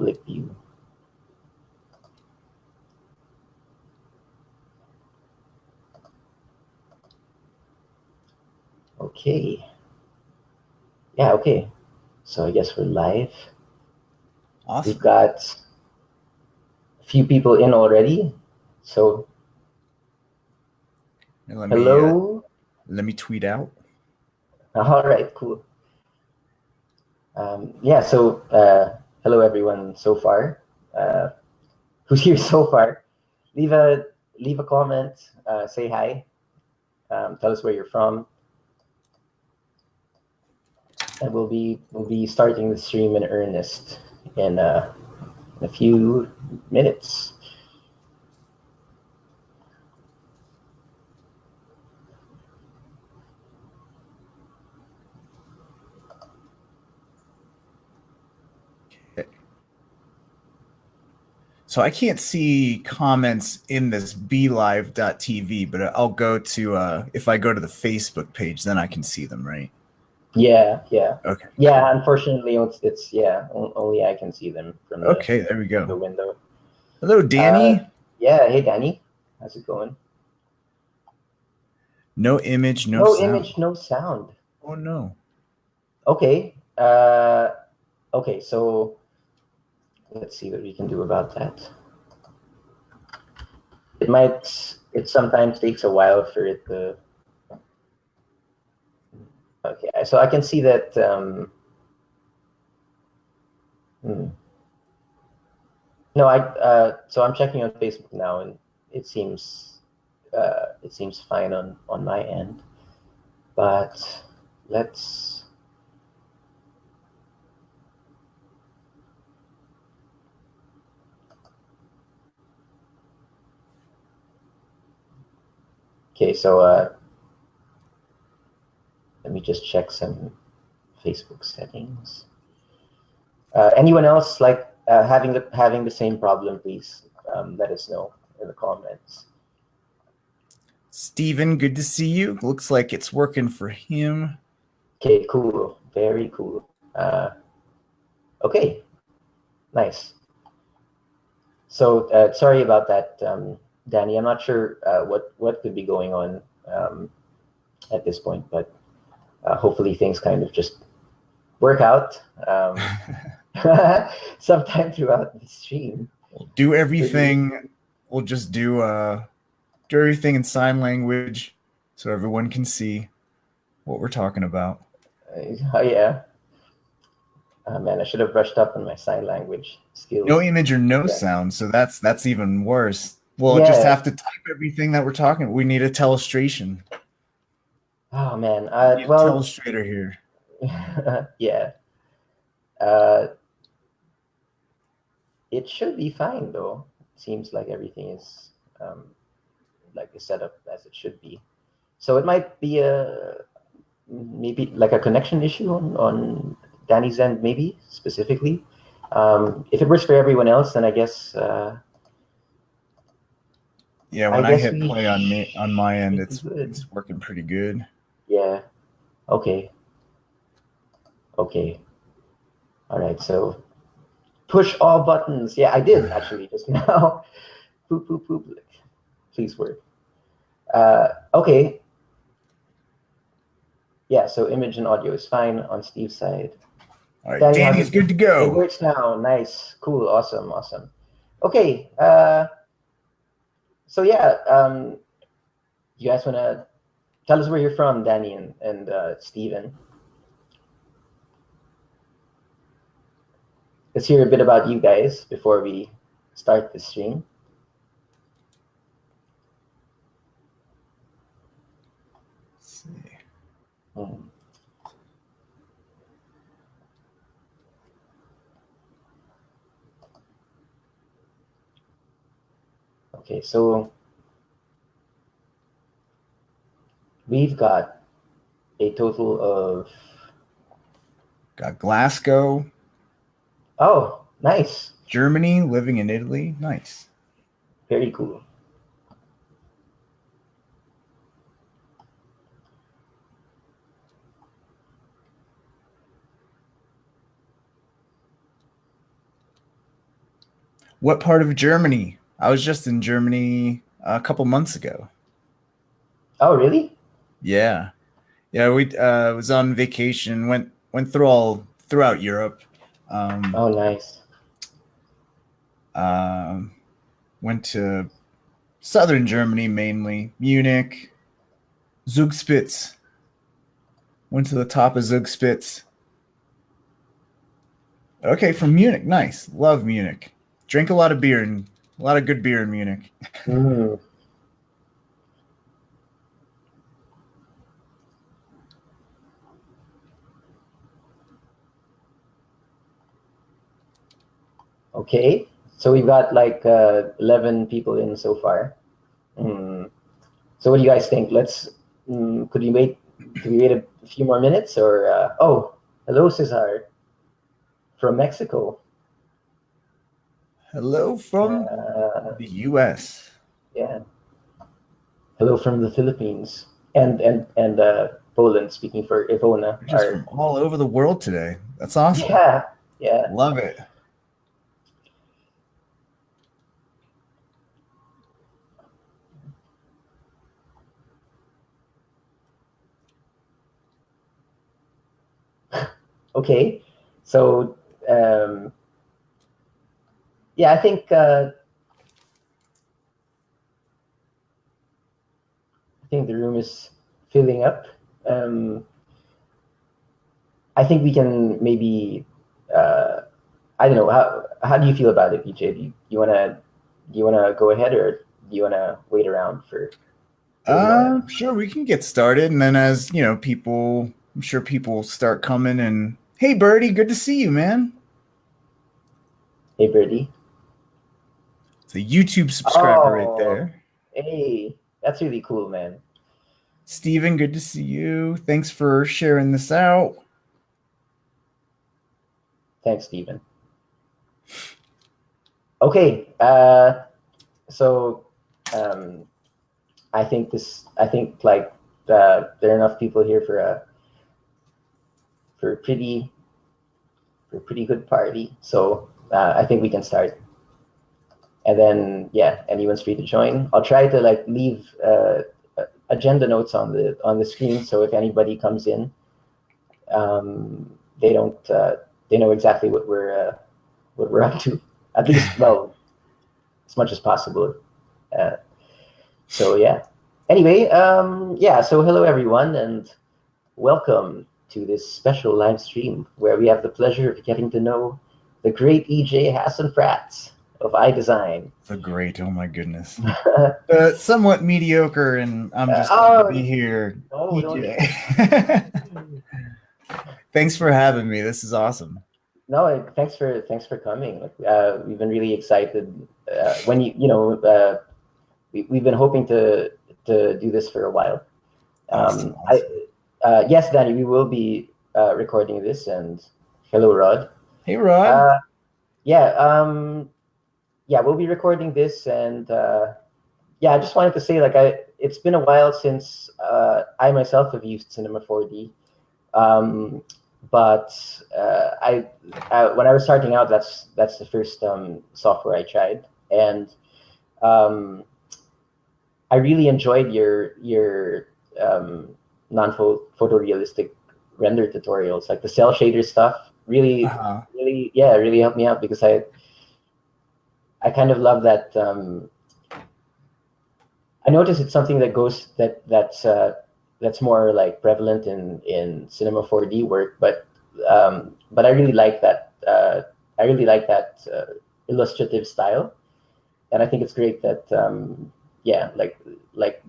public view. Okay. Yeah, okay. So I guess we're live. Awesome. We've got a few people in already. So hello. Let me tweet out. All right, cool. Yeah, so hello everyone so far. Who's here so far? Leave a comment, say hi, tell us where you're from. And we'll be starting the stream in earnest in a few minutes. So I can't see comments in this BeLive.tv, but I'll go to if I go to the Facebook page, then I can see them, right? Yeah. Okay. Yeah, unfortunately, it's only I can see them from the, okay, there we go. The window. Hello, Danny. Yeah, hey Danny, how's it going? No image, no sound. Image, no sound. Oh no. Okay. Okay, so let's see what we can do about that. It sometimes takes a while for it to. Okay, so I can see that. No, so I'm checking on Facebook now, and it seems fine on my end. But let's. Okay, so let me just check some Facebook settings. Anyone else having the same problem? Please let us know in the comments. Steven, good to see you. Looks like it's working for him. Okay, cool. Very cool. Okay, nice. So sorry about that, Danny. I'm not sure what could be going on at this point, but hopefully things kind of just work out sometime throughout the stream. We'll do everything. We'll just do everything in sign language so everyone can see what we're talking about. Oh yeah. Man, I should have brushed up on my sign language skills. No image or no sound, so that's even worse. We'll just have to type everything that we're talking. We need a telestration. Oh man, well, telestrator here. Yeah. It should be fine though. It seems like everything is set up as it should be. So it might be maybe like a connection issue on Danny's end, maybe specifically. If it works for everyone else, then I guess. Yeah, when I hit play on my end, it's working pretty good. Yeah. Okay. Okay. All right. So push all buttons. Yeah, I did actually just now. Poop, poop, poop. Please work. Okay. Yeah, so image and audio is fine on Steve's side. All right, Danny's good to go. It works now. Nice. Cool. Awesome. Okay. So yeah, you guys want to tell us where you're from, Danny and Steven? Let's hear a bit about you guys before we start the stream. Let's see. Okay, so we've got a total of... Got Glasgow. Oh, nice. Germany, living in Italy. Nice. Very cool. What part of Germany? I was just in Germany a couple months ago. Oh, really? Yeah. Yeah, we was on vacation, went throughout Europe. Oh, nice. Um, went to southern Germany mainly, Munich, Zugspitz. Went to the top of Zugspitz. Okay, from Munich, nice. Love Munich. Drink a lot of beer and a lot of good beer in Munich. Mm. Okay, so we've got like 11 people in so far. Mm. So what do you guys think? Could we wait? Do we wait a few more minutes or? Oh, hello, Cesar from Mexico. Hello from the US. Yeah. Hello from the Philippines and Poland. Speaking for Ivona. We're just from all over the world today. That's awesome. Yeah, yeah. Love it. Okay, so yeah, I think the room is filling up. I think we can maybe I don't know, how do you feel about it, EJ? You wanna go ahead, or do you wanna wait around for a little more? Sure, we can get started, and then as you know, I'm sure people start coming. And hey, Birdie, good to see you, man. Hey, Birdie. It's a YouTube subscriber right there. Hey, that's really cool, man. Steven, good to see you. Thanks for sharing this out. Thanks, Steven. Okay, so I think like there are enough people here for a pretty good party. So I think we can start. And then yeah, anyone's free to join. I'll try to like leave agenda notes on the screen, so if anybody comes in, they know exactly what we're up to, at least, well, as much as possible. So yeah. Anyway, yeah. So hello everyone, and welcome to this special live stream where we have the pleasure of getting to know the great EJ Hassenfratz of Eyedesyn. The great, oh my goodness. Somewhat mediocre, and I'm just to be here. No, EJ. Thanks for having me. This is awesome. No, thanks for coming. We've been really excited when we've been hoping to do this for a while. Awesome. Yes, Danny, we will be recording this. And hello, Rod. Hey, Rod. Yeah, we'll be recording this, and yeah, I just wanted to say, like, it's been a while since I myself have used Cinema 4D, but when I was starting out, that's the first software I tried, and I really enjoyed your non-photorealistic render tutorials, like the cell shader stuff. Really helped me out, because I kind of love that. I notice it's something that's more like prevalent in Cinema 4D work, but I really like that. I really like that illustrative style, and I think it's great that yeah, like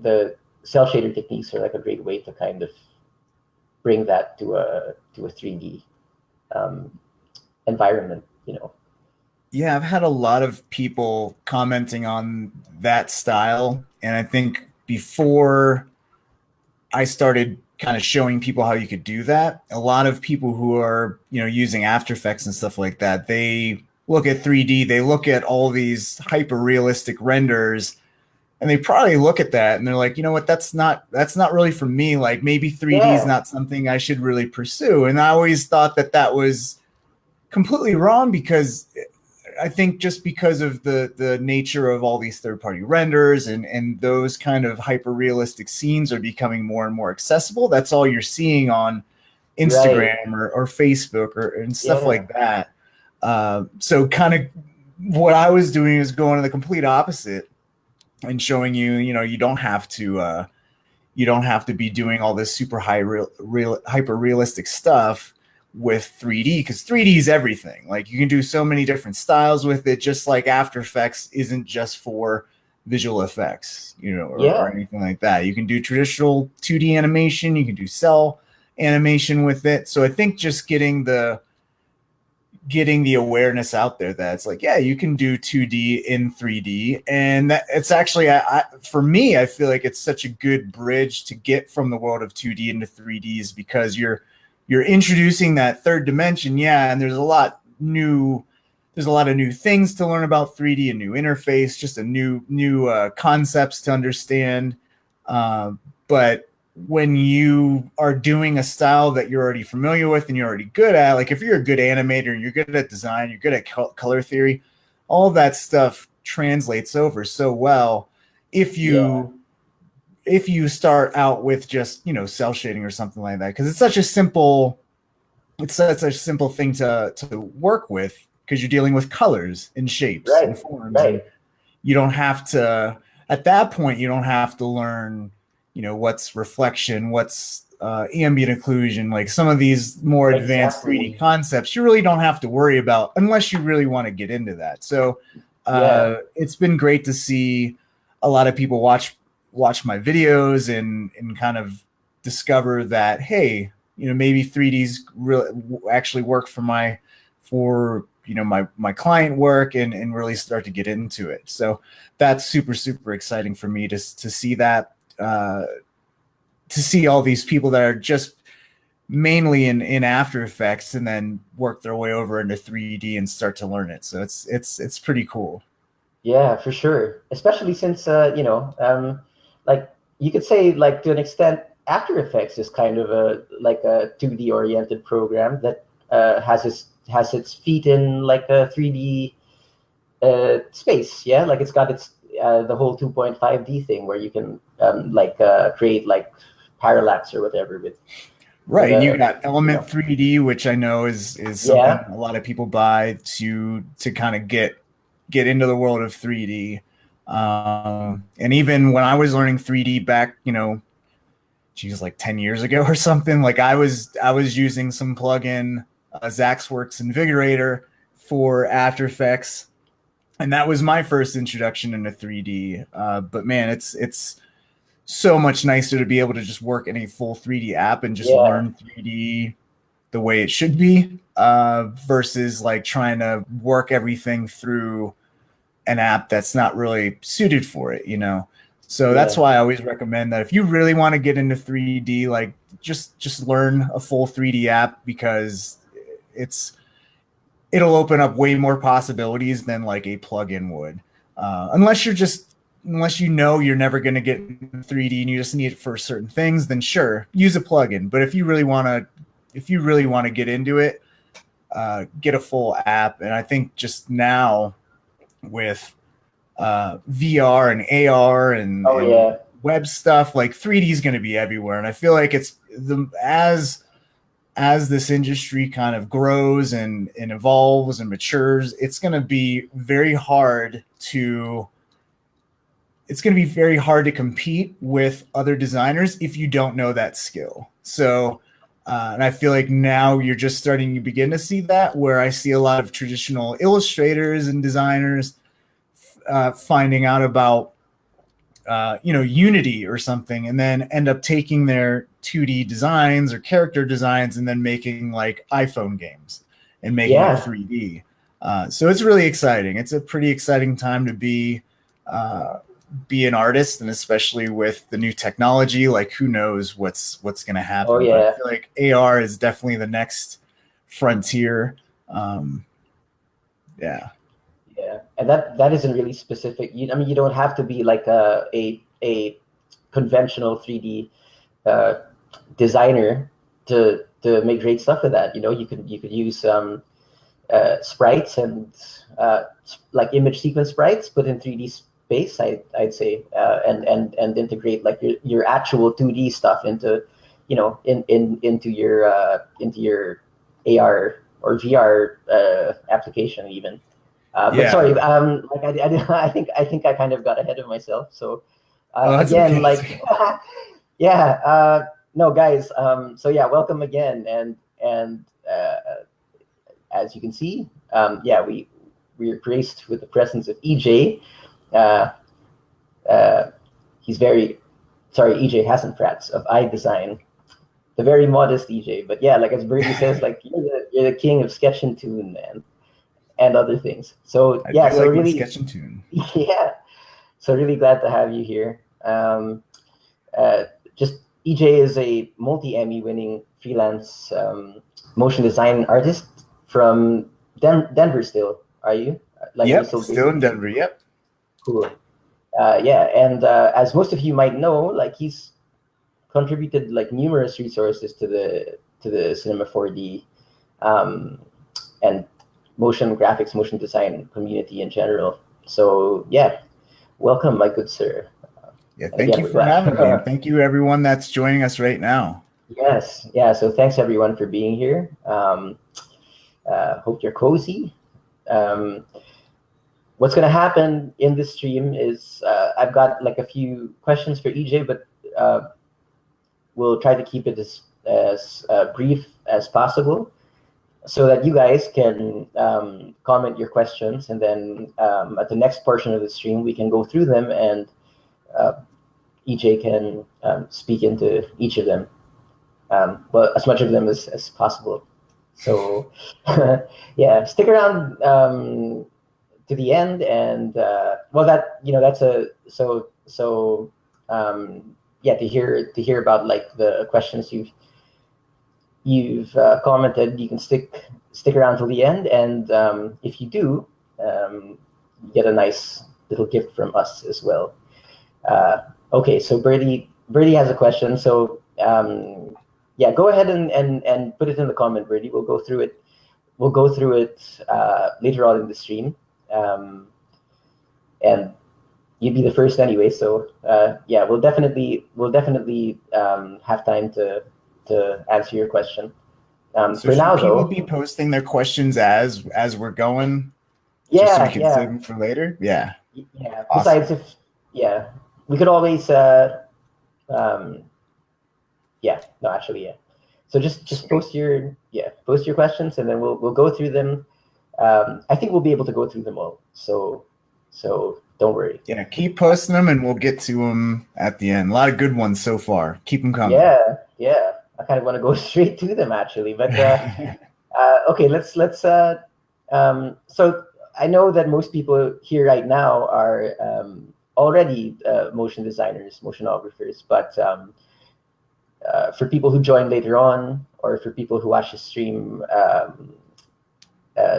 the cell shader techniques are like a great way to kind of bring that to a 3D environment, you know. Yeah, I've had a lot of people commenting on that style, and I think before I started kind of showing people how you could do that, a lot of people who are, using After Effects and stuff like that, they look at 3D, they look at all these hyper realistic renders, and they probably look at that and they're like, you know what, that's not really for me. Like, maybe 3D is not something I should really pursue. And I always thought that was completely wrong, because I think just because of the nature of all these third-party renders and those kind of hyper-realistic scenes are becoming more and more accessible. That's all you're seeing on Right. Instagram or Facebook and stuff Yeah. like that. So kind of what I was doing is going to the complete opposite and showing you, you don't have to be doing all this super hyper realistic stuff with 3D, because 3D is everything. Like you can do so many different styles with it, just like After Effects isn't just for visual effects, or Yeah. anything like that. You can do traditional 2D animation, you can do cell animation with it. So I think just getting the awareness out there that it's like, yeah, you can do 2D in 3D. And that it's actually, for me, I feel like it's such a good bridge to get from the world of 2D into 3Ds, because you're introducing that third dimension. Yeah. And there's a lot of new things to learn about 3D, a new interface, just a new concepts to understand. But when you are doing a style that you're already familiar with and you're already good at, like if you're a good animator and you're good at design, you're good at color theory, all that stuff translates over so well if Yeah. you start out with just cell shading or something like that, because it's such a simple thing to work with, because you're dealing with colors and shapes Right. and forms, and Right. you don't have to, at that point you don't have to learn what's reflection, what's ambient occlusion, like some of these more advanced 3D Exactly. concepts you really don't have to worry about unless you really want to get into that. So Yeah. it's been great to see a lot of people watch my videos and kind of discover that, hey, maybe 3Ds really actually work for my client work, and really start to get into it. So that's super, super exciting for me to see that, to see all these people that are just mainly in After Effects and then work their way over into 3D and start to learn it. So it's pretty cool. Yeah, for sure. Especially since like you could say, like to an extent, After Effects is kind of a 2D oriented program that has its feet in like a 3D space. Yeah, like it's got its the whole 2.5D thing where you can create like parallax or whatever with Right, and you a got you Element know 3D, which I know is something yeah a lot of people buy to kind of get into the world of 3D. And even when I was learning 3D back, geez, like 10 years ago or something, like I was using some plugin, Zaxworks Invigorator for After Effects, and that was my first introduction into 3D. But man, it's so much nicer to be able to just work in a full 3D app and just yeah learn 3D the way it should be, versus like trying to work everything through an app that's not really suited for it. So that's yeah why I always recommend that if you really want to get into 3D, like just learn a full 3D app, because it's it'll open up way more possibilities than like a plugin would. Unless you're never going to get 3D and you just need it for certain things, then sure, use a plugin. But if you really want to get into it, get a full app. And I think just now with VR and AR oh and yeah web stuff, like 3D is going to be everywhere. And I feel like it's the as this industry kind of grows and evolves and matures, it's going to be very hard to compete with other designers if you don't know that skill. So, and I feel like now you're just starting to begin to see that, where I see a lot of traditional illustrators and designers finding out about Unity or something, and then end up taking their 2D designs or character designs and then making like iPhone games and making it yeah 3D. So it's really exciting. It's a pretty exciting time to uh, be an artist, and especially with the new technology. Like, who knows what's going to oh happen? But I yeah feel like AR is definitely the next frontier. Um, yeah. Yeah, and that isn't really specific. I mean, you don't have to be like a conventional 3D uh, designer to make great stuff with that. You could use sprites and like image sequence sprites, put in 3D space, I'd say, and integrate like your actual 2D stuff into, you know, into your AR or VR application even. But sorry, like I think I kind of got ahead of myself. So again, okay. like, yeah, no, guys. So yeah, welcome again, and as you can see, yeah, we're graced with the presence of EJ. Uh, he's EJ Hassenfratz of Eyedesyn, the very modest EJ. But yeah, like as Birdie says, like you're the king of sketch and tune, man, and other things. So yeah, so like really, sketch and tune. yeah, so really glad to have you here. Just EJ is a multi-Emmy winning freelance motion design artist from Denver. Still, are you? Like, Yep, you still in Denver. Yep. Cool. Yeah, and as most of you might know, like he's contributed like numerous resources to the Cinema 4D and motion graphics, motion design community in general. So yeah, welcome, my good sir. Yeah, thank you for having me, and thank you everyone that's joining us right now. Yes, yeah. So thanks everyone for being here. Hope you're cozy. What's gonna happen in this stream is I've got like a few questions for EJ, but we'll try to keep it as brief as possible, so that you guys can comment your questions, and then at the next portion of the stream we can go through them, and EJ can speak into each of them, well, as much of them as possible. So yeah, stick around to the end, and well, that, you know, that's a yeah, to hear about like the questions you've commented, you can stick around till the end, and if you do, get a nice little gift from us as well. Okay, so Birdie has a question. So yeah, go ahead and put it in the comment, Birdie. We'll go through it. We'll go through it later on in the stream, and you'd be the first anyway. So yeah, we'll definitely have time to answer your question. So for now, people though, be posting their questions as we're going, yeah, just so we can save them for later. Yeah. Yeah. Awesome. Besides, if we could always yeah, no, actually, yeah. So just post your questions, and then we'll go through them. I think we'll be able to go through them all. So don't worry. Yeah, keep posting them, and we'll get to them at the end. A lot of good ones so far. Keep them coming. Yeah. I kind of want to go straight to them, actually, but okay, let's so I know that most people here right now are already motion designers, motionographers, but for people who join later on, or for people who watch the stream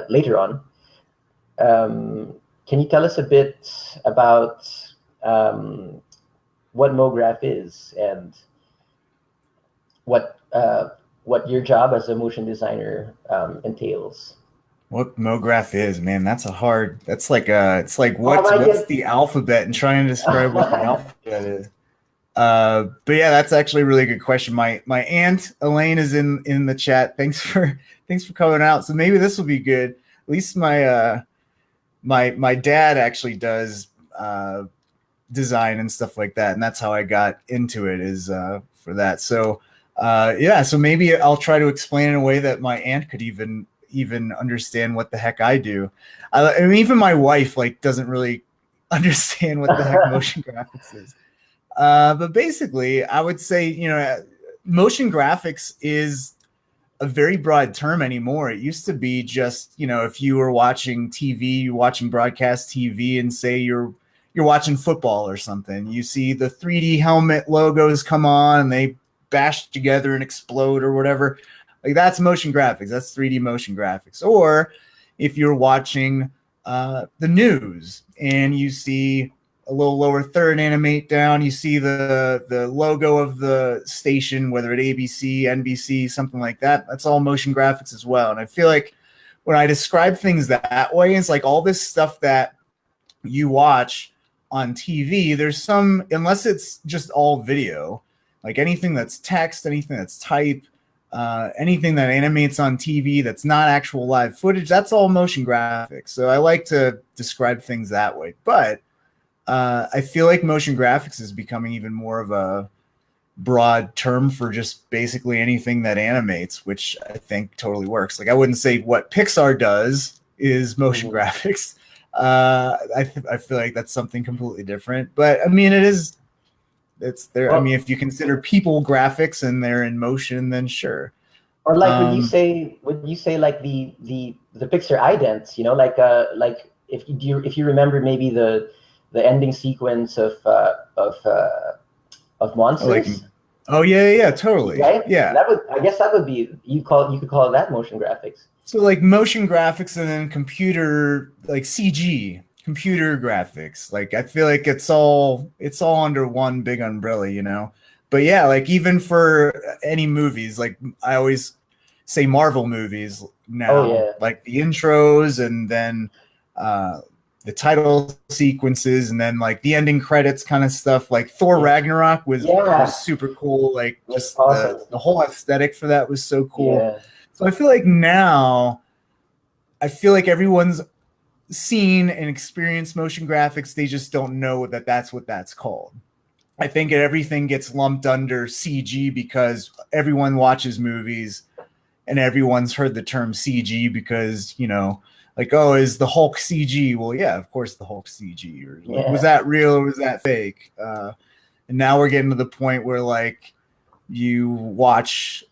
later on, can you tell us a bit about what MoGraph is, and what your job as a motion designer entails? What MoGraph is, man, that's it's like what's the alphabet, and trying to describe what the alphabet is. But yeah, that's actually a really good question. My aunt Elaine is in the chat. Thanks for coming out. So maybe this will be good. At least my my dad actually does design and stuff like that, and that's how I got into it, is for that. So yeah, so maybe I'll try to explain in a way that my aunt could even understand what the heck I do. I mean, even my wife like doesn't really understand what the heck motion graphics is. But basically, I would say, you know, motion graphics is a very broad term anymore. It used to be just, you know, if you were watching TV, you're watching broadcast TV, and say you're watching football or something, you see the 3D helmet logos come on and they bash together and explode or whatever. Like, that's motion graphics. That's 3D motion graphics. Or if you're watching the news and you see a little lower third animate down, you see the logo of the station, whether it ABC, NBC, something like that. That's all motion graphics as well. And I feel like when I describe things that way, it's like all this stuff that you watch on TV, there's some, unless it's just all video, like anything that's text, anything that's type, anything that animates on TV that's not actual live footage, that's all motion graphics. So I like to describe things that way. But I feel like motion graphics is becoming even more of a broad term for just basically anything that animates, which I think totally works. Like I wouldn't say what Pixar does is motion graphics. I feel like that's something completely different. But I mean, it's there. Well, I mean, if you consider people graphics and they're in motion, then sure. or like would you say like the Pixar idents, you know, like if you remember maybe the ending sequence of Like, Monsters, oh yeah, totally. right? Yeah. I guess that would be you could call that motion graphics. So like motion graphics and then computer, like CG, computer graphics. Like I feel like it's all under one big umbrella, you know. But yeah, like even for any movies, like I always say Marvel movies now, Oh yeah, like the intros and then the title sequences and then like the ending credits kind of stuff. Like Thor yeah, Ragnarok was yeah. super cool. Like That's just awesome. the whole aesthetic for that was so cool. Yeah, So I feel like now, I feel like everyone's seen and experienced motion graphics. They just don't know that that's what that's called. I think everything gets lumped under CG because everyone watches movies and everyone's heard the term CG because, you know, like, oh, is the Hulk CG? Well, yeah, of course the Hulk CG. Or like, was yeah, that real or was that fake? And now we're getting to the point where like you watch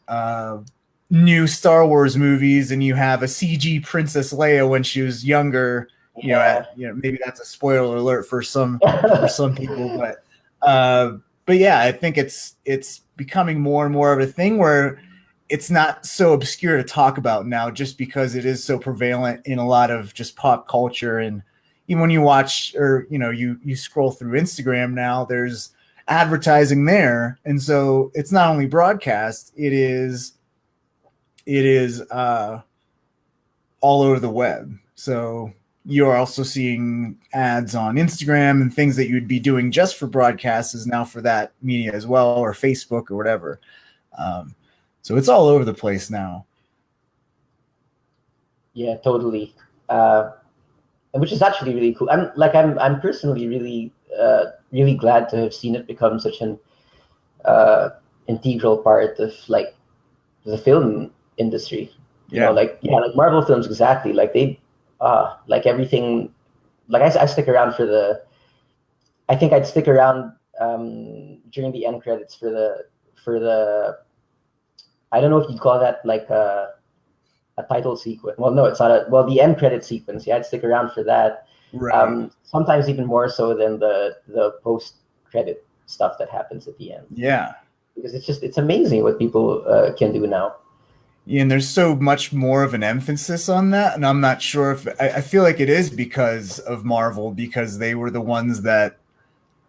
new Star Wars movies and you have a CG Princess Leia when she was younger. yeah. Maybe that's a spoiler alert for some people, but yeah, I think it's becoming more and more of a thing where it's not so obscure to talk about now just because it is so prevalent in a lot of just pop culture. And even when you watch or you scroll through Instagram now, there's advertising there, and so it's not only broadcast, it is all over the web. So you're also seeing ads on Instagram and things that you'd be doing just for broadcasts is now for that media as well, or Facebook or whatever. So it's all over the place now. Yeah, totally. And which is actually really cool. I'm personally really glad to have seen it become such an integral part of like the film industry. You know, like Marvel films exactly. Like they like everything. Like I stick around for the. I think I'd stick around during the end credits for the. I don't know if you'd call that like a title sequence. Well, no, it's not the end credit sequence. Yeah, I'd stick around for that. Right. Sometimes even more so than the post credit stuff that happens at the end. Yeah. Because it's amazing what people can do now. Yeah, and there's so much more of an emphasis on that, and I'm not sure if I feel like it is because of Marvel, because they were the ones that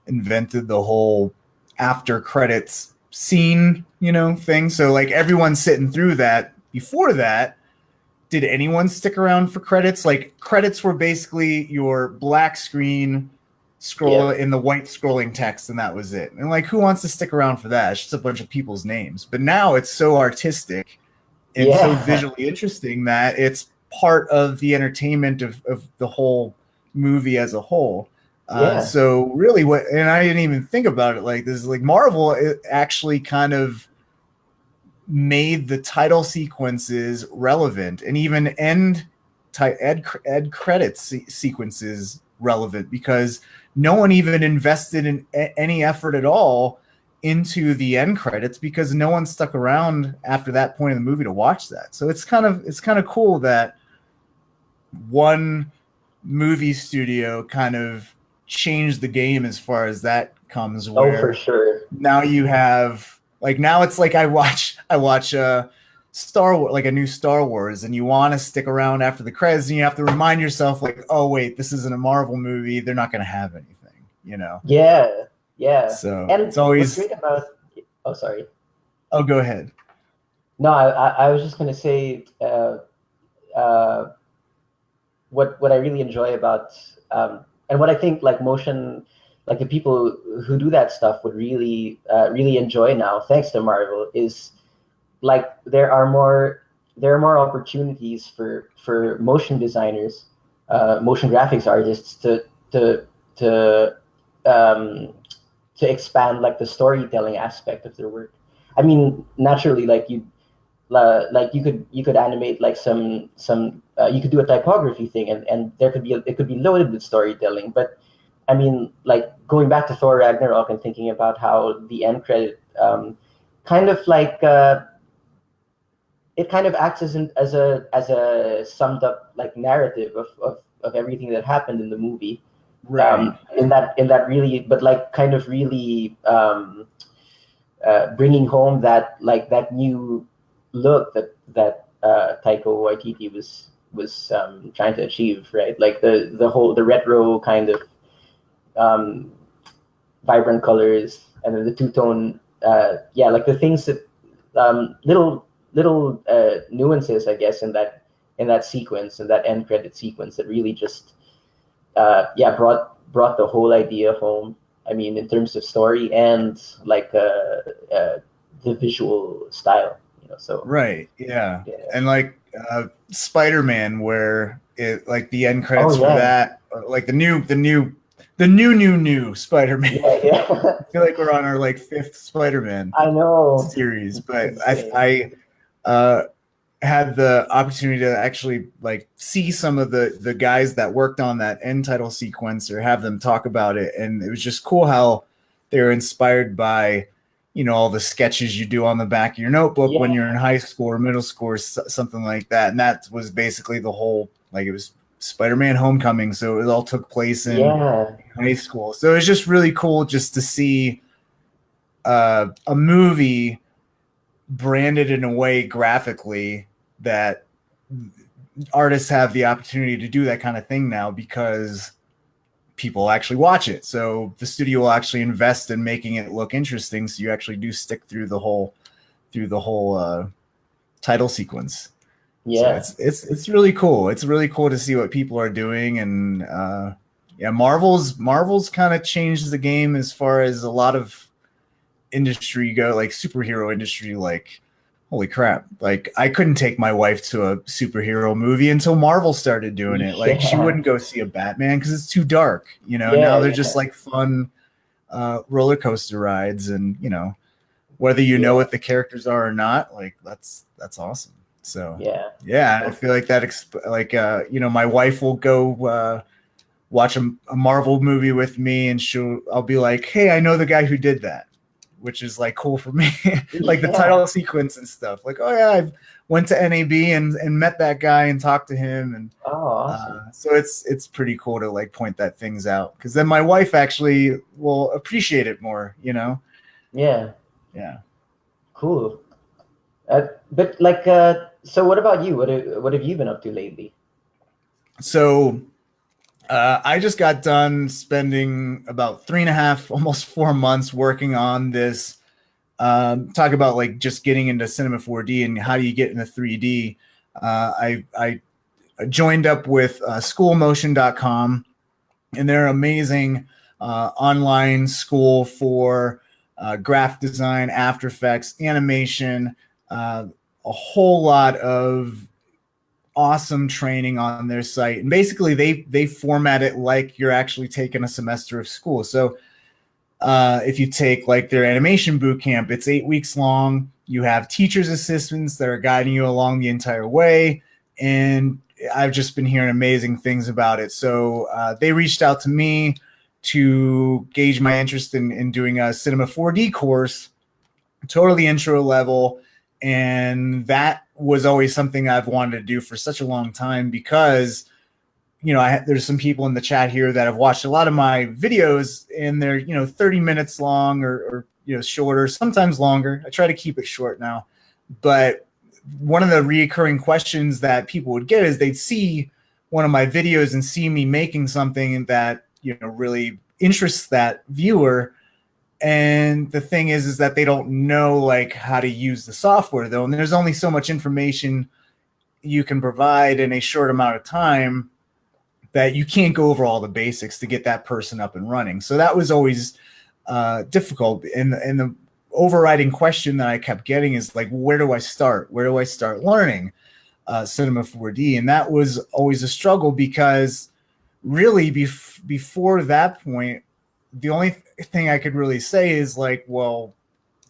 invented the whole after credits scene, thing. So like everyone's sitting through that. Before that, did anyone stick around for credits? Like credits were basically your black screen scroll in the white scrolling text, and that was it. And like, who wants to stick around for that? It's just a bunch of people's names. But now it's so artistic and so visually interesting that it's part of the entertainment of the whole movie as a whole. So really and I didn't even think about it like this, like Marvel, it actually kind of made the title sequences relevant and even end credits sequences relevant, because no one even invested in any effort at all into the end credits because no one stuck around after that point in the movie to watch that. So it's kind of cool that one movie studio kind of changed the game as far as that comes. Where for sure. Now you have now it's like I watch Star Wars, like a new Star Wars, and you want to stick around after the credits, and you have to remind yourself like, oh wait, this isn't a Marvel movie. They're not going to have anything, Yeah. So and it's always. What's great about? Oh, sorry. Oh, go ahead. No, I was just gonna say, what I really enjoy about and what I think like motion, like the people who do that stuff would really really enjoy now, thanks to Marvel, is like there are more opportunities for motion designers, motion graphics artists to um, to expand like the storytelling aspect of their work. I mean, naturally, like you could animate like some you could do a typography thing, and there could be it could be loaded with storytelling. But I mean, like going back to Thor Ragnarok and thinking about how the end credit kind of like it kind of acts as a summed up like narrative of everything that happened in the movie. Right. In that really, but like kind of really bringing home that like that new look that Taika Waititi was trying to achieve, right? Like the retro kind of um, vibrant colors, and then the two tone, yeah, like the things that little nuances, I guess, in that sequence, in that end credit sequence, that really just yeah brought the whole idea home. I mean, in terms of story and like the visual style, you know. So Right. Yeah. yeah. And like Spider-Man, where it like the end credits Oh for yeah, that, like the new Spider-Man. yeah, yeah. I feel like we're on our like fifth Spider-Man I know. series, It's but insane. I had the opportunity to actually like see some of the guys that worked on that end title sequence or have them talk about it, and it was just cool how they were inspired by all the sketches you do on the back of your notebook when Yeah, you're in high school or middle school or something like that. And that was basically the whole, like, it was Spider-Man Homecoming, so it all took place in yeah, high school. So it's just really cool just to see a movie branded in a way graphically that artists have the opportunity to do that kind of thing now because people actually watch it. So the studio will actually invest in making it look interesting, so you actually do stick through the whole title sequence. So yeah, it's really cool. It's really cool to see what people are doing, and yeah, Marvel's kind of changed the game as far as a lot of industry go, like superhero industry. Like, holy crap, like I couldn't take my wife to a superhero movie until Marvel started doing it. Like, she yeah, wouldn't go see a Batman because it's too dark. Now yeah, they're yeah, just like fun roller coaster rides, and whether you know yeah, what the characters are or not, like that's awesome. So yeah. yeah, I Oh, feel like that like my wife will go watch a Marvel movie with me, and I'll be like, hey, I know the guy who did that, which is like cool for me. Like the yeah. title sequence and stuff. Like, oh yeah, I went to NAB and met that guy and talked to him, and Oh, awesome. so it's pretty cool to like point that things out, because then my wife actually will appreciate it more. Yeah, Yeah. cool. But like, so what about you? What have you been up to lately? So I just got done spending about 3.5, almost 4 months working on this. Talk about like just getting into Cinema 4D and how do you get into 3D. I joined up with schoolmotion.com, and they're amazing online school for graphic design, After Effects, animation, a whole lot of awesome training on their site. And basically they format it like you're actually taking a semester of school. So if you take like their animation boot camp, it's 8 weeks long. You have teachers assistants that are guiding you along the entire way, and I've just been hearing amazing things about it. So they reached out to me to gauge my interest in doing a Cinema 4D course, totally intro level. And that was always something I've wanted to do for such a long time, because there's some people in the chat here that have watched a lot of my videos, and they're 30 minutes long, or shorter, sometimes longer. I try to keep it short now, but one of the reoccurring questions that people would get is they'd see one of my videos and see me making something that really interests that viewer. And the thing is that they don't know like how to use the software, though, and there's only so much information you can provide in a short amount of time that you can't go over all the basics to get that person up and running. So that was always difficult. And the overriding question that I kept getting is like, where do I start? Where do I start learning Cinema 4D? And that was always a struggle because really before that point, the only thing I could really say is like, well,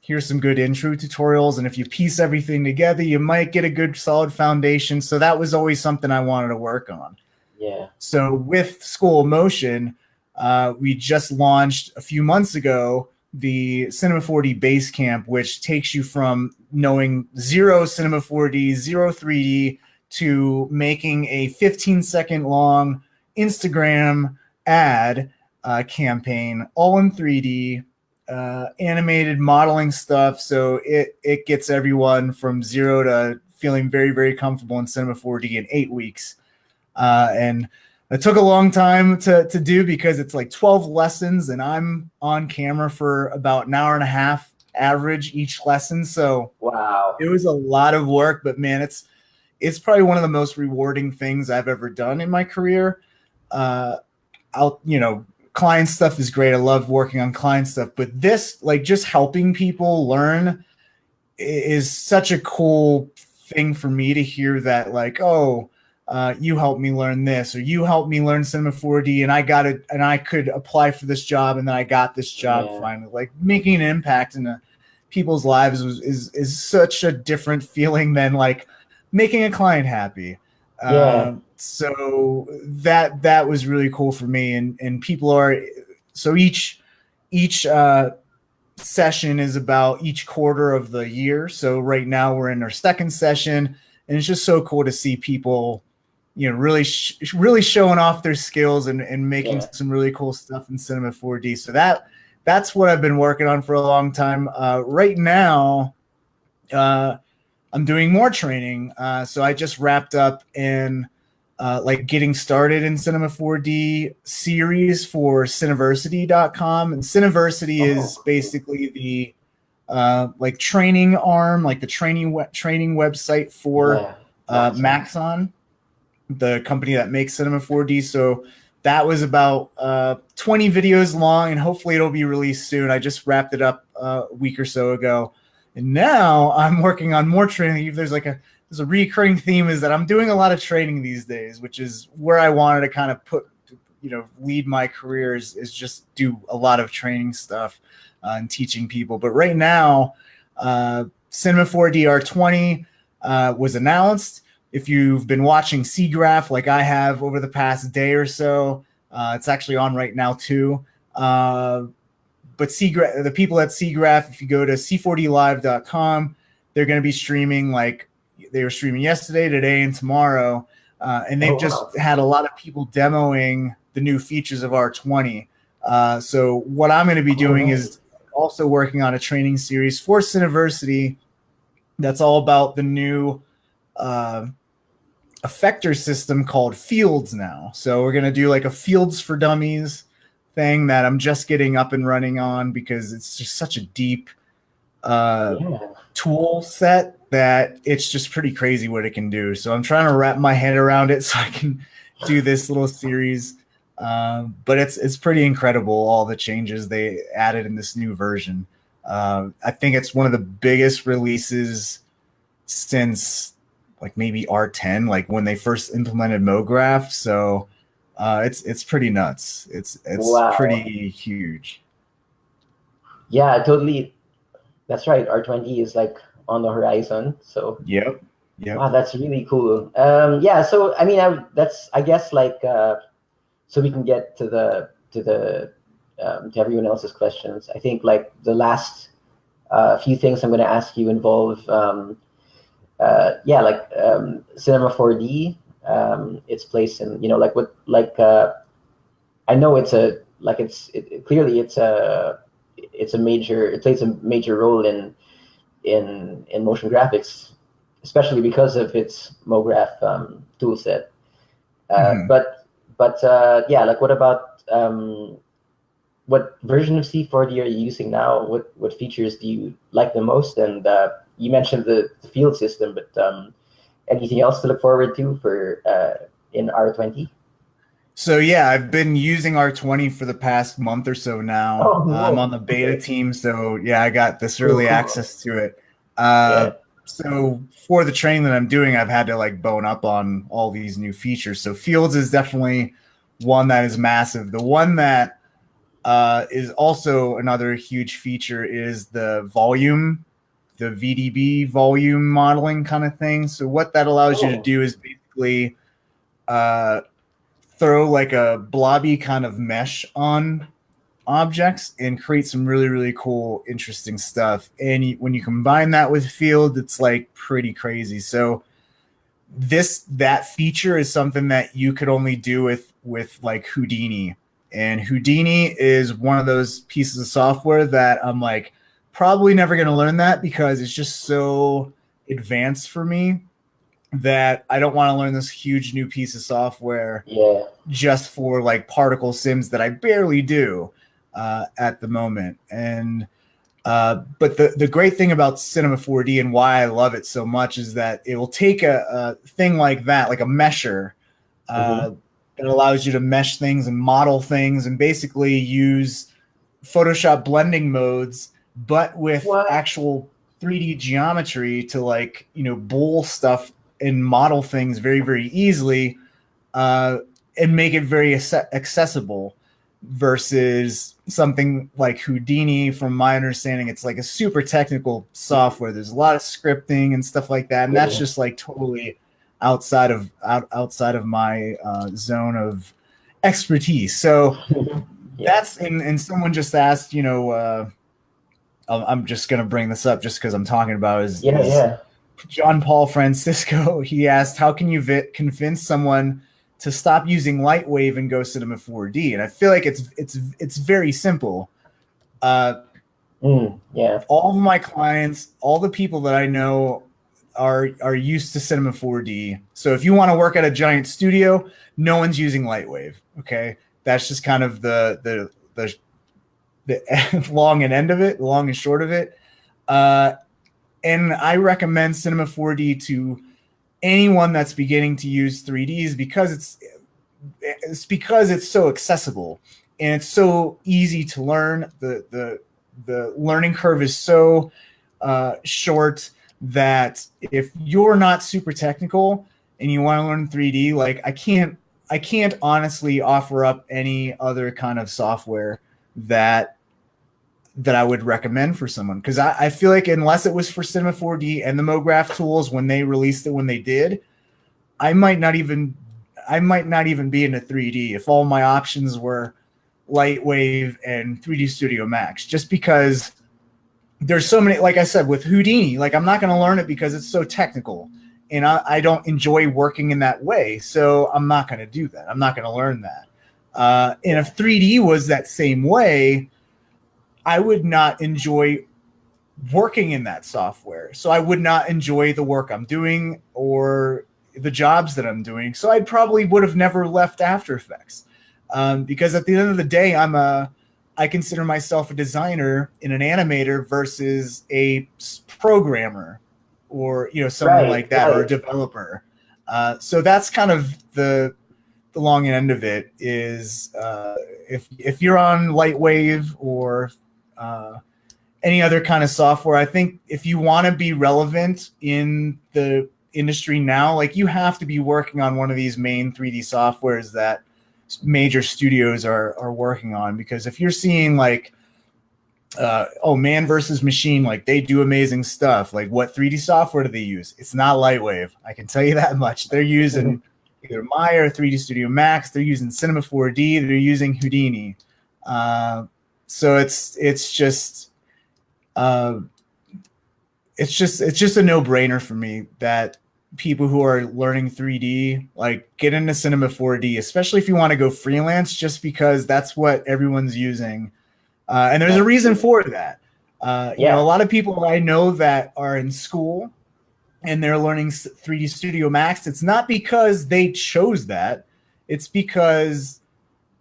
here's some good intro tutorials. And if you piece everything together, you might get a good solid foundation. So that was always something I wanted to work on. Yeah. So with School of Motion, we just launched a few months ago the Cinema 4D Basecamp, which takes you from knowing zero Cinema 4D, zero 3D, to making a 15-second long Instagram ad campaign, all in 3D, animated modeling stuff. So it gets everyone from zero to feeling very, very comfortable in Cinema 4D in 8 weeks. And it took a long time to do because it's like 12 lessons and I'm on camera for about an hour and a half average each lesson. So Wow. it was a lot of work, but man, it's probably one of the most rewarding things I've ever done in my career. Client stuff is great. I love working on client stuff, but this, like, just helping people learn is such a cool thing for me to hear that, like, oh, you helped me learn this, or you helped me learn Cinema 4D, and I got it, and I could apply for this job, and then I got this job finally. Like, making an impact in people's lives is such a different feeling than like making a client happy. So that was really cool for me, and people are so each session is about each quarter of the year. So right now we're in our second session, and it's just so cool to see people, really showing off their skills and making some really cool stuff in Cinema 4D. So that's what I've been working on for a long time. Right now, I'm doing more training. So I just wrapped up in like getting started in Cinema 4D series for Cineversity.com. And Cineversity is basically the like training arm, like the training website for Maxon, the company that makes Cinema 4D. So that was about 20 videos long, and hopefully it'll be released soon. I just wrapped it up a week or so ago. And now I'm working on more training. There's a recurring theme is that I'm doing a lot of training these days, which is where I wanted to kind of lead my career is just do a lot of training stuff and teaching people. But right now, Cinema 4D R20 was announced. If you've been watching SIGGRAPH like I have over the past day or so, it's actually on right now too. But the people at SIGGRAPH, if you go to c4dlive.com, they're going to be streaming like they were streaming yesterday, today, and tomorrow. And they've just had a lot of people demoing the new features of R20. So what I'm going to be doing is also working on a training series for Cineversity that's all about the new effector system called Fields now. So we're going to do like a Fields for Dummies thing that I'm just getting up and running on because it's just such a deep tool set that it's just pretty crazy what it can do. So I'm trying to wrap my head around it so I can do this little series. But it's pretty incredible, all the changes they added in this new version. I think it's one of the biggest releases since like maybe R10, like when they first implemented MoGraph. So it's pretty nuts. It's pretty huge. Yeah, totally. That's right. R20 is like on the horizon. So yep. Wow, that's really cool. Yeah. So I mean, I guess like so we can get to everyone else's questions. I think like the last few things I'm going to ask you involve Cinema 4D, its place in I know it plays a major role in motion graphics, especially because of its MoGraph tool set. But what about what version of C4D are you using now? What features do you like the most? And you mentioned the field system, but Anything else to look forward to for in R20? So yeah, I've been using R20 for the past month or so now. Oh, I'm on whoa. the beta Okay. team, so yeah, I got this Cool, early cool. access to it. Uh, Yeah. so for the training that I'm doing, I've had to like bone up on all these new features. So Fields is definitely one that is massive. The one that is also another huge feature is the volume, the VDB volume modeling kind of thing. So what that allows you to Oh, do is basically uh, throw like a blobby kind of mesh on objects and create some really really cool interesting stuff. And when you combine that with Field, it's like pretty crazy. So that feature is something that you could only do with like Houdini. And Houdini is one of those pieces of software that I'm like probably never going to learn that because it's just so advanced for me that I don't want to learn this huge new piece of software yeah. just for like particle sims that I barely do at the moment. And but the great thing about Cinema 4D and why I love it so much is that it will take a thing like that, like a mesher, Mm-hmm. uh, that allows you to mesh things and model things and basically use Photoshop blending modes, but with What? actual 3D geometry to like, bowl stuff and model things very, very easily, uh, and make it very accessible versus something like Houdini. From my understanding, it's like a super technical software. There's a lot of scripting and stuff like that, and that's Yeah. just like totally outside of my zone of expertise. So Yeah. that's and someone just asked, I'm just gonna bring this up just because I'm talking about Yeah, is yeah. John Paul Francisco. He asked, "How can you convince someone to stop using Lightwave and go Cinema 4D?" And I feel like it's very simple. Uh, Yeah. all of my clients, all the people that I know are used to Cinema 4D. So if you want to work at a giant studio, no one's using Lightwave. Okay, that's just kind of the long and end of it, the long and short of it. Uh, and I recommend Cinema 4D to anyone that's beginning to use 3Ds because it's so accessible and it's so easy to learn. The learning curve is so short that if you're not super technical and you want to learn 3D, like I can't honestly offer up any other kind of software that I would recommend for someone because I feel like unless it was for Cinema 4D and the MoGraph tools when they released it when they did, I might not even I might not even be into 3D if all my options were Lightwave and 3D Studio Max, just because there's so many, like I said, with Houdini, like I'm not going to learn it because it's so technical and I don't enjoy working in that way. So I'm not going to do that. I'm not going to learn that. And if 3D was that same way, I would not enjoy working in that software. So I would not enjoy the work I'm doing or the jobs that I'm doing. So I probably would have never left After Effects because at the end of the day, I consider myself a designer and an animator versus a programmer or someone Right, like that or a right. developer. So that's kind of the long end of it is if you're on Lightwave or uh, any other kind of software. I think if you want to be relevant in the industry now, like you have to be working on one of these main 3D softwares that major studios are working on. Because if you're seeing like, Man versus Machine, like they do amazing stuff. Like what 3D software do they use? It's not Lightwave. I can tell you that much. They're using either Maya or 3D Studio Max. They're using Cinema 4D. They're using Houdini. So it's just uh, it's just a no-brainer for me that people who are learning 3D like get into Cinema 4D, especially if you want to go freelance, just because that's what everyone's using, and there's a That's reason true. for that. A Yeah. lot of people I know that are in school and they're learning 3D Studio Max. It's not because they chose that; it's because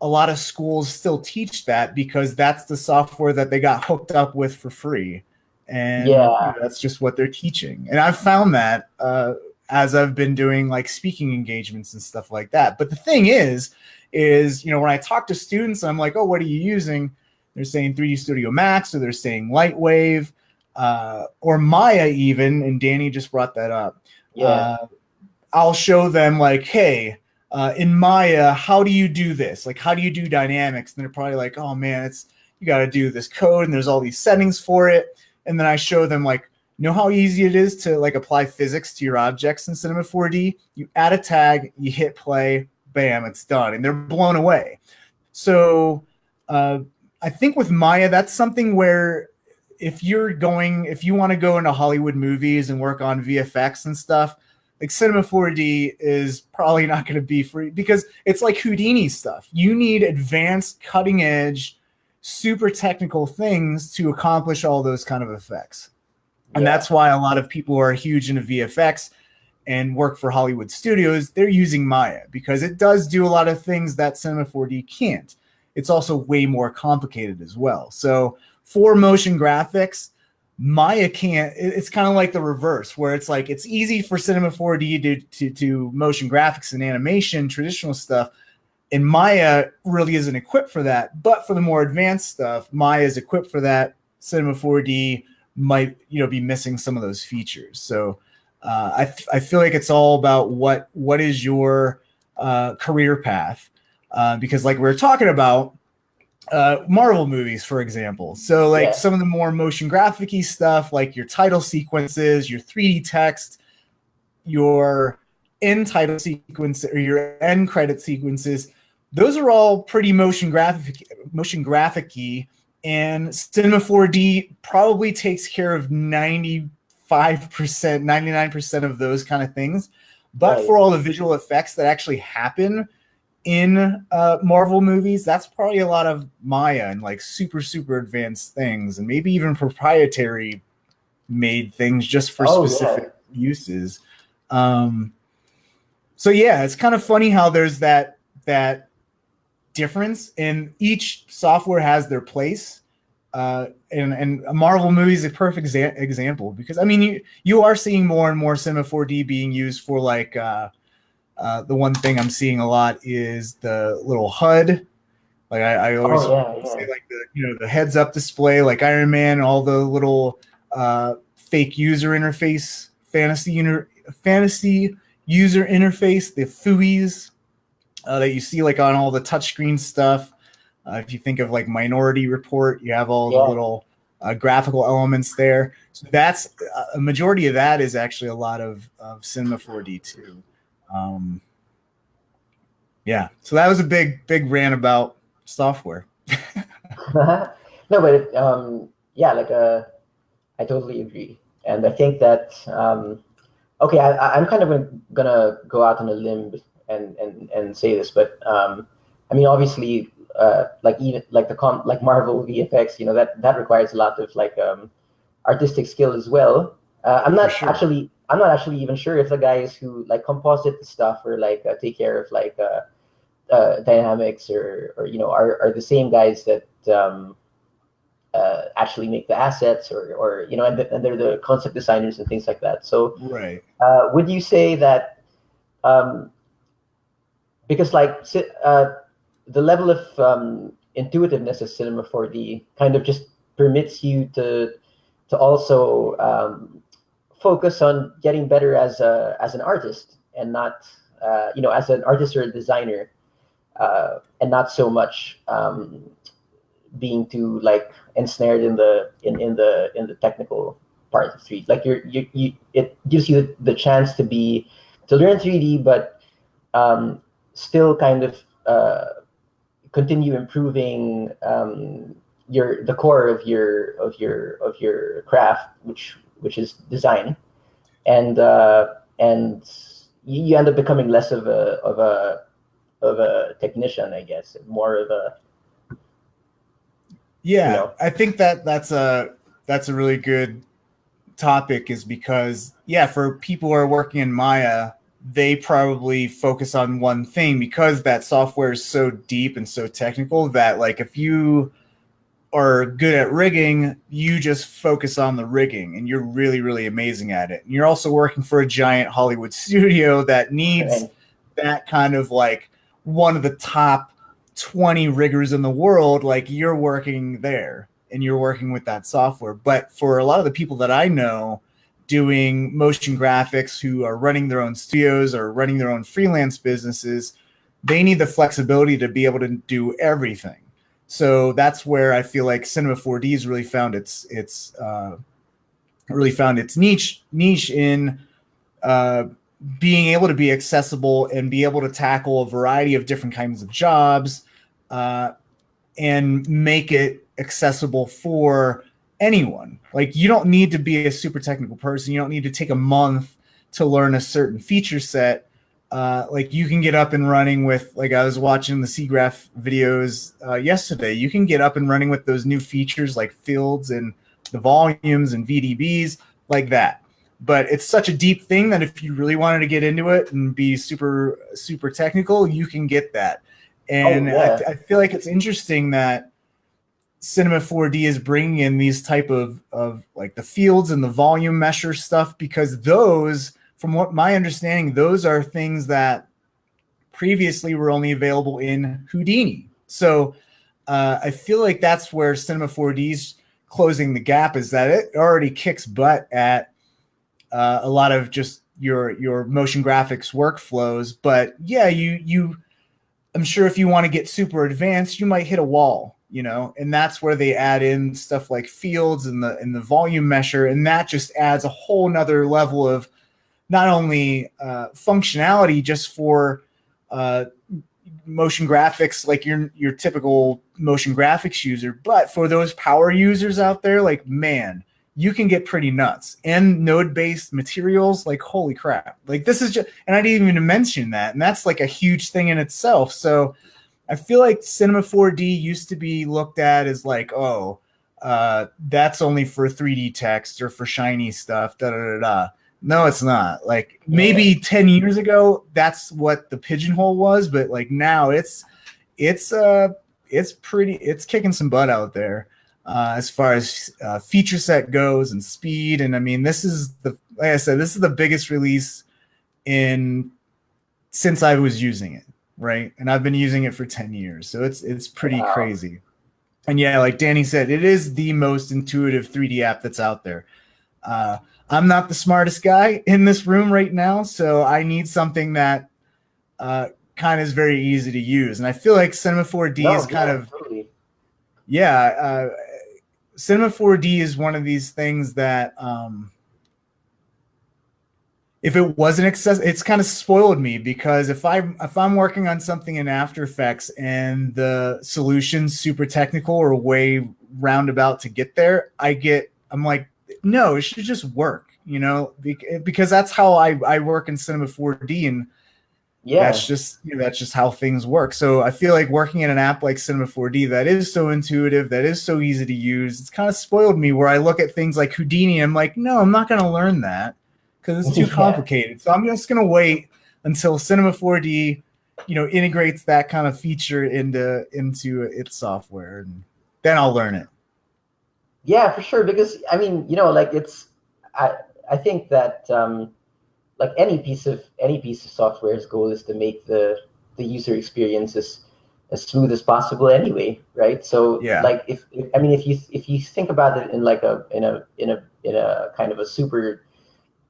a lot of schools still teach that because that's the software that they got hooked up with for free, and Yeah. that's just what they're teaching. And I've found that as I've been doing like speaking engagements and stuff like that. But the thing is, when I talk to students, I'm like, oh, what are you using? They're saying 3D Studio Max, or they're saying Lightwave, or Maya even, and Danny just brought that up. Yeah. I'll show them like, hey, in Maya, how do you do this? Like, how do you do dynamics? And they're probably like, oh man, you got to do this code, and there's all these settings for it. And then I show them like, you know how easy it is to like apply physics to your objects in Cinema 4D? You add a tag, you hit play, bam, it's done, and they're blown away. So I think with Maya, that's something where if you want to go into Hollywood movies and work on VFX and stuff, like Cinema 4D is probably not going to be free, because it's like Houdini stuff. You need advanced, cutting edge, super technical things to accomplish all those kind of effects. And that's why a lot of people who are huge into VFX and work for Hollywood studios, they're using Maya, because it does do a lot of things that Cinema 4D can't. It's also way more complicated as well. So for motion graphics, Maya can't. It's kind of like the reverse, where it's like it's easy for Cinema 4D to motion graphics and animation, traditional stuff, and Maya really isn't equipped for that. But for the more advanced stuff, Maya is equipped for that. Cinema 4D might be missing some of those features. So I feel like it's all about what is your career path, because like we were talking about Marvel movies, for example. So like some of the more motion graphic-y stuff, like your title sequences, your 3D text, your end title sequence, or your end credit sequences, those are all pretty motion graphic-y. And Cinema 4D probably takes care of 95%, 99% of those kind of things. But for all the visual effects that actually happen in Marvel movies, that's probably a lot of Maya and like super, super advanced things, and maybe even proprietary made things just for specific uses. So yeah, it's kind of funny how there's that difference, and each software has their place. And a Marvel movie is a perfect example, because I mean you are seeing more and more Cinema 4D being used for like the one thing I'm seeing a lot is the little HUD. Like I always say like the heads up display, like Iron Man, all the little fake user interface, fantasy user interface, the FUIs that you see like on all the touchscreen stuff. If you think of like Minority Report, you have all the little graphical elements there. So that's a majority of that is actually a lot of Cinema 4D too. So that was a big rant about software. No, but I totally agree, and I think that I'm kind of gonna go out on a limb and say this, but I mean, obviously, like Marvel VFX, that requires a lot of like artistic skill as well. I'm not actually even sure if the guys who like composite the stuff or like take care of like dynamics or are the same guys that actually make the assets or and they're the concept designers and things like that. So would you say that because like the level of intuitiveness of Cinema 4D kind of just permits you to also focus on getting better as an artist and not as an artist or a designer, and not so much being too like ensnared in the technical part of 3D. Like it gives you the chance to learn 3D, but still kind of continue improving the core of your craft, which is design, and you end up becoming less of a technician, I guess, more of a I think that's a really good topic, is because for people who are working in Maya, they probably focus on one thing, because that software is so deep and so technical that like if you are good at rigging, you just focus on the rigging and you're really, really amazing at it. And you're also working for a giant Hollywood studio that needs Right. that kind of like one of the top 20 riggers in the world. Like you're working there and you're working with that software. But for a lot of the people that I know doing motion graphics who are running their own studios or running their own freelance businesses, they need the flexibility to be able to do everything. So that's where I feel like Cinema 4D has really found its niche in uh, being able to be accessible and be able to tackle a variety of different kinds of jobs and make it accessible for anyone. Like you don't need to be a super technical person. You don't need to take a month to learn a certain feature set. Like you can get up and running with, like I was watching the SIGGRAPH videos yesterday. You can get up and running with those new features like fields and the volumes and VDBs like that. But it's such a deep thing that if you really wanted to get into it and be super, super technical, you can get that. Oh And yeah. I feel like it's interesting that Cinema 4D is bringing in these type of like the fields and the volume mesher stuff, because those, from what my understanding, those are things that previously were only available in Houdini. So I feel like that's where Cinema 4D's closing the gap, is that it already kicks butt at a lot of just your motion graphics workflows. But yeah, you I'm sure if you want to get super advanced, you might hit a wall, and that's where they add in stuff like fields and the volume mesher, and that just adds a whole nother level of not only functionality just for motion graphics, like your typical motion graphics user, but for those power users out there, like, man, you can get pretty nuts. And node-based materials, like, holy crap. Like, this is just, and I didn't even mention that, and that's like a huge thing in itself. So I feel like Cinema 4D used to be looked at as like, oh, that's only for 3D text or for shiny stuff, da da da da. No, it's not. Like Yeah. maybe 10 years ago, that's what the pigeonhole was, but like now it's it's kicking some butt out there as far as feature set goes and speed. And I mean, this is like I said, this is the biggest release in since I was using it, right? And I've been using it for 10 years, so it's pretty Wow. crazy. And yeah, like Danny said, it is the most intuitive 3D app that's out there. Uh, I'm not the smartest guy in this room right now, so I need something that kind of is very easy to use. And I feel like Cinema 4D is No, kind yeah, of, totally. yeah, Cinema 4D is one of these things that if it wasn't accessible, it's kind of spoiled me, because if I'm working on something in After Effects and the solution's super technical or way roundabout to get there, I'm like, no, it should just work, because that's how I work in Cinema 4D, and Yeah. that's just how things work. So I feel like working in an app like Cinema 4D that is so intuitive, that is so easy to use, it's kind of spoiled me, where I look at things like Houdini, I'm like, no, I'm not going to learn that because it's too Yeah. complicated. So I'm just going to wait until Cinema 4D, integrates that kind of feature into its software, and then I'll learn it. Yeah, for sure. Because I mean, like I I think that like any piece of software's goal is to make the user experience as smooth as possible anyway, right? So Yeah. like if I mean if you think about it in like a kind of a super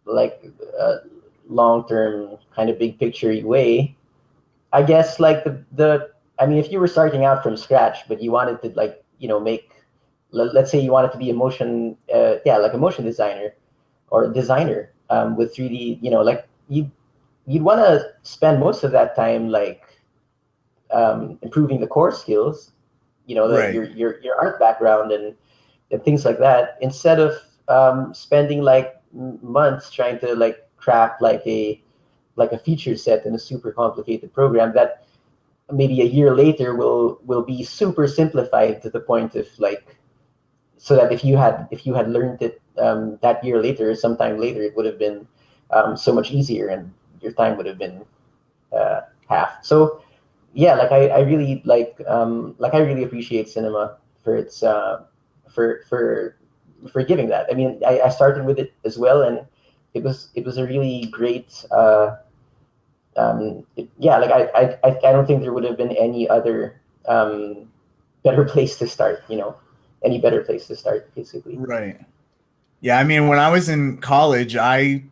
like long-term kind of big picture way, I guess like the I mean if you were starting out from scratch but you wanted to like make, let's say you wanted to be a motion like a motion designer or a designer with 3D, like you'd want to spend most of that time like improving the core skills, that Right. your art background and things like that, instead of spending like months trying to like craft like a feature set in a super complicated program that maybe a year later will be super simplified to the point of like, so that if you had learned it that year later or sometime later, it would have been so much easier and your time would have been half. So yeah, like I really like I really appreciate Cinema for its for giving that. I mean, I started with it as well, and it was a really great. Yeah, like I don't think there would have been any other better place to start. Any better place to start, basically. Right. Yeah, I mean, when I was in college, I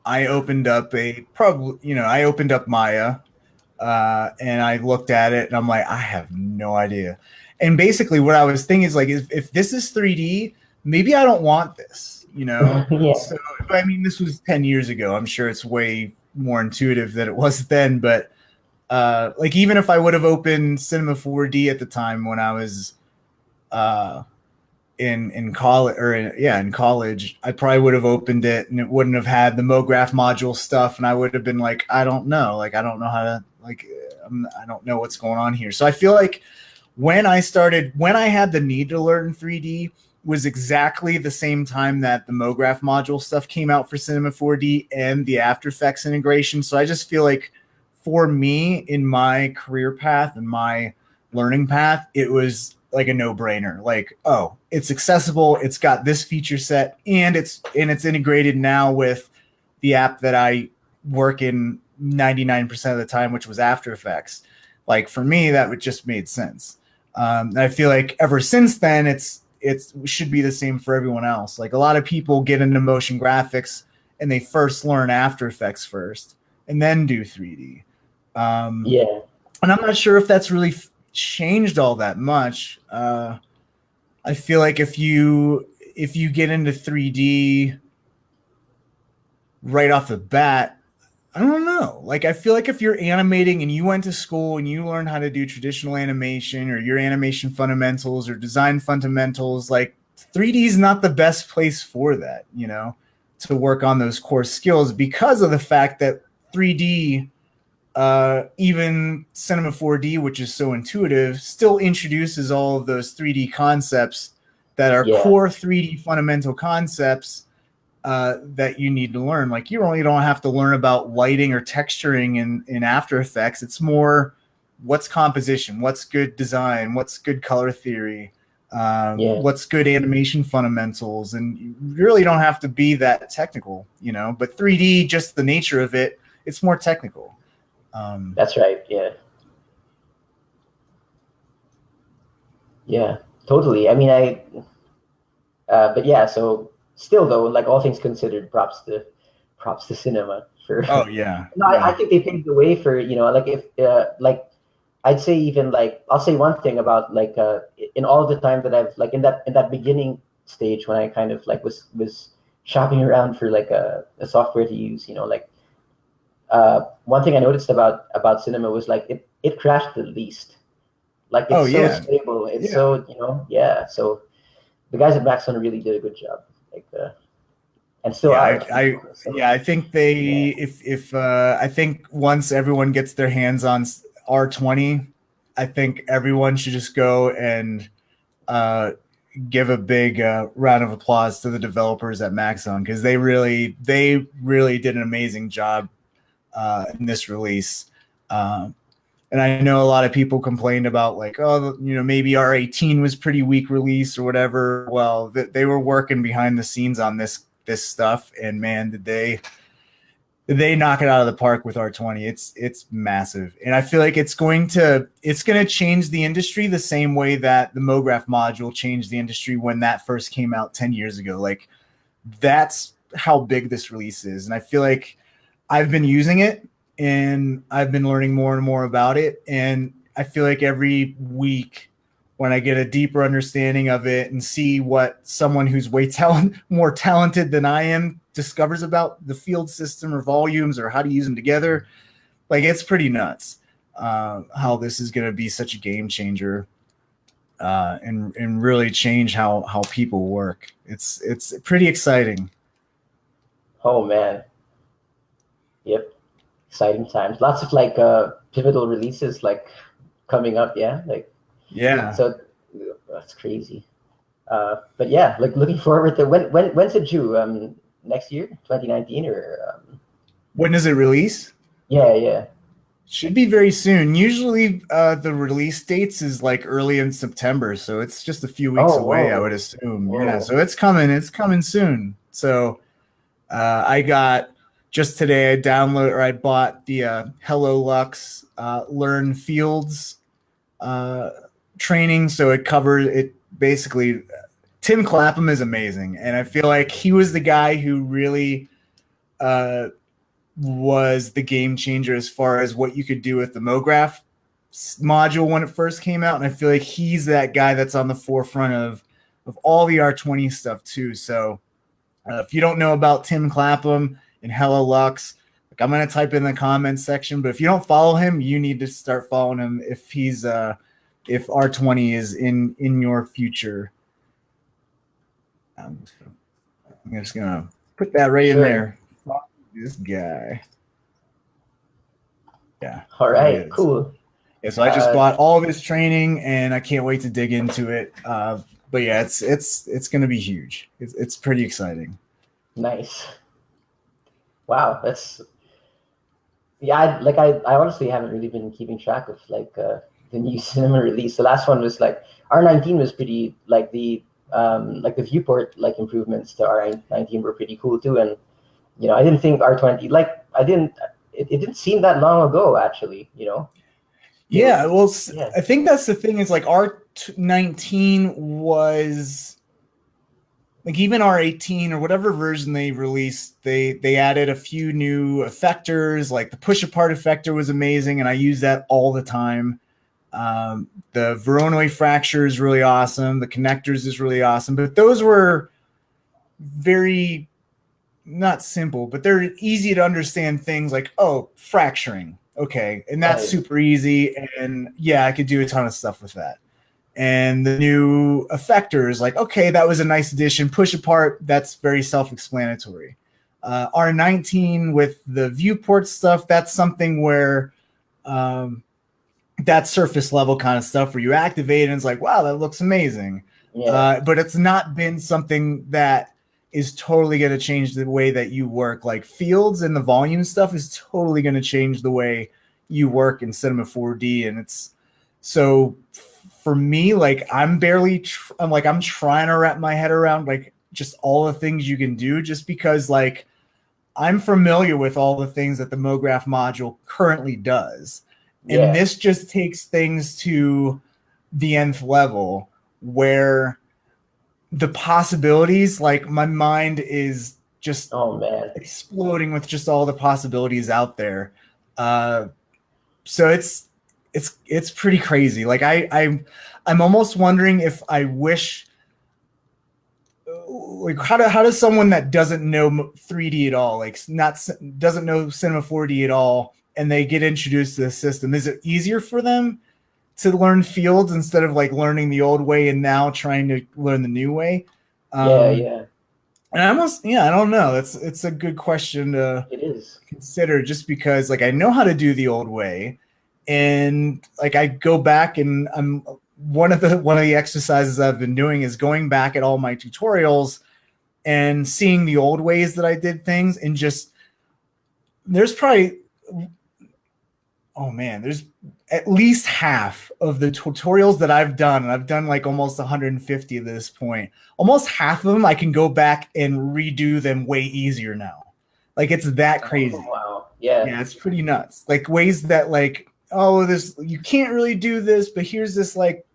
opened up I opened up Maya, and I looked at it, and I'm like, I have no idea. And basically, what I was thinking is like, if this is 3D, maybe I don't want this, you know. Yeah. So, I mean, this was 10 years ago. I'm sure it's way more intuitive than it was then. But like, even if I would have opened Cinema 4D at the time when I was uh, in college, or in college, I probably would have opened it, and it wouldn't have had the MoGraph module stuff, and I would have been like, I don't know, like, I don't know how to, like, I don't know what's going on here. So I feel like when I had the need to learn 3D was exactly the same time that the MoGraph module stuff came out for Cinema 4D and the After Effects integration. So I just feel like for me, in my career path and my learning path, it was like a no-brainer. Like, oh, it's accessible, it's got this feature set, and it's integrated now with the app that I work in 99% of the time, which was After Effects. Like, for me, that would just made sense. And I feel like ever since then, it should be the same for everyone else. Like, a lot of people get into motion graphics and they first learn After Effects first and then do 3D. Yeah. And I'm not sure if that's really changed all that much. I feel like if you get into 3D right off the bat, I don't know. Like, I feel like if you're animating and you went to school and you learned how to do traditional animation or your animation fundamentals or design fundamentals, like, 3D is not the best place for that, you know, to work on those core skills, because of the fact that 3D, even Cinema 4D, which is so intuitive, still introduces all of those 3D concepts that are core 3D fundamental concepts that you need to learn. Like, you really don't have to learn about lighting or texturing in After Effects. It's more, what's composition, what's good design, what's good color theory, what's good animation fundamentals, and you really don't have to be that technical, you know. But 3D, just the nature of it, it's more technical. That's right. Yeah. Yeah, totally. I mean, but yeah, so still though, like, all things considered, props to cinema for. Oh yeah. No, yeah. I think they paved the way for, like, if like, I'd say, even, like, I'll say one thing about, like, in all the time that I've, like, in that beginning stage when I kind of, like, was shopping around for, like, a software to use, like, one thing I noticed about cinema was, like, it crashed the least. Like, it's so stable. It's so, yeah. So the guys at Maxon really did a good job. Like, and still are. I think if I think once everyone gets their hands on R20, I think everyone should just go and give a big round of applause to the developers at Maxon, because they really did an amazing job in this release. And I know a lot of people complained about, like, oh, maybe R18 was pretty weak release or whatever. Well, they were working behind the scenes on this stuff, and man, did they knock it out of the park with R20. It's massive, and I feel like it's going to change the industry the same way that the MoGraph module changed the industry when that first came out 10 years ago. Like, that's how big this release is, and I feel like I've been using it, and I've been learning more and more about it. And I feel like every week when I get a deeper understanding of it and see what someone who's more talented than I am discovers about the field system or volumes or how to use them together, like, it's pretty nuts how this is going to be such a game changer and really change how people work. It's pretty exciting. Oh man. Yep. Exciting times. Lots of, like, pivotal releases, like, coming up. Yeah. Like, yeah. So that's crazy. But yeah, like, looking forward to when's it due? Next year, 2019, or when does it release? Yeah. Should be very soon. Usually, the release dates is like early in September, so it's just a few weeks Oh, away, I whoa, would assume. Yeah, whoa. so it's coming. It's coming soon. So I got just today. I bought the Hello Lux Learn Fields uh, training, so it covers it basically. Tim Clapham is amazing, and I feel like he was the guy who really uh, was the game changer as far as what you could do with the MoGraph module when it first came out. And I feel like he's that guy that's on the forefront of all the R20 stuff too. So if you don't know about Tim Clapham and Hello Lux, like I'm going to type in the comments section, but if you don't follow him, you need to start following him if he's if R20 is in your future. I'm just gonna put that right in Sure. there. Follow this guy. Yeah, All there he right, is. cool. Yeah, so I just bought all of his training, and I can't wait to dig into it. But yeah, it's going to be huge. It's pretty exciting. Nice. Wow, that's yeah. I honestly haven't really been keeping track of like the new cinema release. The last one was like R19 was pretty like the viewport like improvements to R19 were pretty cool too. And I didn't think R20 it didn't seem that long ago actually. Yeah, well, Yeah, I think that's the thing is like R19 was like even R18 or whatever version they released, they added a few new effectors. Like the push apart effector was amazing, and I use that all the time. The Voronoi fracture is really awesome. The connectors is really awesome, but those were very not simple, but they're easy to understand things like, oh, fracturing. Okay. And that's right. super easy. And yeah, I could do a ton of stuff with that. And the new effectors, like, okay, that was a nice addition. Push apart, that's very self-explanatory. R19 with the viewport stuff, that's something where that surface level kind of stuff where you activate and it's like, wow, that looks amazing. Yeah, But it's not been something that is totally going to change the way that you work. Like fields and the volume stuff is totally going to change the way you work in Cinema 4D. And it's so for me, like I'm trying to wrap my head around like just all the things you can do just because like I'm familiar with all the things that the MoGraph module currently does. And yeah, this just takes things to the nth level where the possibilities, like my mind is just oh man. exploding with just all the possibilities out there. Uh, so it's pretty crazy. Like I'm almost wondering if I wish like how does someone that doesn't know 3D at all, like not doesn't know Cinema 4D at all, and they get introduced to the system, is it easier for them to learn fields instead of like learning the old way and now trying to learn the new way? Yeah, Um, yeah, and I don't know. It's a good question to it is. consider just because like I know how to do the old way, and like I go back and I'm one of the exercises I've been doing is going back at all my tutorials and seeing the old ways that I did things and just there's probably oh man, there's at least half of the tutorials that I've done, and I've done like almost 150 at this point. Almost half of them I can go back and redo them way easier now. Like it's that Oh, crazy. wow. Yeah. Yeah, it's pretty nuts. Like ways that like, oh, this you can't really do this, but here's this like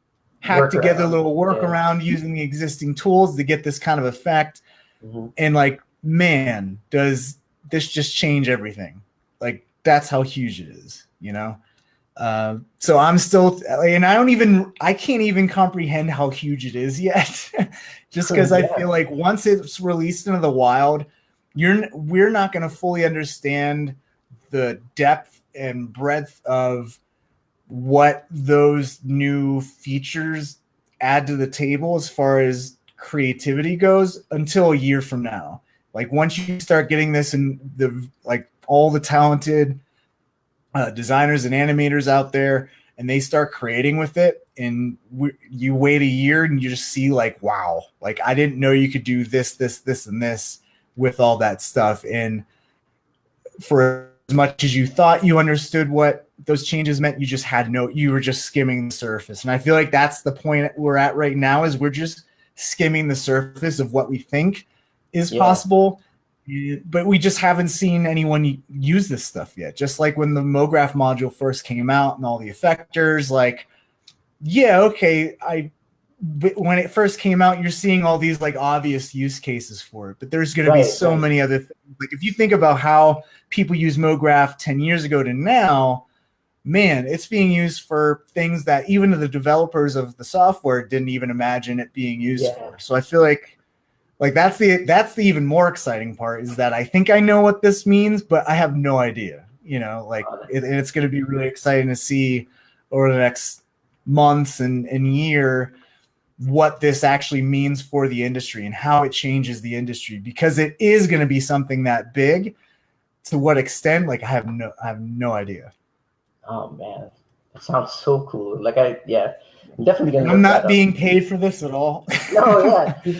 hack together Workaround. little Yeah. workaround using the existing tools to get this kind of effect. Hmm. And like, man, does this just change everything? Like that's how huge it is, you know? So I'm still, and I can't even comprehend how huge it is yet. Just because I Yeah. feel like once it's released into the wild, we're not going to fully understand the depth and breadth of what those new features add to the table as far as creativity goes until a year from now. Like once you start getting this in the like all the talented designers and animators out there and they start creating with it and you wait a year and you just see like wow, like I didn't know you could do this and this with all that stuff. And for as much as you thought you understood what those changes meant you were just skimming the surface. And I feel like that's the point we're at right now, is we're just skimming the surface of what we think is possible, but we just haven't seen anyone use this stuff yet. Just like when the MoGraph module first came out and all the effectors, like, yeah, okay, but when it first came out, you're seeing all these like obvious use cases for it, but there's going to be so many other things. Like if you think about how people use MoGraph 10 years ago to now, man, it's being used for things that even the developers of the software didn't even imagine it being used for. So I feel like that's the even more exciting part, is that I think I know what this means, but I have no idea, you know, like and it's going to be really exciting to see over the next months and year what this actually means for the industry and how it changes the industry, because it is going to be something that big. To what extent, like I have no idea. Oh man, that sounds so cool. Like I'm definitely gonna. I'm not being paid for this at all. No, yeah,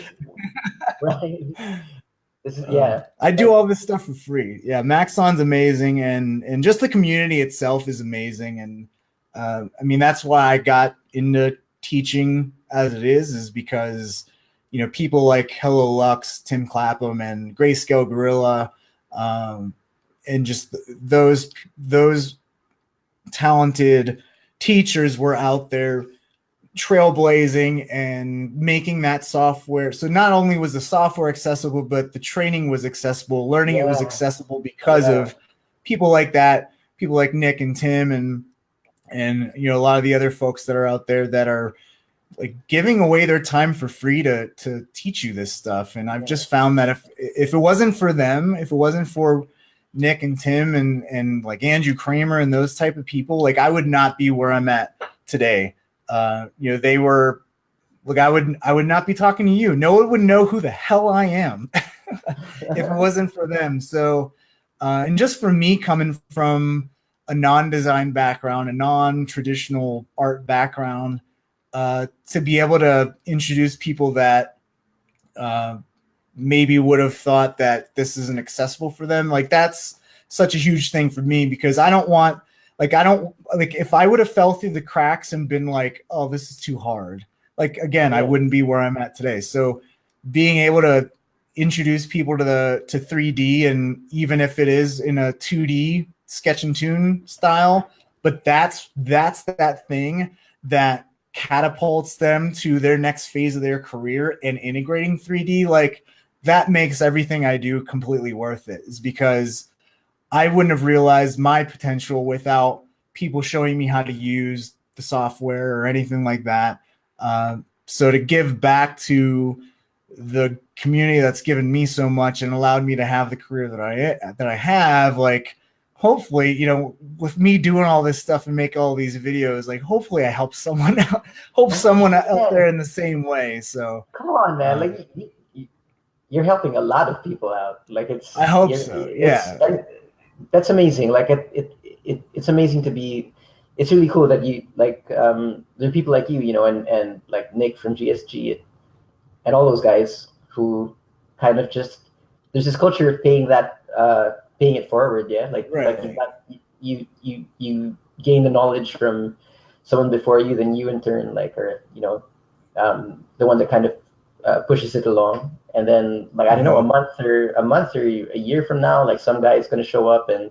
right. This is I do all this stuff for free. Yeah, Maxon's amazing, and just the community itself is amazing. And I mean, that's why I got into teaching as it is because, you know, people like Hello Lux, Tim Clapham, and Grayscale Gorilla, and just those talented teachers were out there trailblazing and making that software. So not only was the software accessible, but the training was accessible. Learning it was accessible because of people like that, people like Nick and Tim, and you know, a lot of the other folks that are out there that are like giving away their time for free to teach you this stuff. And I've just found that if it wasn't for them, if it wasn't for Nick and Tim and like Andrew Kramer and those type of people, like I would not be where I'm at today. You know, they were like, I would not be talking to you. No one would know who the hell I am if it wasn't for them. So, and just for me coming from a non-design background, a non-traditional art background, to be able to introduce people that maybe would have thought that this isn't accessible for them, like that's such a huge thing for me, because I don't want, like, if I would have fell through the cracks and been like, oh, this is too hard, like, again, I wouldn't be where I'm at today. So being able to introduce people to 3D, and even if it is in a 2D sketch and tune style, but that's that thing that catapults them to their next phase of their career, and integrating 3D, like that makes everything I do completely worth it, is because I wouldn't have realized my potential without people showing me how to use the software or anything like that. So to give back to the community that's given me so much and allowed me to have the career that I have, like, hopefully, you know, with me doing all this stuff and make all these videos, like hopefully I help someone out, out there in the same way. So come on, man, like you're helping a lot of people out. Like I hope so. That's amazing. Like it's amazing to be. It's really cool that you like. There are people like you know, and like Nick from GSG and all those guys who kind of just, there's this culture of paying it forward. Yeah, like you gain the knowledge from someone before you, then you in turn like are, you know, the one that kind of pushes it along. And then, like, I don't know, a month or a year from now, like some guy is going to show up and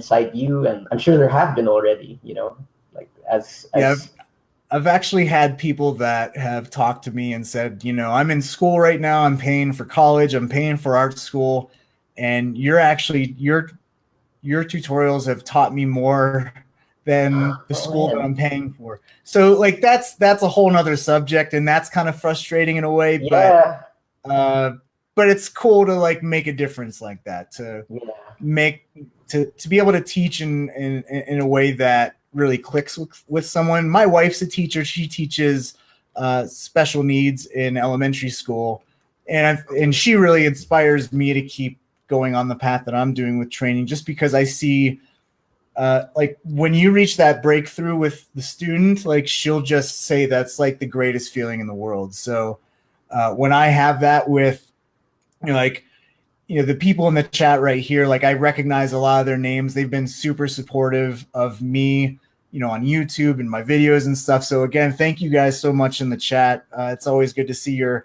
cite you, and I'm sure there have been already, you know, like as I've actually had people that have talked to me and said, you know, I'm in school right now, I'm paying for college, I'm paying for art school, and your tutorials have taught me more than the school that I'm paying for. So like that's a whole nother subject, and that's kind of frustrating in a way, but it's cool to like make a difference like that, to be able to teach in a way that really clicks with someone. My wife's a teacher. She teaches special needs in elementary school, and she really inspires me to keep going on the path that I'm doing with training, just because I see like when you reach that breakthrough with the student, like she'll just say that's like the greatest feeling in the world. So when I have that with, you know, like the people in the chat right here, like I recognize a lot of their names. They've been super supportive of me, on YouTube and my videos and stuff. So again, thank you guys so much in the chat. It's always good to see your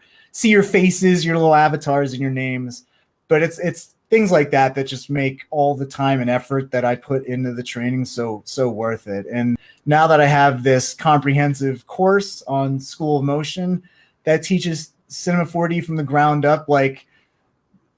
faces, your little avatars and your names. But it's things like that just make all the time and effort that I put into the training so worth it. And now that I have this comprehensive course on School of Motion that teaches Cinema 4D from the ground up, like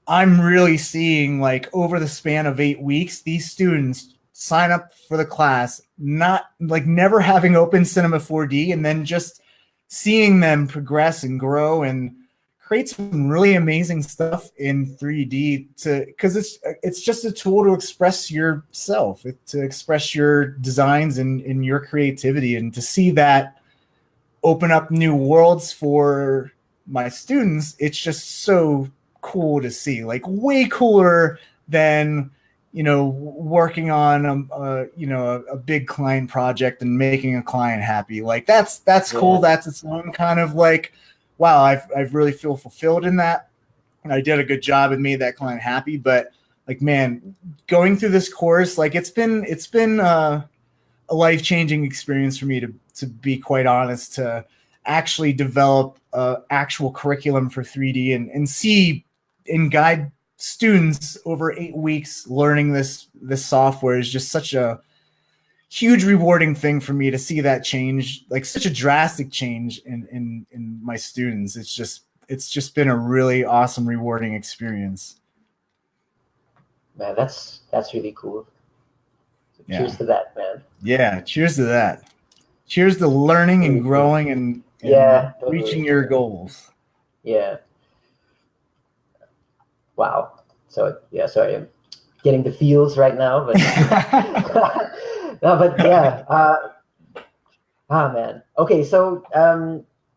I'm really seeing, like, over the span of 8 weeks, these students sign up for the class, not like never having opened Cinema 4D, and then just seeing them progress and grow and create some really amazing stuff in 3D because it's just a tool to express yourself, to express your designs and your creativity, and to see that open up new worlds for my students. It's just so cool to see, like way cooler than working on a big client project and making a client happy. Like that's cool. That's its own kind of like, wow, I've really feel fulfilled in that, and I did a good job and made that client happy. But like, man, going through this course, like it's been a life-changing experience for me, to be quite honest, to actually develop actual curriculum for 3D and see and guide students over 8 weeks learning this software is just such a huge rewarding thing for me to see that change, like such a drastic change in my students. It's just been a really awesome, rewarding experience. Man, that's really cool. So cheers to that, man. Yeah, cheers to that. Cheers to learning and growing and reaching your goals. Yeah. Wow. So sorry, I'm getting the feels right now, but no, but yeah. Man. Okay, so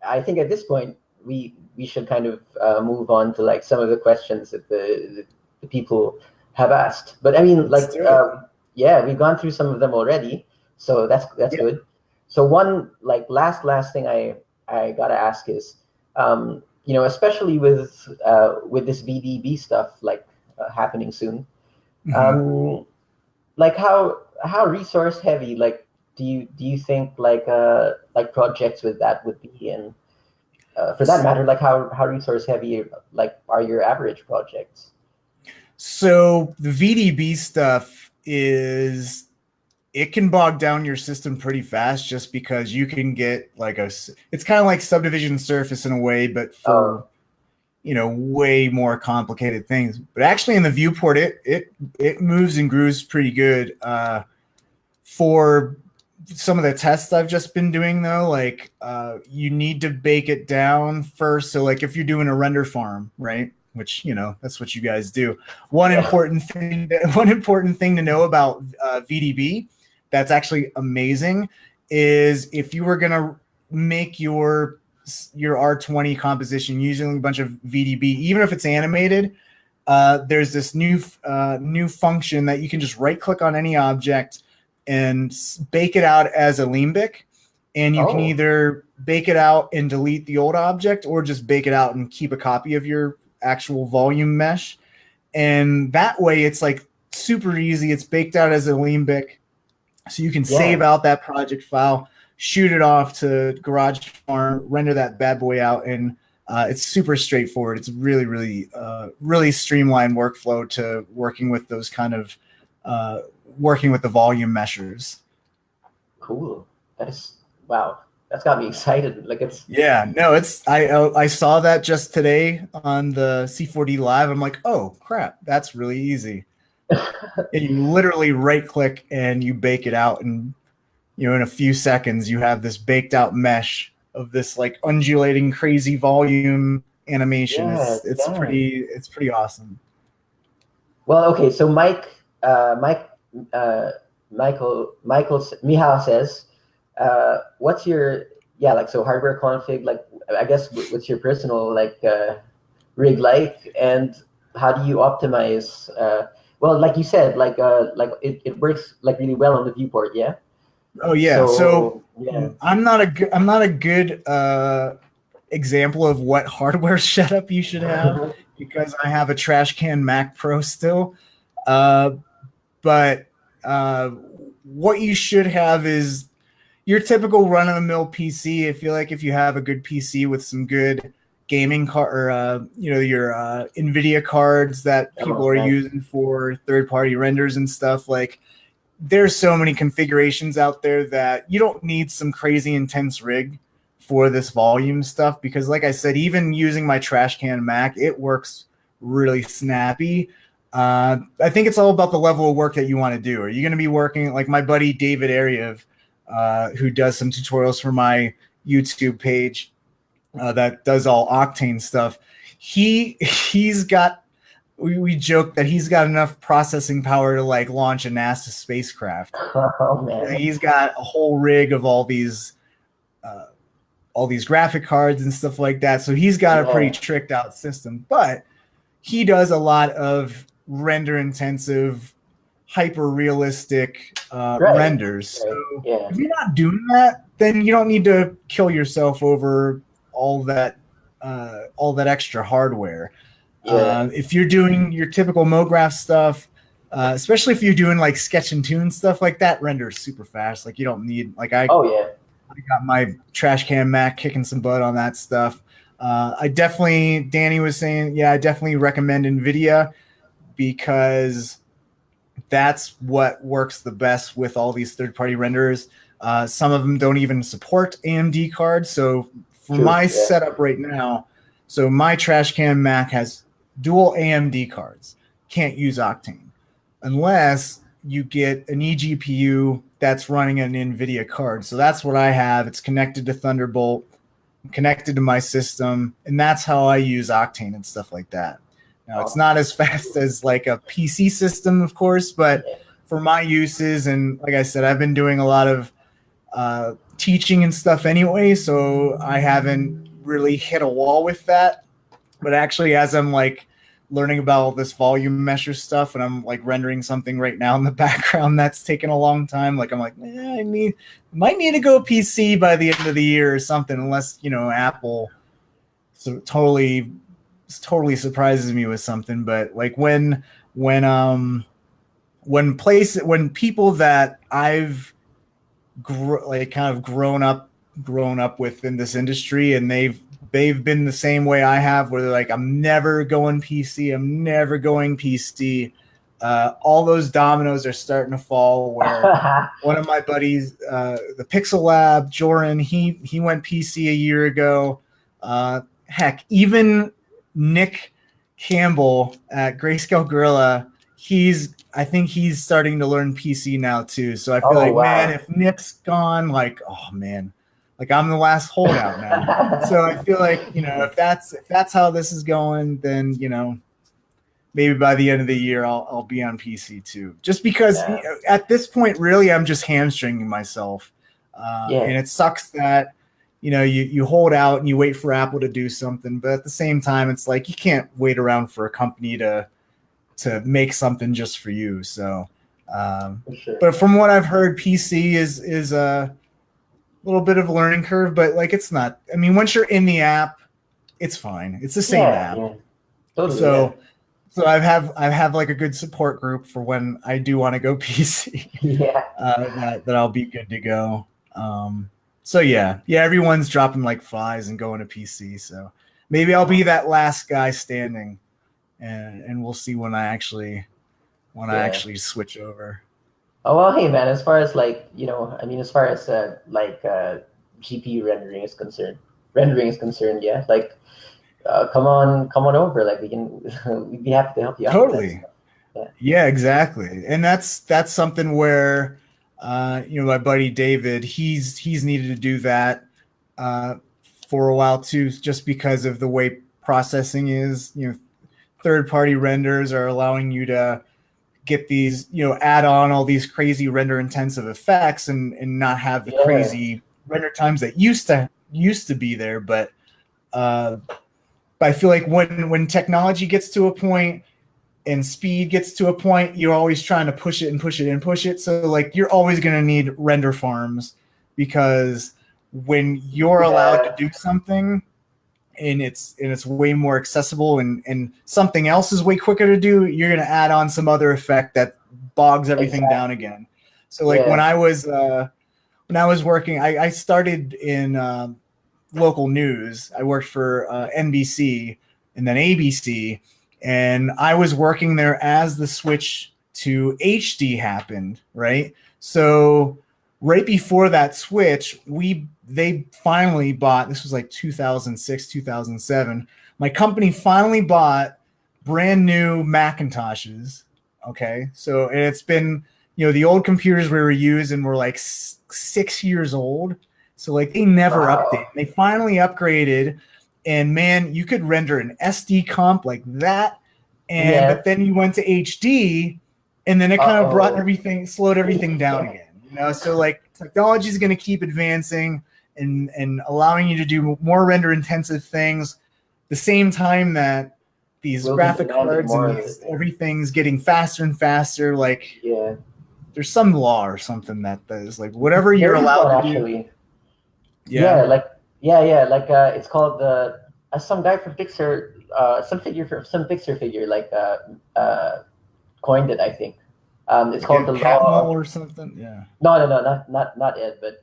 I think at this point we should kind of move on to like some of the questions that the people have asked. But I mean, like, we've gone through some of them already, so that's good. So one like last thing I gotta ask is, especially with this VDB stuff like happening soon, like how resource heavy, like do you think like projects with that would be, and for that matter, like how resource heavy like are your average projects? So the VDB stuff it can bog down your system pretty fast, just because you can get like it's kind of like subdivision surface in a way, but for way more complicated things. But actually in the viewport, it moves and grooves pretty good. For some of the tests I've just been doing though, like you need to bake it down first. So like if you're doing a render farm, right? Which, that's what you guys do. One important thing to know about VDB that's actually amazing is if you were going to make your R20 composition using a bunch of VDB, even if it's animated, there's this new function that you can just right click on any object and bake it out as a limbic. And you can either bake it out and delete the old object, or just bake it out and keep a copy of your actual volume mesh. And that way it's like super easy. It's baked out as a limbic, so you can save out that project file, shoot it off to GarageFarm, render that bad boy out, and it's super straightforward. It's really, really, really streamlined workflow to working with those kind of working with the volume meshers. Cool. Wow. That's got me excited. Like it's I saw that just today on the C4D Live. I'm like, oh crap, that's really easy. And you literally right click and you bake it out, and in a few seconds you have this baked out mesh of this like undulating crazy volume animation. It's pretty awesome. Well, okay, so Michal says, what's your so hardware config, like I guess what's your personal like rig like, and how do you optimize? Well, like you said, like it works like really well on the viewport, yeah. Oh yeah. So I'm not a good example of what hardware setup you should have. because I have a trash can Mac Pro still. But what you should have is your typical run-of-the-mill PC. I feel like if you have a good PC with some good gaming card, or your NVIDIA cards that people Oh, are nice. using for third-party renders and stuff, like there's so many configurations out there that you don't need some crazy intense rig for this volume stuff, because like I said, even using my trash can Mac, it works really snappy. I think it's all about the level of work that you want to do. Are you going to be working like my buddy David Ariev, who does some tutorials for my YouTube page, that does all Octane stuff? He's got, we joke that he's got enough processing power to like launch a NASA spacecraft. Oh man. He's got a whole rig of all these graphic cards and stuff like that. So he's got a pretty tricked out system, but he does a lot of render intensive, hyper realistic renders. So if you're not doing that, then you don't need to kill yourself over all that extra hardware. If you're doing your typical MoGraph stuff, especially if you're doing like sketch and tune stuff like that, renders super fast. Like you don't need like I got my trash can Mac kicking some butt on that stuff. Danny was saying, I definitely recommend NVIDIA, because that's what works the best with all these third-party renderers. Some of them don't even support AMD cards. So for my setup right now, so my trash can Mac has dual AMD cards. Can't use Octane unless you get an eGPU that's running an NVIDIA card. So that's what I have. It's connected to Thunderbolt, connected to my system, and that's how I use Octane and stuff like that. Now, it's not as fast as like a PC system, of course, but for my uses, and like I said, I've been doing a lot of teaching and stuff anyway, so I haven't really hit a wall with that. But actually, as I'm like learning about all this volume measure stuff, and I'm like rendering something right now in the background that's taken a long time, like I'm like, I might need to go PC by the end of the year or something, unless Apple totally surprises me with something. But like when people that I've grown up with in this industry, and they've been the same way I have, where they're like, I'm never going PC. All those dominoes are starting to fall. Where one of my buddies, the Pixel Lab, Joran, he went PC a year ago. Heck, even Nick Campbell at Grayscale Gorilla, I think he's starting to learn PC now too. So I feel man, if Nick's gone, like, oh man, like I'm the last holdout now. So I feel like, if that's how this is going, then maybe by the end of the year I'll be on PC too. Just because at this point, really, I'm just hamstringing myself, and it sucks that you hold out and you wait for Apple to do something, but at the same time, it's like you can't wait around for a company to make something just for you. So, but from what I've heard, PC is a little bit of a learning curve, but like it's not. I mean, once you're in the app, it's fine. It's the same app. Yeah. Totally, so I have like a good support group for when I do want to go PC. That I'll be good to go. So everyone's dropping like flies and going to PC. So maybe I'll be that last guy standing, and we'll see when I actually switch over. Oh well, hey man, as far as like as far as GPU rendering is concerned, like come on over. Like we'd be happy to help you out. Totally. Yeah, exactly. And that's something where my buddy David, he's needed to do that for a while too, just because of the way processing is. Third-party renders are allowing you to get these, add on all these crazy render intensive effects and not have the crazy render times that used to be there. But I feel like when technology gets to a point and speed gets to a point, you're always trying to push it and push it and push it. So like you're always going to need render farms, because when you're allowed to do something and it's way more accessible, and something else is way quicker to do, you're going to add on some other effect that bogs everything down Exactly. again. So like when I was working, I started in local news. I worked for NBC and then ABC, and I was working there as the switch to HD happened, right? So right before that switch, they finally bought, this was like 2006, 2007. My company finally bought brand new Macintoshes. Okay. So, and it's been, the old computers we were using were like 6 years old. So like they never update. They finally upgraded, and man, you could render an SD comp like that. And Yeah. but then you went to HD, and then it kind of slowed everything down again. So like technology is going to keep advancing and allowing you to do more render intensive things. The same time that these We'll be graphic demanding cards and more of it. everything's getting faster and faster. Like there's some law or something that is like whatever you're There is allowed one to do. actually. Yeah, like it's called the some guy from Pixar, some Pixar figure coined it, I think. It's called the law Catmull of or something. Yeah. no, not Ed, but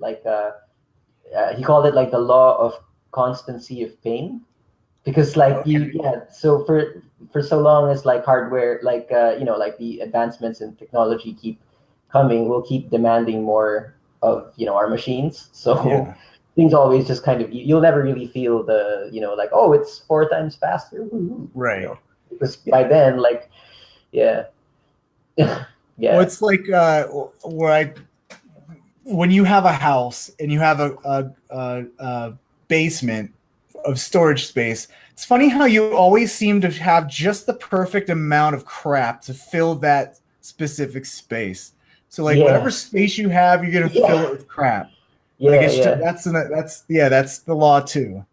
he called it like the law of constancy of pain, because so for so long as like hardware, like the advancements in technology keep coming, we'll keep demanding more of our machines. So things always just kind of, you'll never really feel the like, oh, it's 4 times faster, right? Because by then, like yeah. Well, it's like when you have a house and you have a basement of storage space, it's funny how you always seem to have just the perfect amount of crap to fill that specific space. So like whatever space you have, you're gonna fill it with crap. That's the law too.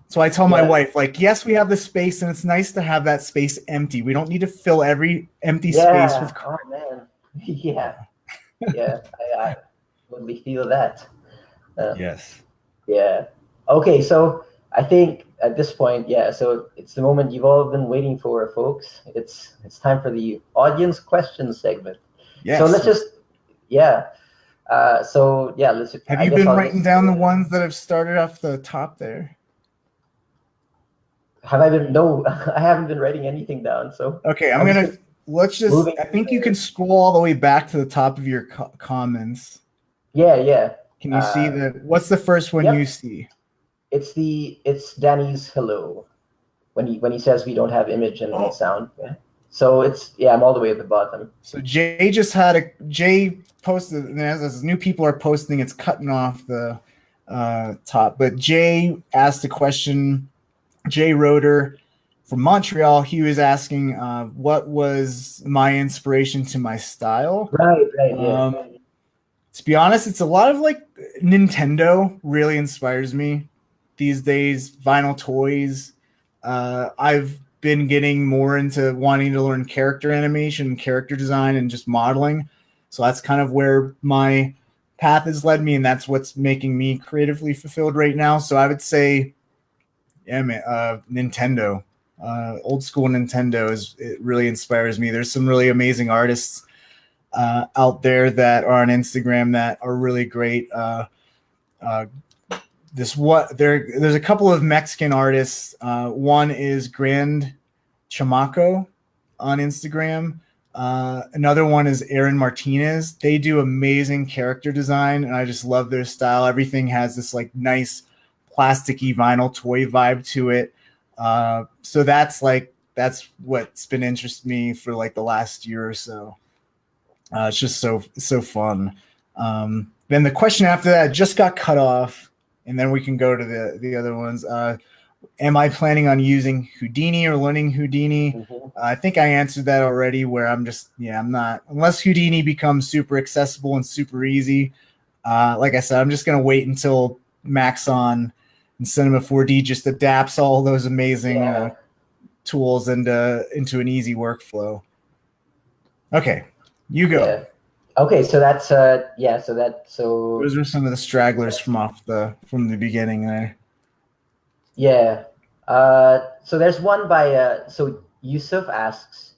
So I tell my wife, like, yes, we have the space, and it's nice to have that space empty. We don't need to fill every empty space with crap. Oh man, I totally feel that. Yes. Yeah. Okay, so I think at this point, so it's the moment you've all been waiting for, folks. It's time for the audience questions segment. Yes. So let's just let's. Have you been writing down the ones that have started off the top there? Have I been? No, I haven't been writing anything down. So okay, I think you can scroll all the way back to the top of your comments. Yeah. Can you see what's the first one you see? It's Danny's hello, when he says we don't have image and sound. Yeah. So I'm all the way at the bottom. So Jay posted, and as new people are posting, it's cutting off the top. But Jay asked a question. Jay Roeder from Montreal, he was asking what was my inspiration to my style. Right. To be honest, it's a lot of like Nintendo really inspires me these days. Vinyl toys. I've been getting more into wanting to learn character animation, character design, and just modeling. So that's kind of where my path has led me, and that's what's making me creatively fulfilled right now. So I would say, Nintendo, old school Nintendo it really inspires me. There's some really amazing artists out there that are on Instagram that are really great. There's a couple of Mexican artists. One is Grand Chamaco on Instagram. Another one is Aaron Martinez. They do amazing character design, and I just love their style. Everything has this like nice plasticky vinyl toy vibe to it. So that's what's been interesting me for like the last year or so. It's just so fun. Then the question after that just got cut off, and then we can go to the other ones. Am I planning on using Houdini or learning Houdini? Mm-hmm. I think I answered that already, where I'm not, unless Houdini becomes super accessible and super easy. Like I said, I'm just going to wait until Maxon and Cinema 4D just adapts all those amazing tools into an easy workflow. Okay, you go. Yeah. Okay, so that's so those are some of the stragglers from the beginning there. Yeah. So there's one by so Yusuf asks.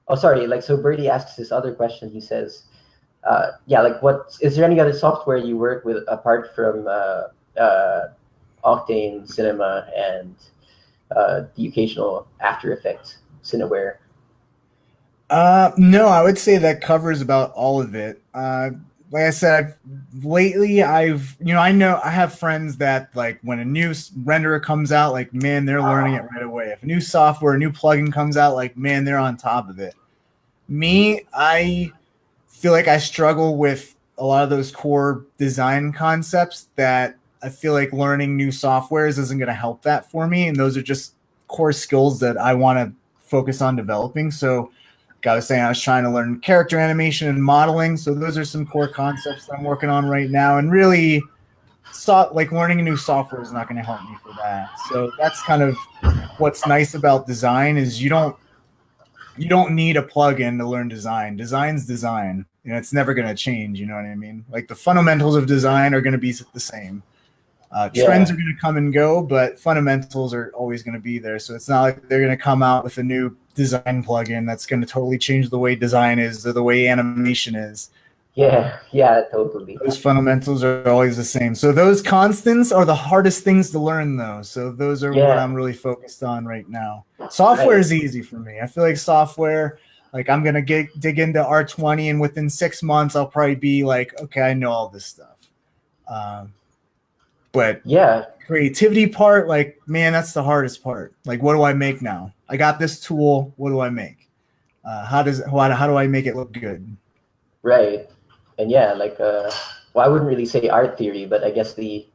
Oh, sorry. Like, so Birdie asks this other question. He says, yeah, like, what is there any other software you work with apart from Octane, Cinema, and the occasional After Effects, Cineware? No, I would say that covers about all of it. Like I said, lately I know I have friends that like when a new renderer comes out, like man, they're learning it right away. If a new software, a new plugin comes out, like man, they're on top of it. Me, I feel like I struggle with a lot of those core design concepts that I feel like learning new softwares isn't going to help that for me. And those are just core skills that I want to focus on developing. So, like I was saying, I was trying to learn character animation and modeling. So, those are some core concepts that I'm working on right now. And really, like learning a new software is not going to help me for that. So, that's kind of what's nice about design is you don't need a plugin to learn design. Design's design, and it's never going to change. You know what I mean? Like the fundamentals of design are going to be the same. Trends Yeah. are going to come and go, but fundamentals are always going to be there. So it's not like they're going to come out with a new design plugin that's going to totally change the way design is or the way animation is. Yeah. Yeah. Totally. Those fundamentals are always the same. So those constants are the hardest things to learn, though. So those are what Yeah. I'm really focused on right now. Software Right. is easy for me. I feel like software, like I'm gonna dig into R20, and within 6 months, I'll probably be like, okay, I know all this stuff. Um, but Yeah. creativity part, like, man, that's the hardest part. Like, what do I make now? I got this tool. What do I make? How do I make it look good? Right. And yeah, like, well, I wouldn't really say art theory, but I guess like,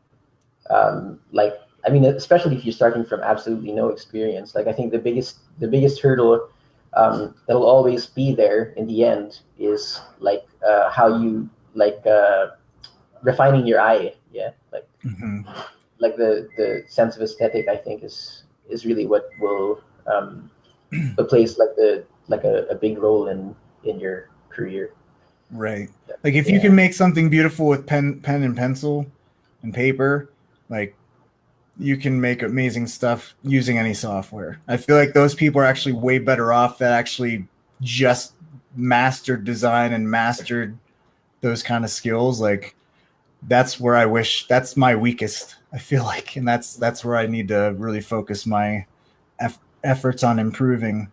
I mean, especially if you're starting from absolutely no experience, like, I think the biggest hurdle that'll always be there in the end is like how you like refining your eye. Yeah, Mm-hmm. like the sense of aesthetic. I think is really what will plays like a big role in your career. Right. Like if you Yeah. can make something beautiful with pen and pencil and paper, like you can make amazing stuff using any software. I feel like those people are actually way better off that actually just mastered design and mastered those kind of skills. Like that's where I wish that's my weakest, I feel like, and that's where I need to really focus my efforts on improving.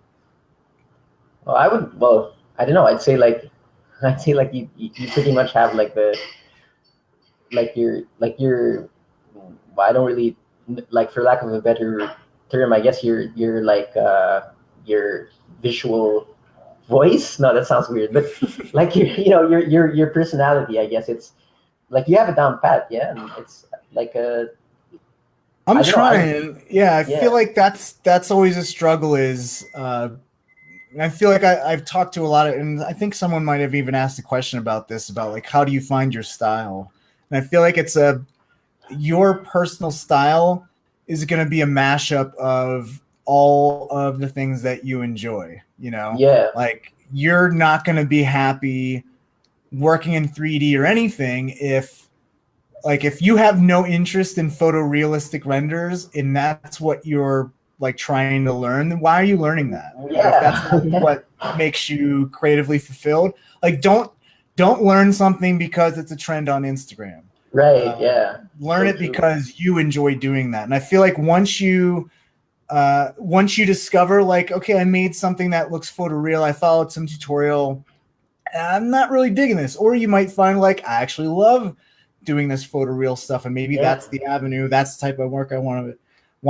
Well, I would. Well, I don't know. I'd say like you pretty much have like the like your well, I don't really like, for lack of a better term, I guess you're like your visual voice. No, that sounds weird, but like your personality, I guess it's like you have it down pat. Yeah, and it's like I'm I don't know. trying. Yeah, I feel Yeah. like that's always a struggle is and I feel like I've talked to a lot of, and I think someone might have even asked a question about this, about like, how do you find your style? And I feel like your personal style is going to be a mashup of all of the things that you enjoy, Yeah. like you're not going to be happy working in 3D or anything if you have no interest in photorealistic renders and that's what you're like trying to learn, then why are you learning that? If that's Yeah. not what makes you creatively fulfilled, like don't learn something because it's a trend on Instagram. Right. uh, Yeah. Learn So it true. because you enjoy doing that. And I feel like once you discover like, okay, I made something that looks photoreal, I followed some tutorial, I'm not really digging this. Or you might find like, I actually love doing this photoreal stuff, and maybe Yeah. that's the avenue, that's the type of work I want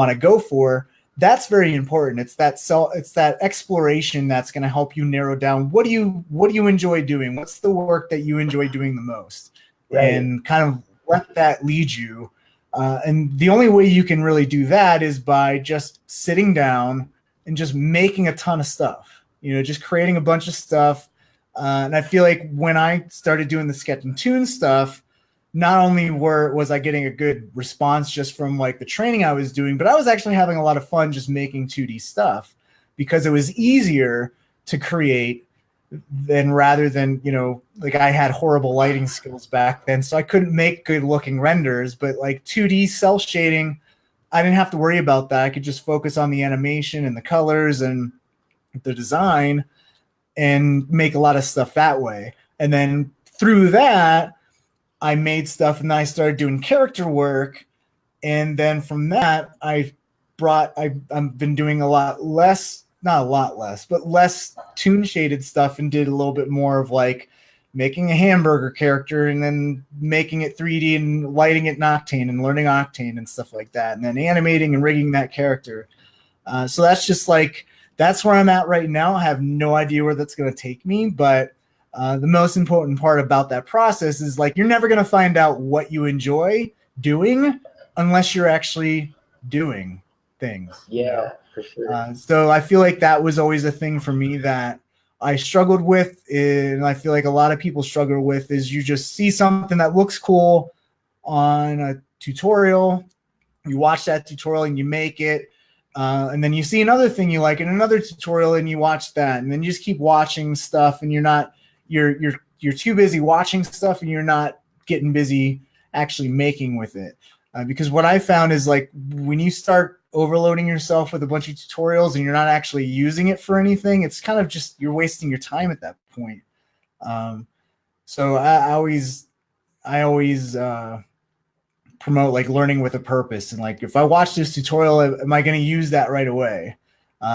to go for. That's very important. It's that exploration that's going to help you narrow down what do you enjoy doing? What's the work that you enjoy doing the most? Right. And kind of let that lead you. And the only way you can really do that is by just sitting down and just making a ton of stuff. Just creating a bunch of stuff. And I feel like when I started doing the sketch and tune stuff, not only was I getting a good response just from like the training I was doing, but I was actually having a lot of fun just making 2D stuff because it was easier to create than rather than, like I had horrible lighting skills back then. So I couldn't make good looking renders, but like 2D cell shading, I didn't have to worry about that. I could just focus on the animation and the colors and the design and make a lot of stuff that way. And then through that, I made stuff, and then I started doing character work. And then from that, I've been doing a lot less, not a lot less, but less toon shaded stuff, and did a little bit more of like making a hamburger character and then making it 3D and lighting it in Octane and learning Octane and stuff like that. And then animating and rigging that character. So that's just like, that's where I'm at right now. I have no idea where that's going to take me, but the most important part about that process is like, you're never going to find out what you enjoy doing unless you're actually doing things. Yeah, for sure. So I feel like that was always a thing for me that I struggled with, and I feel like a lot of people struggle with, is you just see something that looks cool on a tutorial, you watch that tutorial and you make it, and then you see another thing you like in another tutorial and you watch that, and then you just keep watching stuff, and you're too busy watching stuff and you're not getting busy actually making with it. Because what I found is like when you start overloading yourself with a bunch of tutorials and you're not actually using it for anything, it's kind of just, you're wasting your time at that point. So I always promote like learning with a purpose. And like, if I watch this tutorial, am I going to use that right away?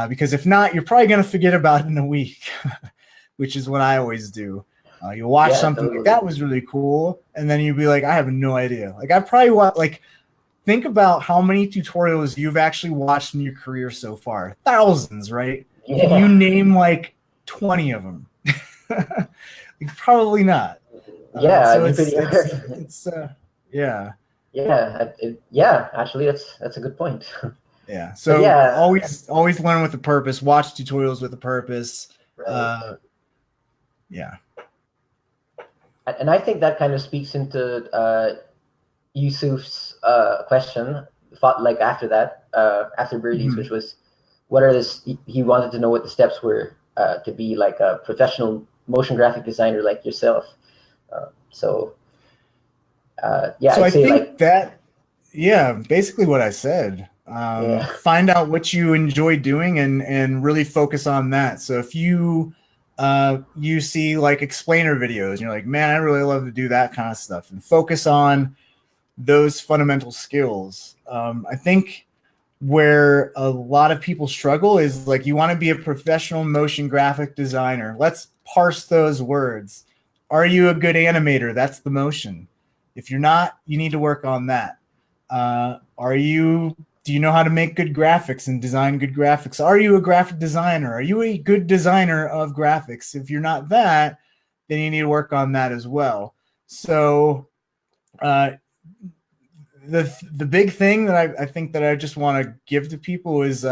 Because if not, you're probably going to forget about it in a week, which is what I always do. You'll watch something totally. Like that was really cool, and then you'll be like, I have no idea. Like I probably like think about how many tutorials you've actually watched in your career so far. Thousands, right? Yeah. Can you name like 20 of them? Like, probably not. Yeah, so it's yeah. Yeah, actually that's a good point. Yeah. So yeah, always learn with a purpose, watch tutorials with a purpose. Right. Yeah. And I think that kind of speaks into Yusuf's question, like after that, after Birdies, which was, he wanted to know what the steps were to be like a professional motion graphic designer like yourself. So I think like, that, basically what I said. Find out what you enjoy doing and really focus on that. So if you see like explainer videos and you're like, man, I really love to do that kind of stuff, and focus on those fundamental skills. I think where a lot of people struggle is like, you want to be a professional motion graphic designer. Let's parse those words. Are you a good animator? That's the motion. If you're not, you need to work on that. Do you know how to make good graphics and design good graphics? Are you a graphic designer? Are you a good designer of graphics? If you're not that, then you need to work on that as well. So the big thing that I think that I just want to give to people is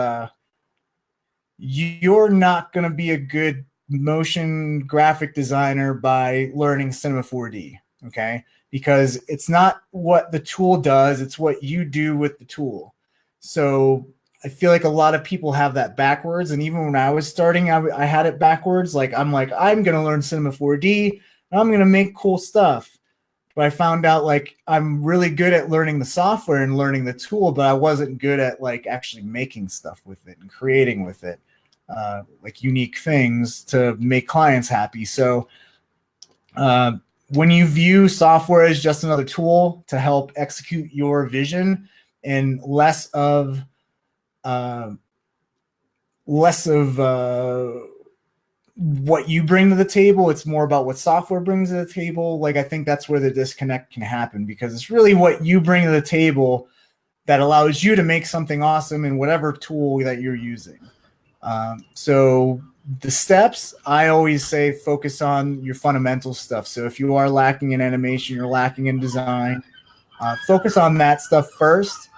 you're not going to be a good motion graphic designer by learning Cinema 4D, okay? Because it's not what the tool does, it's what you do with the tool. So I feel like a lot of people have that backwards. And even when I was starting, I had it backwards. Like, I'm going to learn Cinema 4D and I'm going to make cool stuff. But I found out like I'm really good at learning the software and learning the tool, but I wasn't good at like actually making stuff with it and creating with it, like unique things to make clients happy. So when you view software as just another tool to help execute your vision and less of what you bring to the table, it's more about what software brings to the table. Like, I think that's where the disconnect can happen, because it's really what you bring to the table that allows you to make something awesome in whatever tool that you're using. So the steps, I always say, focus on your fundamental stuff. So if you are lacking in animation, you're lacking in design, focus on that stuff first,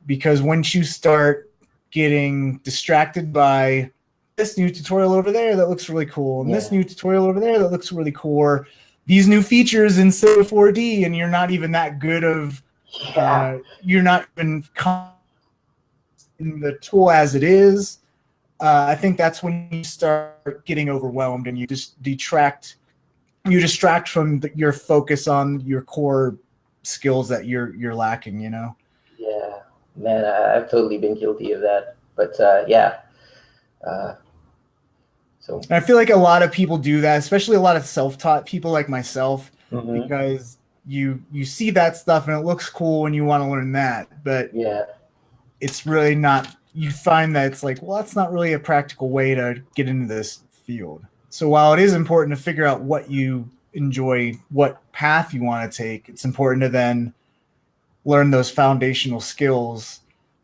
because once you start getting distracted by this new tutorial over there that looks really cool, and this new tutorial over there that looks really cool, or these new features in Cinema 4D, and you're not even that good of, you're not even in the tool as it is, I think that's when you start getting overwhelmed and you just distract from your focus on your core skills that you're lacking, you know? Yeah. Man, I've totally been guilty of that. But yeah. So. And I feel like a lot of people do that, especially a lot of self-taught people like myself, Hmm. because you see that stuff and it looks cool and you want to learn that, but Yeah. it's really not. You find that it's like, well, that's not really a practical way to get into this field. So while it is important to figure out what you enjoy, what path you want to take, it's important to then learn those foundational skills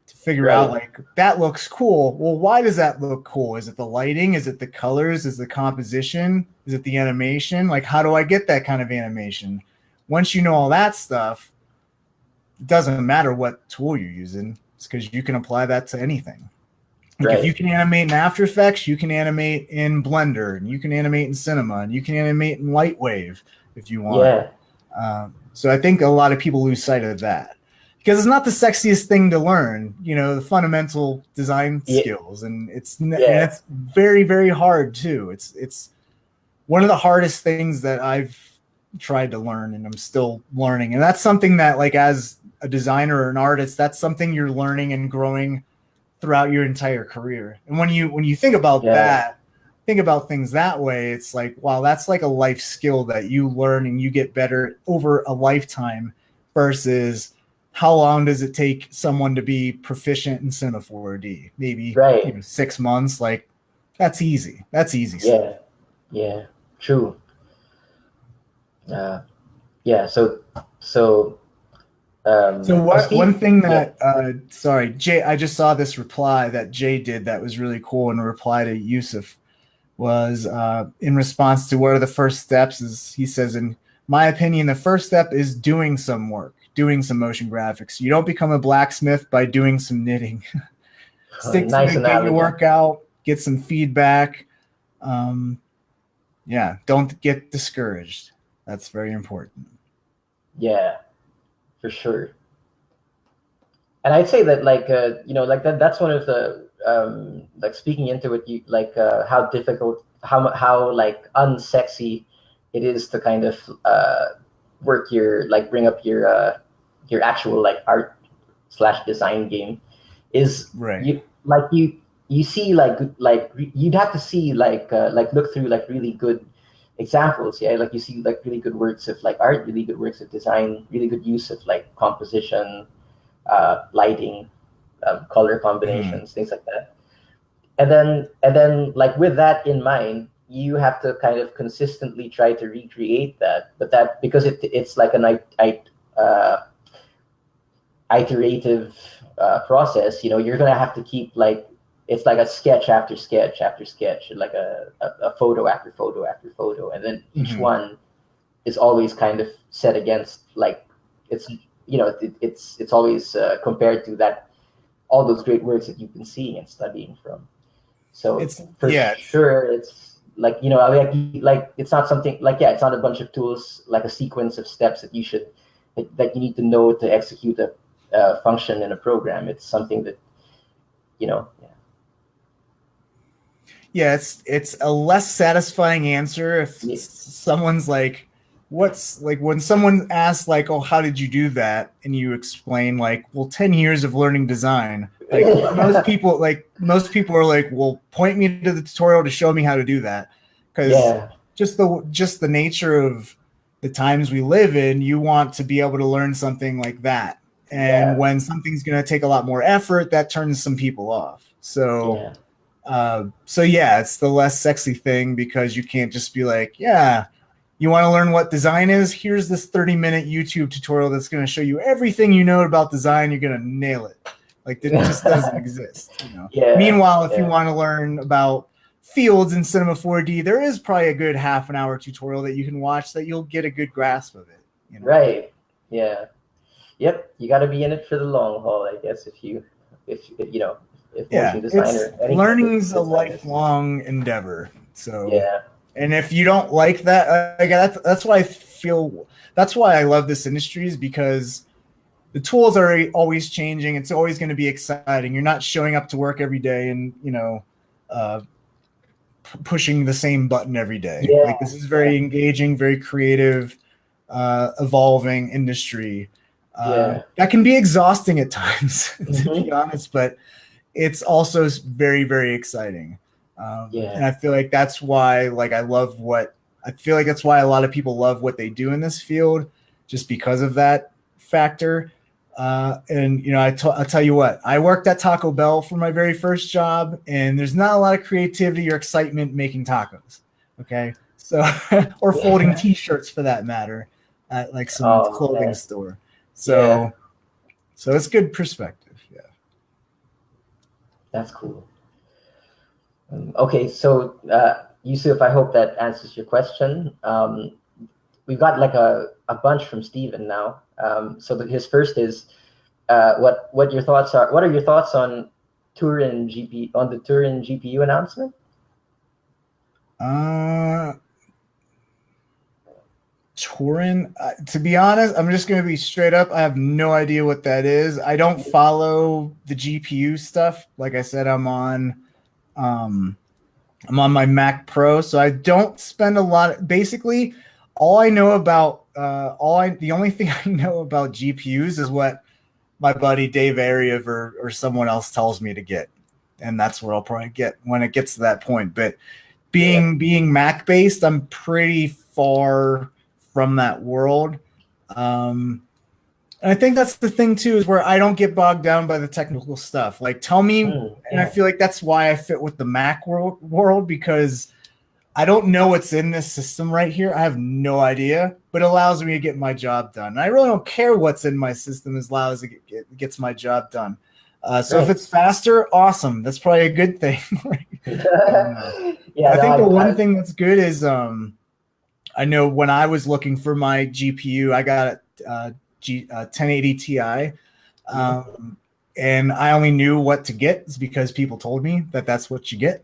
to figure out, Right. like, that looks cool. Well, why does that look cool? Is it the lighting? Is it the colors? Is it the composition? Is it the animation? Like, how do I get that kind of animation? Once you know all that stuff, it doesn't matter what tool you're using. It's because you can apply that to anything. Like, if you Right. can animate in After Effects, you can animate in Blender, and you can animate in Cinema, and you can animate in Lightwave if you want. Yeah. So I think a lot of people lose sight of that because it's not the sexiest thing to learn, the fundamental design Yeah. skills, and Yeah. it's very, very hard too. It's one of the hardest things that I've tried to learn, and I'm still learning. And that's something that, like, as a designer or an artist, that's something you're learning and growing throughout your entire career. And when you think about Yeah. that, think about things that way, it's like, wow, that's like a life skill that you learn and you get better over a lifetime versus how long does it take someone to be proficient in Cinema 4D? Maybe Right. 6 months. Like, that's easy. That's easy stuff. Yeah. Yeah. True. Uh, yeah. So So oh, what one Steve. thing Yeah. that sorry, Jay, I just saw this reply that Jay did that was really cool in a reply to Yusuf was in response to what are the first steps, is he says, in my opinion, the first step is doing some work, doing some motion graphics. You don't become a blacksmith by doing some knitting. Stick to Nice it, get your analogy. work out, get some feedback. Um, yeah, don't get discouraged. That's very important. Yeah, for sure. And I'd say that, like, like that's one of the like, speaking into it, you like how difficult, how like unsexy it is to kind of work your, like, bring up your actual, like, art slash design game is, Right. you see, like you'd have to see, like look through, like, really good examples. Yeah, like you see, like, really good works of, like, art, really good works of design, really good use of, like, composition, lighting, color Mhm. combinations, things like that. And then like, with that in mind, you have to kind of consistently try to recreate that. But that, because it's like an uh, iterative process, you're gonna have to keep, like, it's like a sketch after sketch after sketch, like a photo after photo after photo, and then each Mhm. one is always kind of set against, like, it's it's always compared to that, all those great works that you've been seeing and studying from. So It's for yeah, it's sure, it's like, like it's not something like, yeah, it's not a bunch of tools, like a sequence of steps that you need to know to execute a function in a program. It's something that, yeah. yeah, it's a less satisfying answer if Yeah. someone's like, what's like when someone asks, like, oh, how did you do that, and you explain, like, well, 10 years of learning design. Like, most people are like, well, point me to the tutorial to show me how to do that, because Yeah. just the nature of the times we live in, you want to be able to learn something like that. And Yeah. when something's going to take a lot more effort, that turns some people off. Yeah. So yeah, it's the less sexy thing because you can't just be like, yeah, you want to learn what design is? Here's this 30-minute YouTube tutorial that's going to show you everything you know about design. You're going to nail it. Like, it just doesn't exist. Yeah. Meanwhile, if you Yeah. want to learn about fields in Cinema 4D, there is probably a good half an hour tutorial that you can watch that you'll get a good grasp of it. Right. Yeah. Yep. You got to be in it for the long haul, I guess. If Yeah, motion designer, it's any kind of learning's a design is. lifelong endeavor. So, Yeah. and if you don't like that, that's why I feel, that's why I love this industry, is because the tools are always changing. It's always going to be exciting. You're not showing up to work every day and uh, pushing the same button every day. Yeah. Like, this is Yeah. very engaging, very creative, evolving industry. Yeah. That can be exhausting at times, to be Hmm. honest, but it's also very, very exciting. And Yeah. I feel like that's why, like, I feel like that's why a lot of people love what they do in this field, just because of that factor. And you know, I'll tell you what, I worked at Taco Bell for my very first job, and there's not a lot of creativity or excitement making tacos. Okay, so or folding Yeah. T-shirts for that matter, at like some Oh clothing man. store. Yeah. So it's good perspective. Yeah. That's cool. Okay, so Yusuf, I hope that answers your question. We've got like a bunch from Steven now. So his first is what your thoughts are. What are your thoughts on the Turin GPU announcement? Uh, Torin, to be honest, I'm just going to be straight up. I have no idea what that is. I don't follow the GPU stuff. Like I said, um, I'm on my Mac Pro, so I don't spend a lot. Basically, all I know about the only thing I know about GPUs is what my buddy Dave Ariev or someone else tells me to get, and that's what I'll probably get when it gets to that point. But Yeah. being Mac based, I'm pretty far from that world. Um, and I think that's the thing too, is where I don't get bogged down by the technical stuff. Like, tell me, and I Yeah. feel like that's why I fit with the Mac world because I don't know what's in this system right here. I have no idea, but it allows me to get my job done. And I really don't care what's in my system as long as it gets my job done. So if Right. it's faster, awesome. That's probably a good thing. I don't know. Yeah. I No. think the one I. thing that's good is I know when I was looking for my GPU, I got a 1080 Ti, Mhm. and I only knew what to get is because people told me that that's what you get.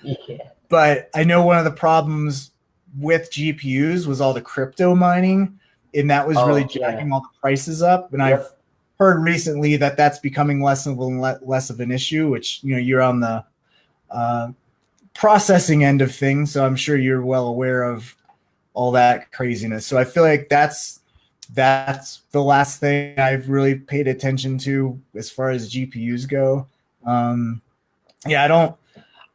Yeah. But I know one of the problems with GPUs was all the crypto mining, and that was really Oh yeah. jacking all the prices up. And I've Yep. heard recently that that's becoming less of an issue. Which you know you're on the uh, processing end of things, so I'm sure you're well aware of all that craziness. So I feel like that's the last thing I've really paid attention to as far as GPUs go. Um, yeah, I don't.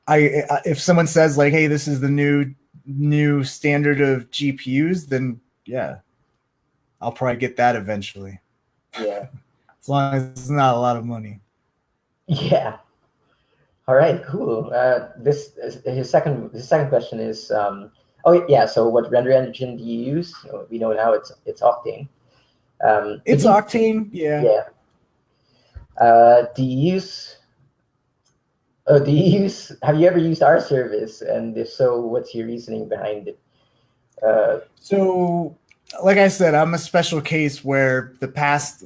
If someone says like, "Hey, this is the new standard of GPUs," then yeah, I'll probably get that eventually, Yeah. as long as it's not a lot of money. Yeah. All right. Cool. His second question is oh yeah. So what render engine do you use? We know now it's Octane. Did It's you? Octane, yeah. Yeah. Do you use? Oh, do you use? Have you ever used our service? And if so, what's your reasoning behind it? Uh, So, like I said, I'm a special case where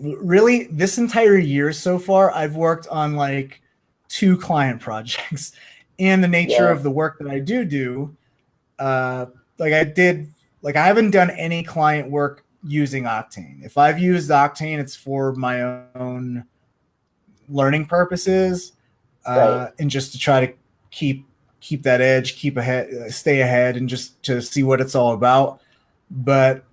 really this entire year so far, I've worked on like 2 client projects, and the nature yeah. of the work that I do, uh, like I did, like I haven't done any client work using Octane. If I've used Octane, it's for my own learning purposes, Right. and just to try to keep that edge, keep ahead, stay ahead, and just to see what it's all about. But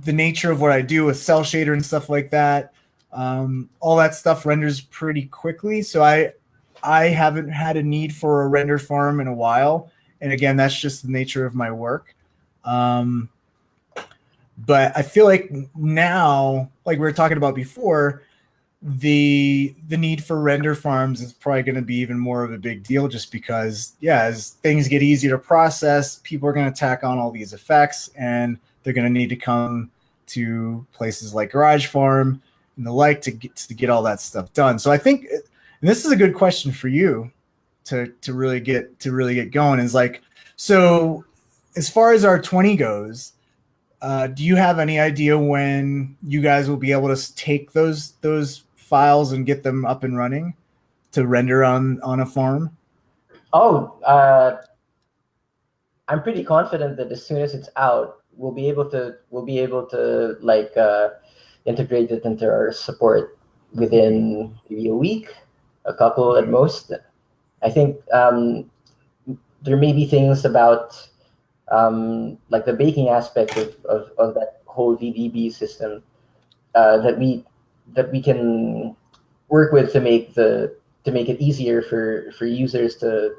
the nature of what I do with cell shader and stuff like that, all that stuff renders pretty quickly. So I haven't had a need for a render farm in a while. And again, that's just the nature of my work. Um, but I feel like now, like we were talking about before, the need for render farms is probably going to be even more of a big deal just because yeah, as things get easier to process, people are going to tack on all these effects and they're going to need to come to places like GarageFarm and the like to get all that stuff done. So I think, and this is a good question for you to really get going, is like, so as far as our 20 goes, do you have any idea when you guys will be able to take those files and get them up and running to render on a farm? Oh, I'm pretty confident that as soon as it's out, we'll be able to like integrate it into our support within maybe a week, a couple at Okay. most. I think there may be things about like the baking aspect of that whole VDB system that we can work with to make it easier for users to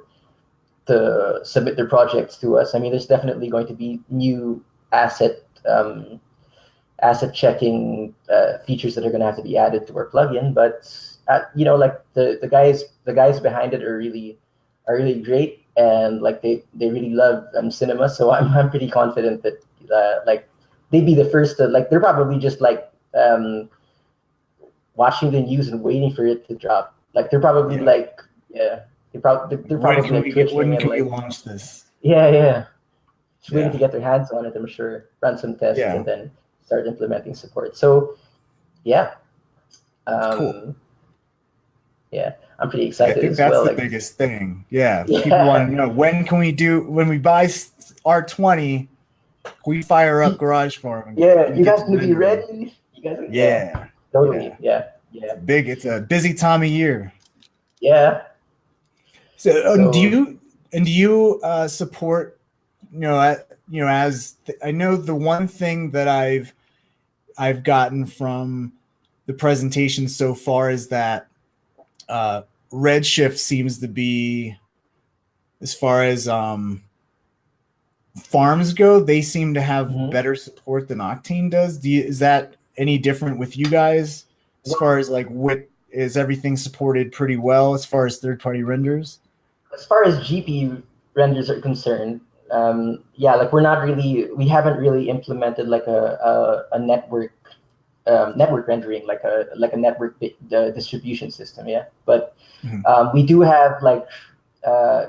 submit their projects to us. I mean, there's definitely going to be new asset checking features that are going to have to be added to our plugin. But like the guys behind it are really great, and like they really love cinema. So I'm pretty confident that like they'd be the first to, like, they're probably just like watching the news and waiting for it to drop. Like they're probably like, yeah, they're probably like twitching when and can we like, launch this? yeah, just waiting Yeah. to get their hands on it. I'm sure, run some tests Yeah. and then start implementing support. So yeah, Cool. yeah, I'm pretty I excited think as that's well. the Like, biggest thing. Yeah. People yeah, want to know, when we buy R20, we fire up GarageFarm yeah, and you get guys to gonna be rendering. ready? You guys, yeah, Yeah. totally, Yeah. yeah, It's a busy time of year. yeah. So, So do you support, as I know, the one thing that I've gotten from the presentation so far is that Redshift seems to be, as far as farms go, they seem to have mhm. better support than Octane does. Is that any different with you guys? As far as like, what is everything supported pretty well as far as third-party renders? As far as GPU renders are concerned, yeah, like we haven't really implemented like a network rendering, like a network distribution system, yeah. But Mhm. we do have like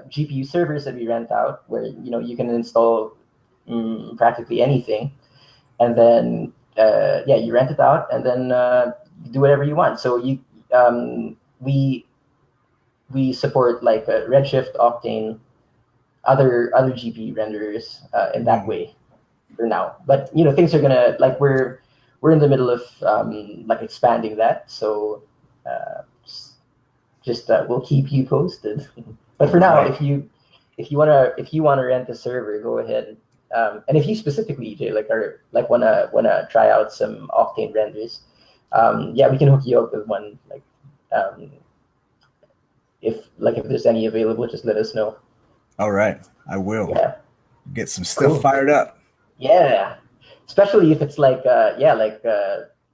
GPU servers that we rent out, where you can install practically anything, and then yeah, you rent it out, and then you do whatever you want. So we support like Redshift, Octane, other GPU renderers in that Mhm. way for now. But things are gonna, like, we're in the middle of like expanding that. So uh, just we'll keep you posted. But All for now, right. if you wanna rent a server, go ahead. And if you specifically, EJ, like, are like wanna try out some Octane renders, yeah, we can hook you up with one. Like, um, if there's any available, just let us know. All right. I will Yeah, get some stuff cool. fired up. Yeah, especially if it's like yeah, like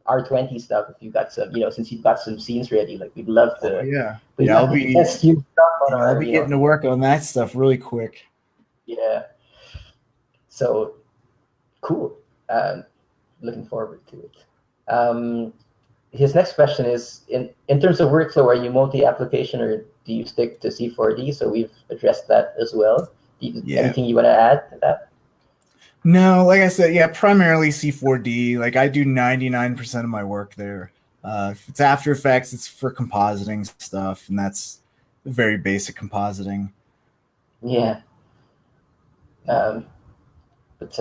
R20 stuff. If you got some, since you've got some scenes ready, like Oh yeah. we'd Yeah, love to test your stuff on I'll our, be getting to work on that stuff really quick. yeah. So cool. Looking forward to it. His next question is, in terms of workflow, are you multi-application or do you stick to C4D? So we've addressed that as well. Yeah. Anything you want to add to that? No, like I said, yeah, primarily C4D. Like I do 99% of my work there. If it's After Effects, it's for compositing stuff, and that's very basic compositing. Yeah. Um, but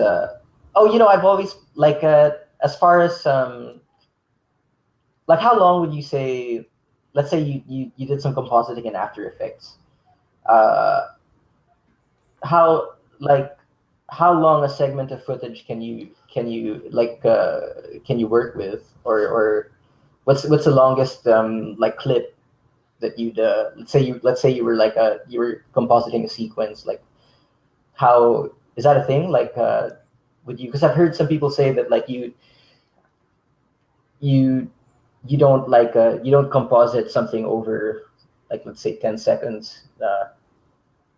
oh, I've always like as far as like, how long would you say? Let's say you did some compositing in After Effects. Uh, how like how long a segment of footage can you work with, or what's the longest like clip that you'd let's say you were like you were compositing a sequence, like, how is that a thing, like would you, because I've heard some people say that, like, you you don't composite something over, like, let's say 10 seconds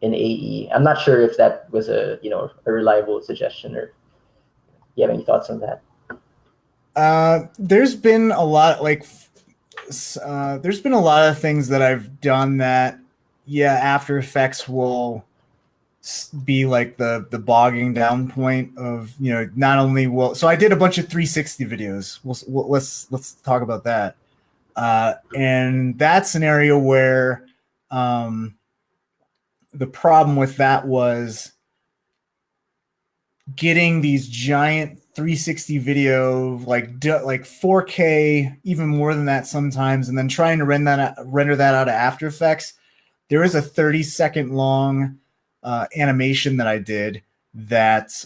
in AE. I'm not sure if that was a reliable suggestion, or you have any thoughts on that? There's been a lot, there's been a lot of things that I've done that, yeah, After Effects will be like the bogging down point of, not only will, so I did a bunch of 360 videos. Let's talk about that. And that scenario where the problem with that was getting these giant 360 video, like 4K, even more than that sometimes, and then trying to render that out of After Effects. There is a 30-second long animation that I did that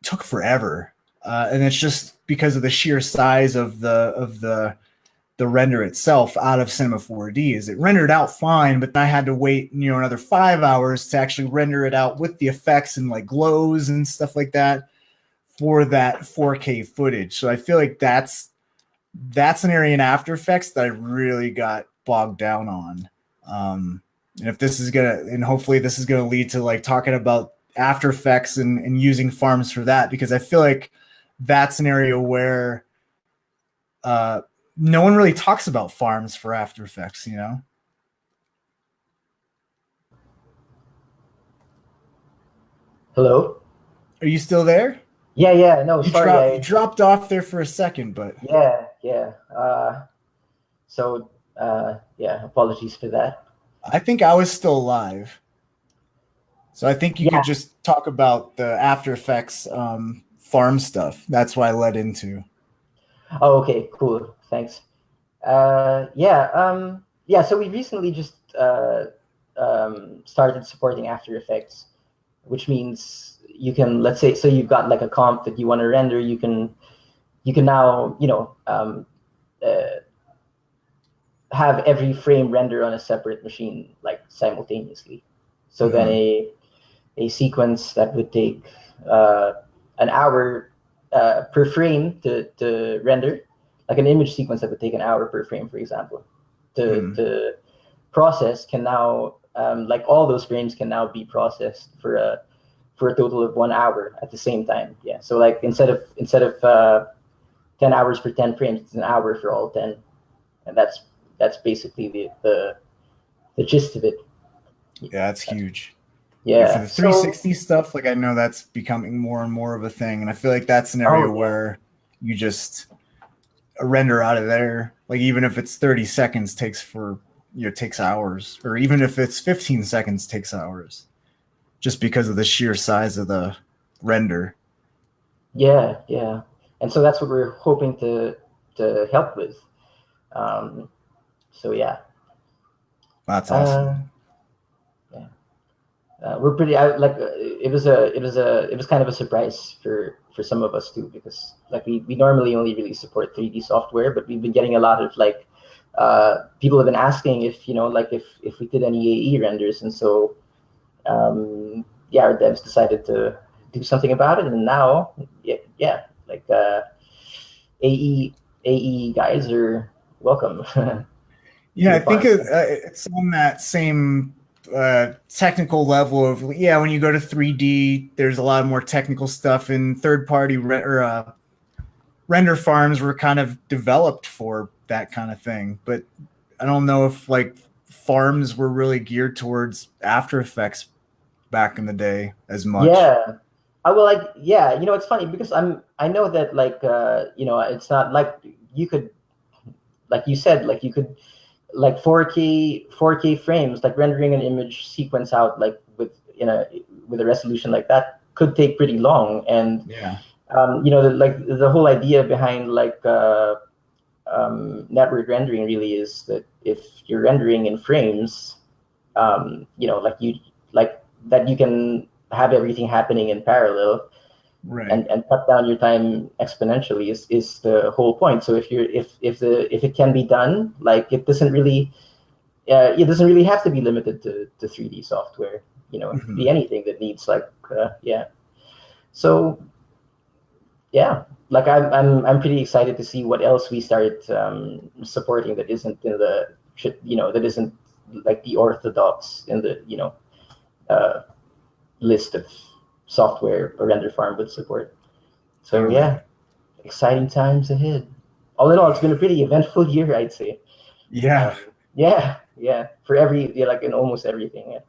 took forever. and it's just because of the sheer size of the render itself out of Cinema 4D. Is it rendered out fine, but I had to wait another 5 hours to actually render it out with the effects and like glows and stuff like that for that 4K footage. So I feel like that's an area in After Effects that I really got bogged down on. And if this is and hopefully this is gonna lead to like talking about After Effects and using farms for that, because I feel like that's an area where no one really talks about farms for After Effects, Hello? Are you still there? Yeah. No, sorry. You dropped off there for a second, but Yeah. So yeah, apologies for that. I think I was still live. So I think you Yeah. could just talk about the After Effects farm stuff. That's what I led into. Oh, okay, cool. Thanks. Yeah. So we recently just started supporting After Effects, which means you can, let's say, so you've got like a comp that you want to render, you can now, have every frame render on a separate machine, like simultaneously. So then a sequence that would take an hour per frame to render, like an image sequence that would take an hour per frame, for example, to process, can now, like all those frames can now be processed for a total of 1 hour at the same time. Yeah. So like instead of 10 hours for 10 frames, it's an hour for all 10, and that's basically the gist of it. Yeah, that's huge. Yeah. For the 360 stuff, like I know that's becoming more and more of a thing, and I feel like that's an area where you just render out of there. Like even if it's 30 seconds takes hours, or even if it's 15 seconds takes hours, just because of the sheer size of the render. Yeah. And so that's what we're hoping to help with. So yeah. That's awesome. We're pretty it was kind of a surprise for some of us too, because like we normally only really support 3D software, but we've been getting a lot of like people have been asking if if we did any AE renders, and so our devs decided to do something about it, and now AE guys are welcome. Yeah, I think it's on that same technical level of when you go to 3D, there's a lot more technical stuff, and third-party render farms were kind of developed for that kind of thing. But I don't know if like farms were really geared towards After Effects back in the day as much. Yeah. It's funny because I know that it's not like you could, like you said, like you could, like 4K frames, like rendering an image sequence out like with a resolution like that could take pretty long. And the whole idea behind network rendering really is that if you're rendering in frames, that you can have everything happening in parallel, right, and cut down your time exponentially is the whole point. So if it can be done, like it doesn't really have to be limited to 3D software. It could be anything that needs So yeah, like I'm pretty excited to see what else we start supporting that isn't in that isn't like the orthodox in the list of software a render farm would support. So yeah, exciting times ahead. All in all, it's been a pretty eventful year, I'd say. Yeah. For in almost everything. Yeah.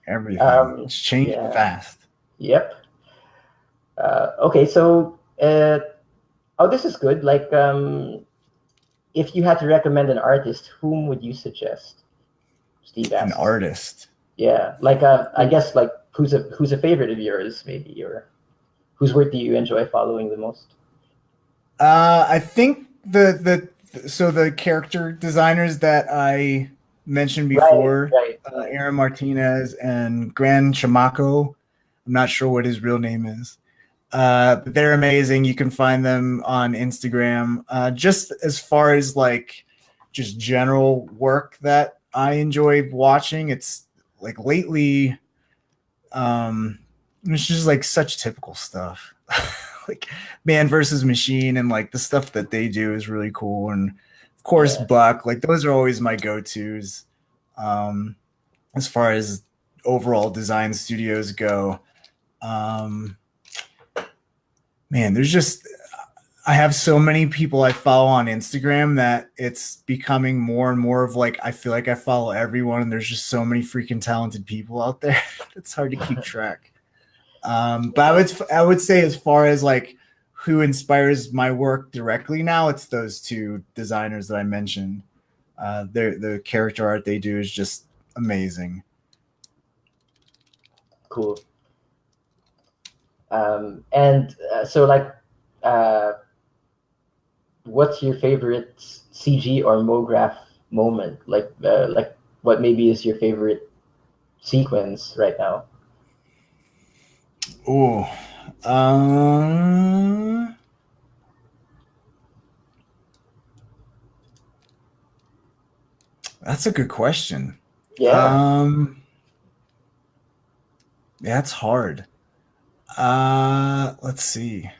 Everything. It's changing fast. Yep. Okay, so this is good. Like, if you had to recommend an artist, whom would you suggest? Steve asks. An artist. Yeah, like I guess like who's a favorite of yours, maybe, or whose work do you enjoy following the most? I think the character designers that I mentioned before, right. Aaron Martinez and Gran Chamaco. I'm not sure what his real name is. But they're amazing. You can find them on Instagram. Just as far as like just general work that I enjoy watching, it's like lately, it's just like such typical stuff. Like Man versus Machine and like the stuff that they do is really cool. And of course, Yeah, Buck, like those are always my go-tos. Um, as far as overall design studios go. Um, Man, there's just I have so many people I follow on Instagram that it's becoming more and more of like I feel like I follow everyone, and there's just so many freaking talented people out there. It's hard to keep track. But I would say as far as like who inspires my work directly now, it's those two designers that I mentioned. The character art they do is just amazing. cool. And so like, uh, what's your favorite CG or MoGraph moment? Like what maybe is your favorite sequence right now? Oh, um, that's a good question. Yeah. Um, that's hard. Let's see.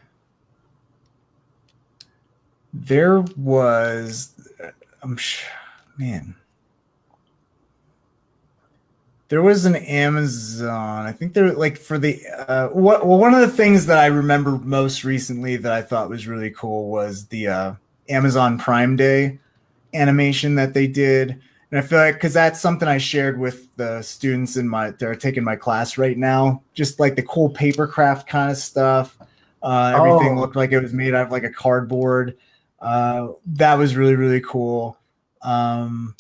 There was, I'm man, there was an Amazon. I think there like for the one of the things that I remember most recently that I thought was really cool was the Amazon Prime Day animation that they did. And I feel like because that's something I shared with the students that are taking my class right now, just like the cool papercraft kind of stuff. Everything Oh, looked like it was made out of like a cardboard. That was really, really cool. Trying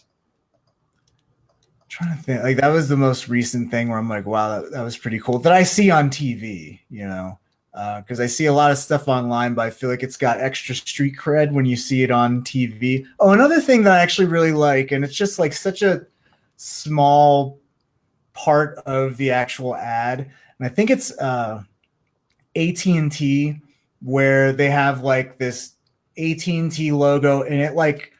to think, like that was the most recent thing where I'm like, wow, that was pretty cool that I see on TV, because I see a lot of stuff online, but I feel like it's got extra street cred when you see it on TV. Oh, another thing that I actually really like, and it's just like such a small part of the actual ad, and I think it's AT&T, where they have like this AT&T logo, and it like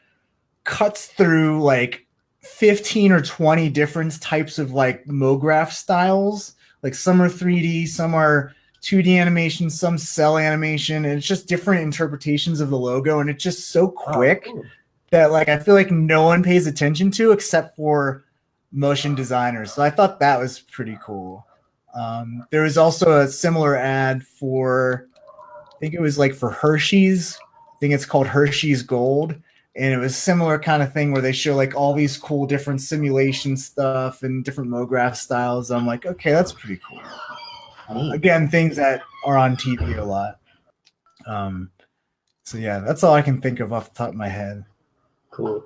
cuts through like 15 or 20 different types of like MoGraph styles. Like some are 3D, some are 2D animation, some cell animation, and it's just different interpretations of the logo. And it's just so oh, quick cool. that like I feel like no one pays attention to except for motion designers. So I thought that was pretty cool. There was also a similar ad for, I think it was like for Hershey's. I think it's called Hershey's Gold. And it was similar kind of thing where they show like all these cool different simulation stuff and different MoGraph styles. I'm like, okay, that's pretty cool. Neat. Again, things that are on TV a lot. Um, so yeah, that's all I can think of off the top of my head. Cool.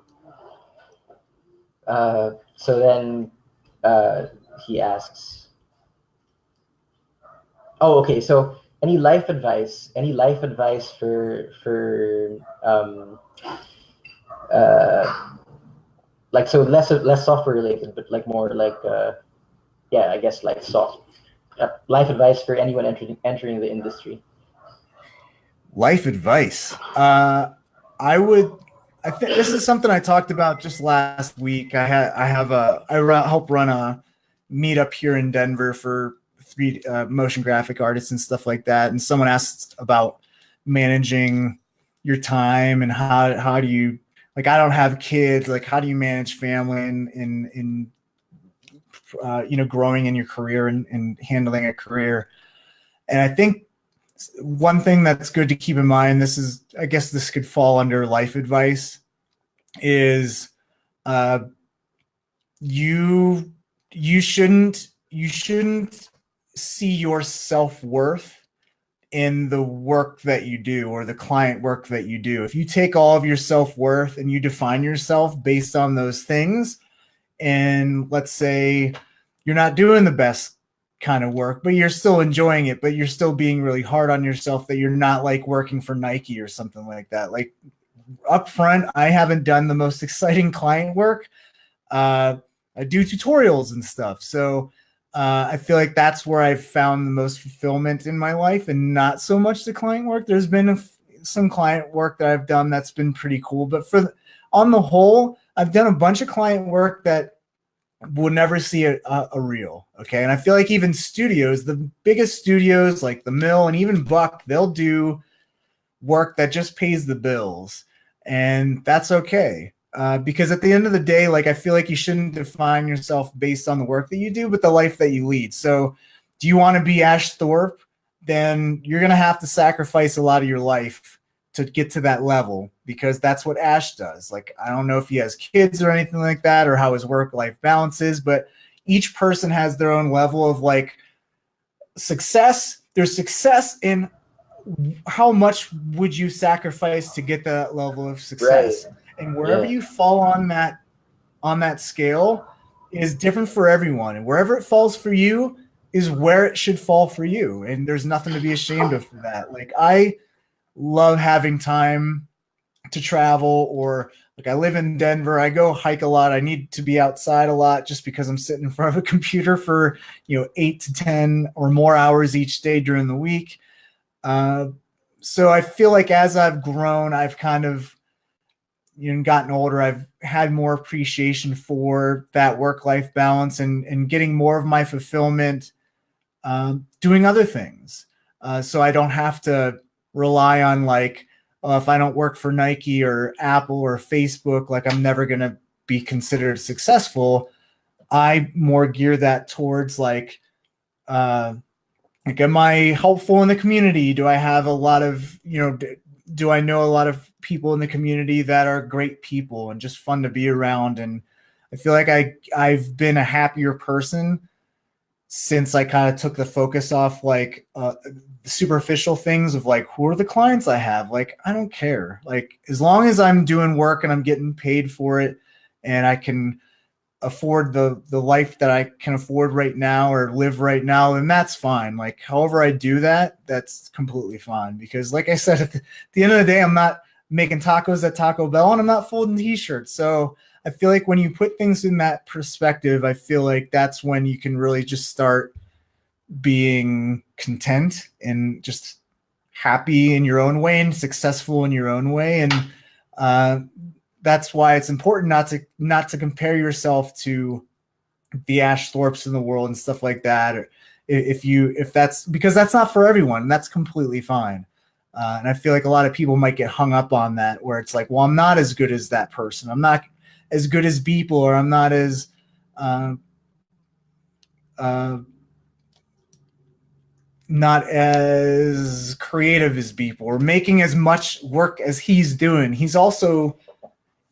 So then uh, he asks, oh, okay. So any life advice? Any life advice for uh, like, so less software related, but like more like yeah, I guess like soft life advice for anyone entering the industry. Life advice. I would. I think this is something I talked about just last week. Help run a meetup here in Denver for three motion graphic artists and stuff like that. And someone asked about managing your time and how do you, like, I don't have kids, like how do you manage family in growing in your career and handling a career. And I think one thing that's good to keep in mind, I guess this could fall under life advice, is uh, you you shouldn't see your self-worth in the work that you do or the client work that you do. If you take all of your self-worth and you define yourself based on those things, and let's say you're not doing the best kind of work, but you're still enjoying it, but you're still being really hard on yourself, that you're not like working for Nike or something like that. Like up front, I haven't done the most exciting client work. I do tutorials and stuff. So I feel like that's where I've found the most fulfillment in my life, and not so much the client work. There's been some client work that I've done that's been pretty cool, but on the whole, I've done a bunch of client work that will never see a reel. Okay. And I feel like even studios, the biggest studios like the Mill and even Buck, they'll do work that just pays the bills. And that's okay. Because at the end of the day, like, I feel like you shouldn't define yourself based on the work that you do, but the life that you lead. So do you want to be Ash Thorpe? Then you're going to have to sacrifice a lot of your life to get to that level, because that's what Ash does. Like, I don't know if he has kids or anything like that, or how his work-life balance is, but each person has their own level of like success. There's success in how much would you sacrifice to get that level of success, Right. and wherever you fall on that scale is different for everyone, and wherever it falls for you is where it should fall for you, and there's nothing to be ashamed of for that. Like, I love having time to travel, or like, I live in Denver, I go hike a lot, I need to be outside a lot just because I'm sitting in front of a computer for 8 to 10 or more hours each day during the week. So I feel like as I've grown, I've kind of gotten older, I've had more appreciation for that work-life balance, and getting more of my fulfillment doing other things. So I don't have to rely on like, if I don't work for Nike or Apple or Facebook, like, I'm never going to be considered successful. I more gear that towards like am I helpful in the community? Do I have a lot of, do I know a lot of people in the community that are great people and just fun to be around? And I feel like I've been a happier person since I kind of took the focus off like superficial things of like, who are the clients I have? Like, I don't care. Like, as long as I'm doing work and I'm getting paid for it, and I can afford the life that I can afford right now or live right now, then that's fine. Like, however I do that, that's completely fine. Because like I said, at the end of the day, I'm not making tacos at Taco Bell, and I'm not folding t-shirts. So I feel like when you put things in that perspective, I feel like that's when you can really just start being content and just happy in your own way and successful in your own way. And that's why it's important not to compare yourself to the Ash Thorpes in the world and stuff like that. Or if that's, because that's not for everyone, and that's completely fine. And I feel like a lot of people might get hung up on that, where it's like, well, I'm not as good as that person. I'm not as good as Beeple, or I'm not as not as creative as Beeple, or making as much work as he's doing. He's also,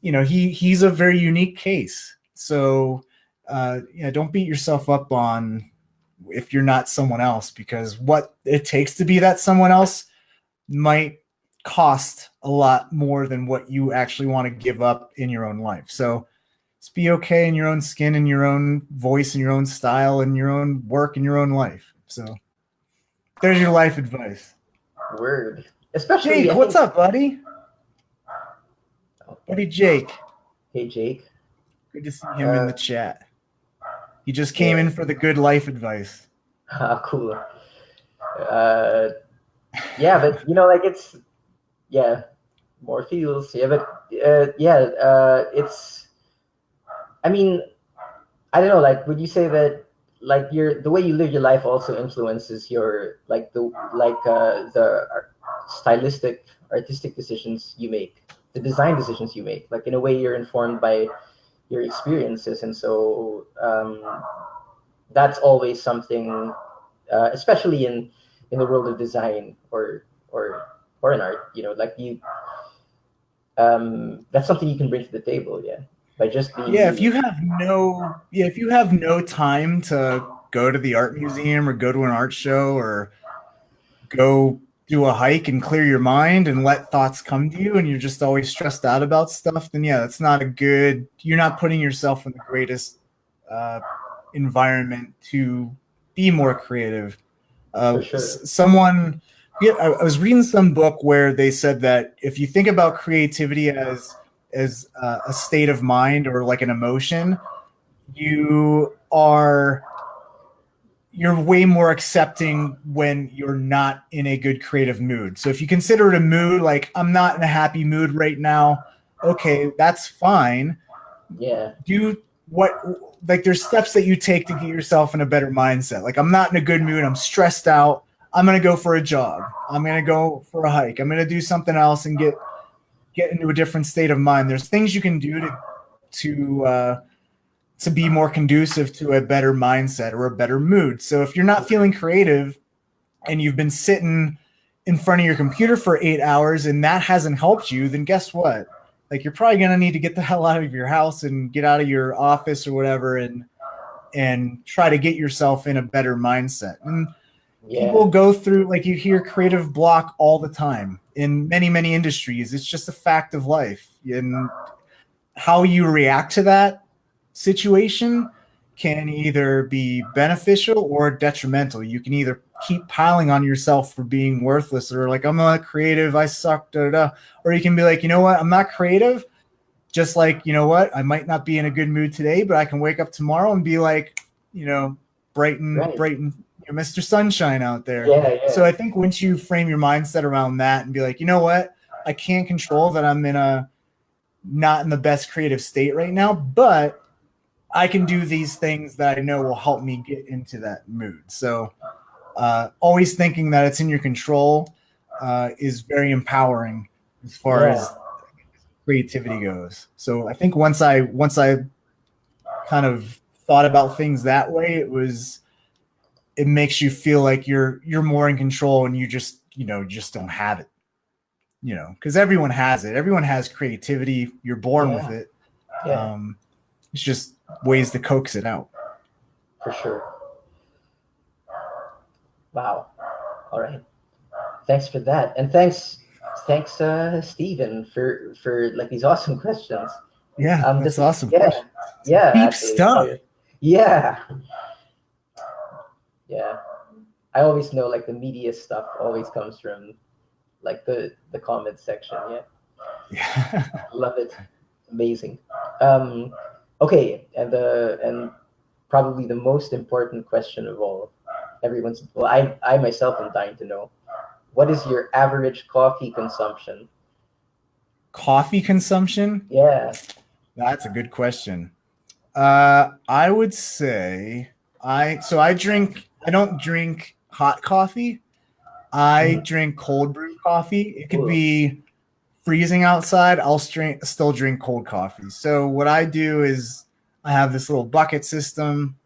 he's a very unique case. So don't beat yourself up on if you're not someone else, because what it takes to be that someone else might cost a lot more than what you actually want to give up in your own life. So just be okay in your own skin and your own voice and your own style and your own work and your own life. So there's your life advice. Word. Especially, Jake, what's up, buddy? Buddy Jake. Hey, Jake. Good to see him in the chat. He just came in for the good life advice. Cool. Yeah, but like, it's, more feels. Yeah, but it's, I mean, I don't know, like, would you say that like the way you live your life also influences your like the stylistic, artistic decisions you make, the design decisions you make? Like, in a way, you're informed by your experiences, and so that's always something, especially in the world of design or in art. Like, you, that's something you can bring to the table. Yeah. By just being if you have no time to go to the art museum or go to an art show or go do a hike and clear your mind and let thoughts come to you, and you're just always stressed out about stuff, then that's not you're not putting yourself in the greatest environment to be more creative. For sure. I was reading some book where they said that if you think about creativity as a state of mind or like an emotion, you are you're way more accepting when you're not in a good creative mood. So if you consider it a mood, like I'm not in a happy mood right now, okay, that's fine. Yeah. Do what, like there's steps that you take to get yourself in a better mindset. Like I'm not in a good mood, I'm stressed out. I'm gonna go for a jog. I'm gonna go for a hike. I'm gonna do something else and get into a different state of mind. There's things you can do to be more conducive to a better mindset or a better mood. So if you're not feeling creative and you've been sitting in front of your computer for 8 hours and that hasn't helped you, then guess what? Like you're probably gonna need to get the hell out of your house and get out of your office or whatever and try to get yourself in a better mindset. And people Yeah. go through, like you hear creative block all the time in many, many industries. It's just a fact of life. And how you react to that situation can either be beneficial or detrimental. You can either keep piling on yourself for being worthless or like, I'm not creative, I suck, da, da, da. Or you can be like, you know what, I'm not creative. Just like, you know what, I might not be in a good mood today, but I can wake up tomorrow and be like, you know, Right. brighten, you know, Mr. Sunshine out there. Yeah. So Yeah. I think once you frame your mindset around that and be like, you know what, I can't control that I'm in a not in the best creative state right now, but I can do these things that I know will help me get into that mood. So always thinking that it's in your control is very empowering as far Yeah. as creativity goes. So I think once I kind of thought about things that way, it makes you feel like you're more in control and you just don't have it. You know, because everyone has it. Everyone has creativity. You're born with Yeah. it. Yeah. It's just ways to coax it out. For sure. Wow. All right. Thanks for that, and thanks, Steven, for like these awesome questions. Yeah, This that's is awesome yeah, question. yeah. Deep Actually, stuff. oh, yeah, yeah. I always know like the media stuff always comes from like the comment section. Yeah, Yeah. love it. Amazing. Um, okay, and probably the most important question of all. I myself am dying to know. What is your average coffee consumption? Coffee consumption? Yeah. That's a good question. I would say I don't drink hot coffee. I Mhm. drink cold brew coffee. It could Cool. be freezing outside. I'll still drink cold coffee. So what I do is I have this little bucket system.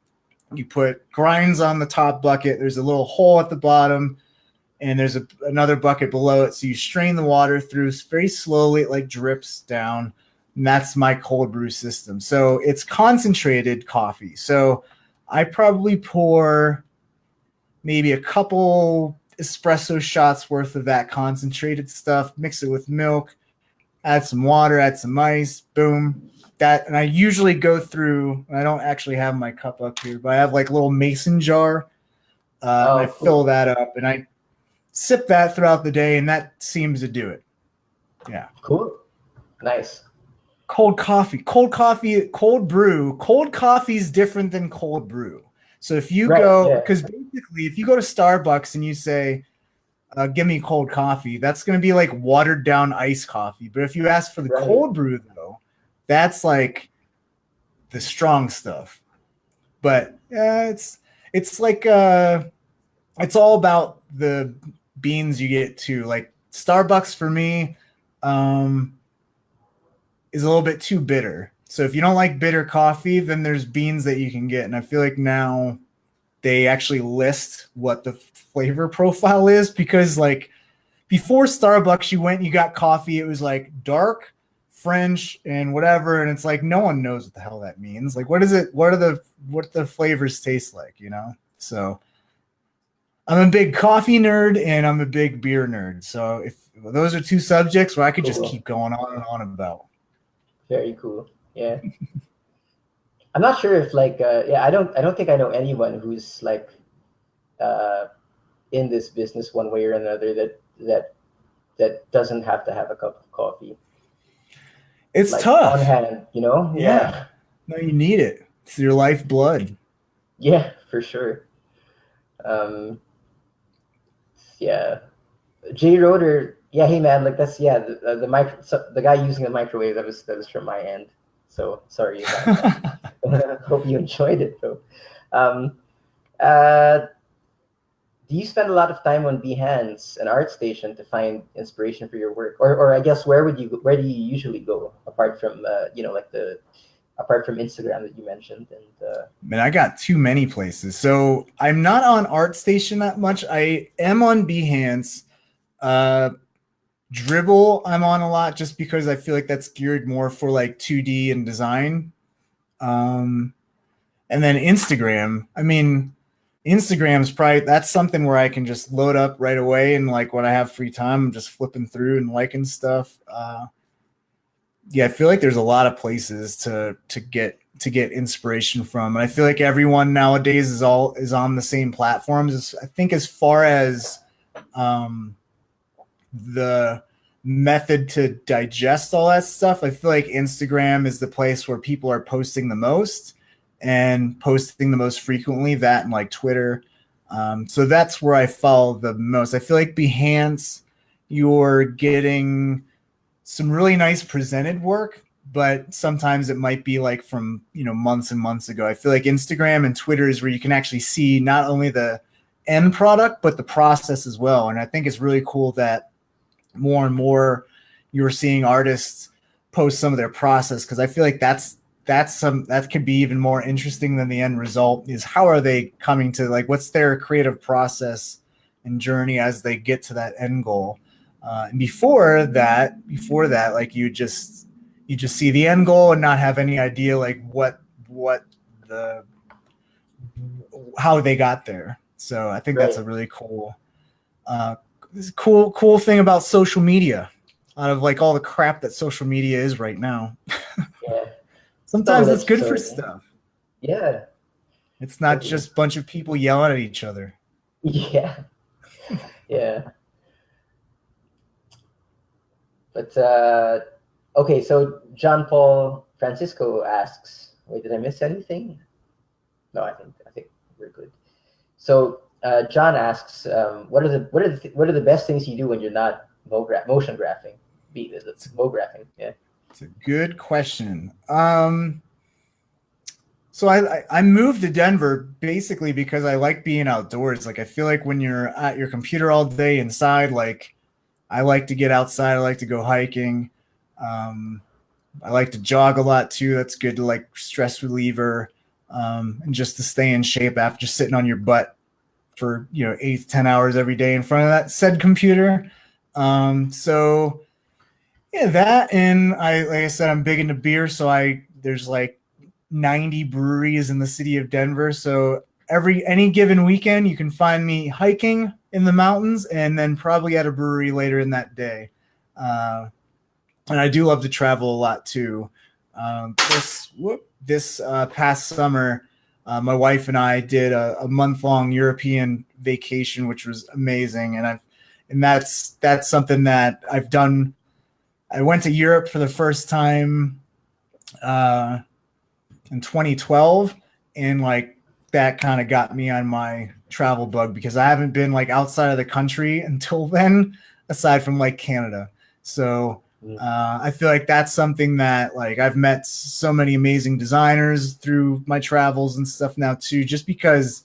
You put grinds on the top bucket. There's a little hole at the bottom, and there's another bucket below it. So you strain the water through very slowly. It like drips down. And that's my cold brew system. So it's concentrated coffee. So I probably pour maybe a couple espresso shots worth of that concentrated stuff, mix it with milk, add some water, add some ice, boom. That, and I usually go through, I don't actually have my cup up here, but I have like a little mason jar, and I Oh, fill cool. that up and I sip that throughout the day, and that seems to do it. Yeah. Cool. Nice. Cold brew. Cold coffee is different than cold brew. So if you Right. go, Yeah. because basically, if you go to Starbucks and you say, give me cold coffee, that's going to be like watered down iced coffee. But if you ask for the Right. cold brew, though, that's like the strong stuff. But it's like it's all about the beans you get too. Like Starbucks for me is a little bit too bitter. So if you don't like bitter coffee, then there's beans that you can get. And I feel like now they actually list what the flavor profile is, because like before Starbucks, you went, you got coffee, it was like dark, French, and whatever. And it's like no one knows what the hell that means. Like what is it? What the flavors taste like, you know? So I'm a big coffee nerd and I'm a big beer nerd. So if those are two subjects where I could just Cool. keep going on and on about. Very cool. Yeah. I'm not sure if like yeah, I don't think I know anyone who's like uh in this business one way or another that doesn't have to have a cup of coffee It's like on tough. hand, you know? Yeah. Yeah. No, you need it. It's your lifeblood. Yeah, for sure. Yeah, J Roder. Yeah, hey man, like that's the micro the guy using the microwave that was from my end. So sorry about that. Hope you enjoyed it though. Um, uh, do you spend a lot of time on Behance and ArtStation to find inspiration for your work, or I guess where where do you usually go apart from like the apart from Instagram that you mentioned and Man, I got too many places. So I'm not on ArtStation that much. I am on Behance. Uh, Dribble, I'm on a lot just because I feel like that's geared more for like 2D and design. Um, and then Instagram. I mean, Instagram's probably that's something where I can just load up right away and like when I have free time, I'm just flipping through and liking stuff. Yeah, I feel like there's a lot of places to get inspiration from, and I feel like everyone nowadays is on the same platforms. I think as far as um, the method to digest all that stuff, I feel like Instagram is the place where people are posting the most and posting the most frequently. That and like Twitter. So that's where I follow the most. I feel like Behance, you're getting some really nice presented work, but sometimes it might be like from months and months ago. I feel like Instagram and Twitter is where you can actually see not only the end product but the process as well. And I think it's really cool that more and more you're seeing artists post some of their process, because I feel like that could be even more interesting than the end result. Is how are they coming to, like, what's their creative process and journey as they get to that end goal. And before that, like you just see the end goal and not have any idea like what the how they got there. So I think that's right? a really cool thing about social media. Out of like all the crap that social media is right now, Yeah, sometimes it's double-edged good for sword. Eh? stuff. Yeah, It's not totally. just a bunch of people yelling at each other. Yeah, yeah. But okay, so John Paul Francisco asks, wait, did I miss anything? No, I think we're good. So John asks, what are the best things you do when you're not motion graphing? The mographing, yeah. It's a good question. So I moved to Denver basically because I like being outdoors. Like I feel like when you're at your computer all day inside, like I like to get outside. I like to go hiking. Um, I like to jog a lot too. That's good to like stress reliever, and just to stay in shape after just sitting on your butt for 8 to 10 hours every day in front of that said computer. So yeah, that, and I like I said, I'm big into beer, so there's like 90 breweries in the city of Denver. So any given weekend, you can find me hiking in the mountains and then probably at a brewery later in that day. Uh, and I do love to travel a lot too. This past summer, my wife and I did a month-long European vacation, which was amazing, and that's something that I've done. I went to Europe for the first time uh, in 2012, and like that kind of got me on my travel bug because I haven't been like outside of the country until then, aside from like Canada. So Mm. I feel like that's something that like I've met so many amazing designers through my travels and stuff now too, just because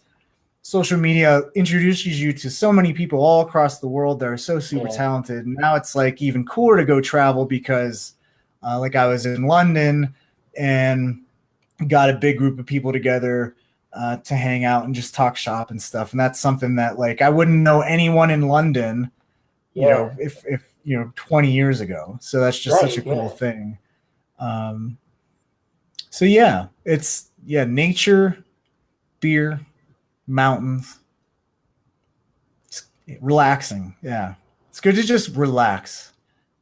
social media introduces you to so many people all across the world that are so super Yeah, talented. And now it's like even cooler to go travel because like I was in London and got a big group of people together to hang out and just talk shop and stuff. And that's something that like I wouldn't know anyone in London, yeah, if 20 years ago. So that's just such right, a cool yeah, thing. Um, so yeah, nature, beer, mountains, it's relaxing. Yeah, it's good to just relax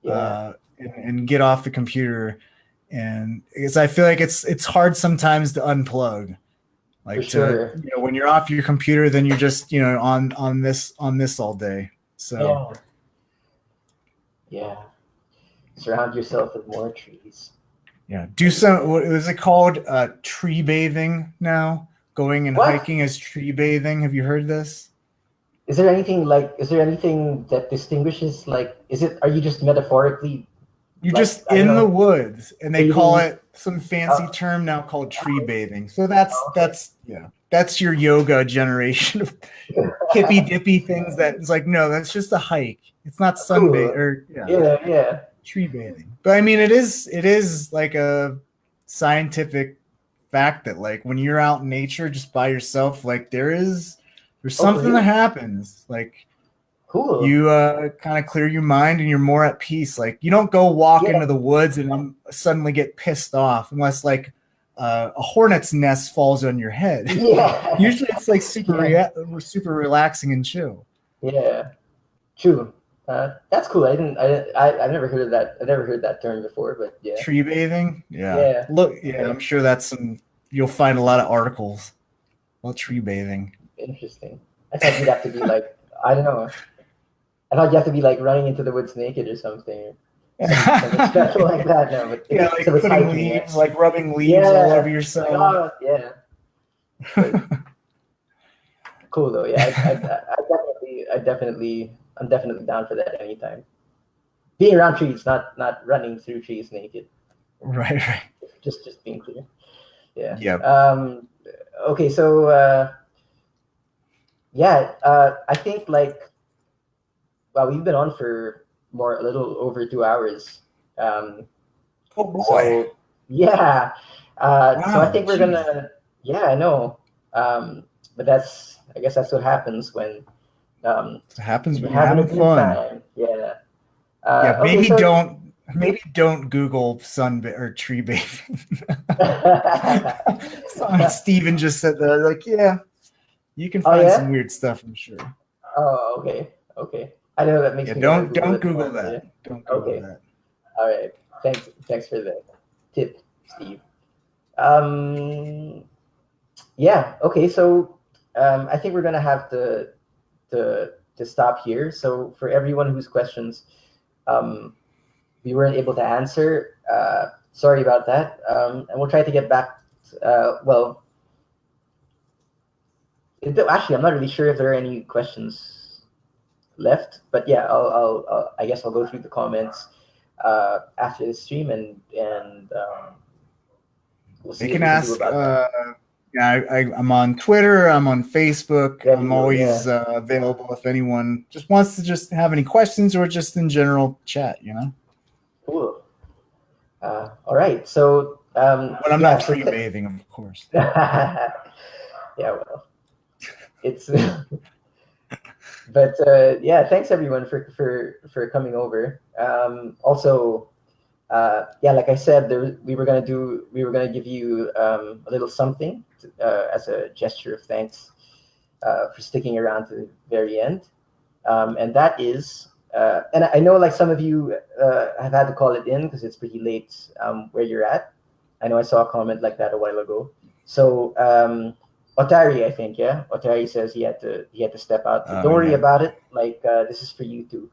yeah, and get off the computer. And because I feel like it's hard sometimes to unplug, for like to sure. when you're off your computer, then you're just on this all day. So Yeah, yeah. Surround yourself with more trees. yeah, do That'd be some. good. What is it called? Tree bathing now. going and What? hiking as tree bathing. Have you heard this? Is there anything that distinguishes, like, are you just metaphorically, You're like, just I don't in the know, woods, and they call bathing? it some fancy Uh, term now called tree bathing. So okay. that's your yoga generation of hippy dippy things. That it's like, no, that's just a hike. It's not sunbathe Cool. or yeah, Yeah, yeah. tree bathing. But I mean, it is like a scientific fact that like when you're out in nature just by yourself, like there's Oh, for something that real? happens. Like Cool. you kind of clear your mind and you're more at peace. Like you don't go walk Yeah, into the woods and suddenly get pissed off unless like a hornet's nest falls on your head. yeah, Usually it's like yeah, super relaxing and chill. yeah. True. That's cool. I've never heard of that. I've never heard that term before, but yeah, Tree bathing, yeah. yeah. Look, yeah, I'm Okay, sure that's you'll find a lot of articles about tree bathing. interesting. I thought you'd have to be like, I don't know. I thought you have to be like running into the woods naked or something, something special like that. No, but Yeah, so like it's putting hiking, yeah. leaves, like rubbing leaves all over Yeah. Like, yourself. oh, yeah. But cool though. Yeah, I'm definitely down for that anytime. Being around trees, not running through trees naked. Right, right. Just being clear. Yeah. Yep. Okay, so yeah, I think like, well, we've been on for a little over 2 hours. Um, Oh boy. so yeah, so I Wow, think we're geez. gonna. Yeah, I know. But I guess that's what happens It happens when you're when you're having a having good fun. time. Yeah. Yeah, Okay, so maybe don't Google sun or tree bathing. Steven just said that. Like, yeah, you can oh find some yeah. weird stuff, I'm sure. Oh, okay, okay. I know that makes Yeah, me want to Google don't it Google more. Yeah. that. Don't Google Okay. that. All right. Thanks for the tip, Steve. Um, yeah. Okay. So, I think we're gonna have to stop here. So for everyone whose questions um, we weren't able to answer, sorry about that. And we'll try to get back. Well, actually, I'm not really sure if there are any questions left, but yeah, I guess I'll go through the comments after the stream, and we'll They see what can we can do ask. about that. Yeah, I'm on Twitter. I'm on Facebook. There you I'm go. Yeah. always available if anyone just wants to just have any questions or just in general chat. Cool. All right. So When I'm yeah. not So tree bathing, of course. yeah. Well, it's. But yeah, thanks everyone for coming over. Also, yeah, like I said, we were gonna give you a little something as a gesture of thanks for sticking around to the very end. And that is, and I know like some of you have had to call it in because it's pretty late where you're at. I know I saw a comment like that a while ago. So Otari, I think, yeah, Otari says he had to step out. But Oh don't worry yeah. about it. Like this is for you too.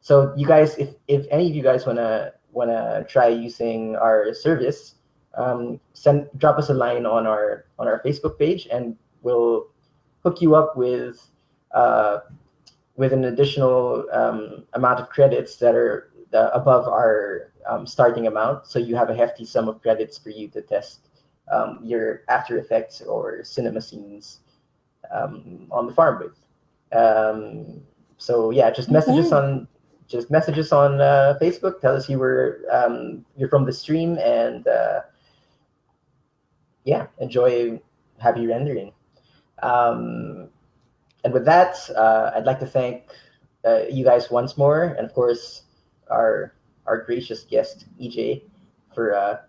So you guys, if any of you guys wanna try using our service, drop us a line on our Facebook page, and we'll hook you up uh, with an additional amount of credits that are above our starting amount. So you have a hefty sum of credits for you to test your After Effects or cinema scenes on the farm with. So yeah, just message us on Facebook. Tell us you're from the stream, and yeah, enjoy happy rendering. Um, and with that, I'd like to thank you guys once more, and of course our gracious guest EJ for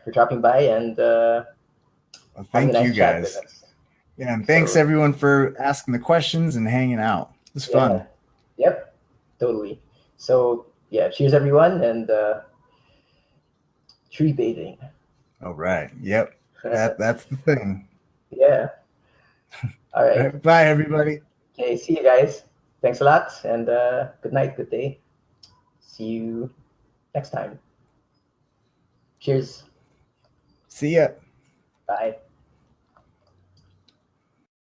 for dropping by and Well, having a thank you nice chat with guys. us. Yeah, and thanks So everyone for asking the questions and hanging out. It was yeah, fun. yep, totally. So yeah, cheers everyone, and tree bathing. All right. Yep. That's the thing. Yeah. All All right. right, bye everybody. Okay. See you guys. Thanks a lot, and good night, good day. See you next time. Cheers. See ya. Bye.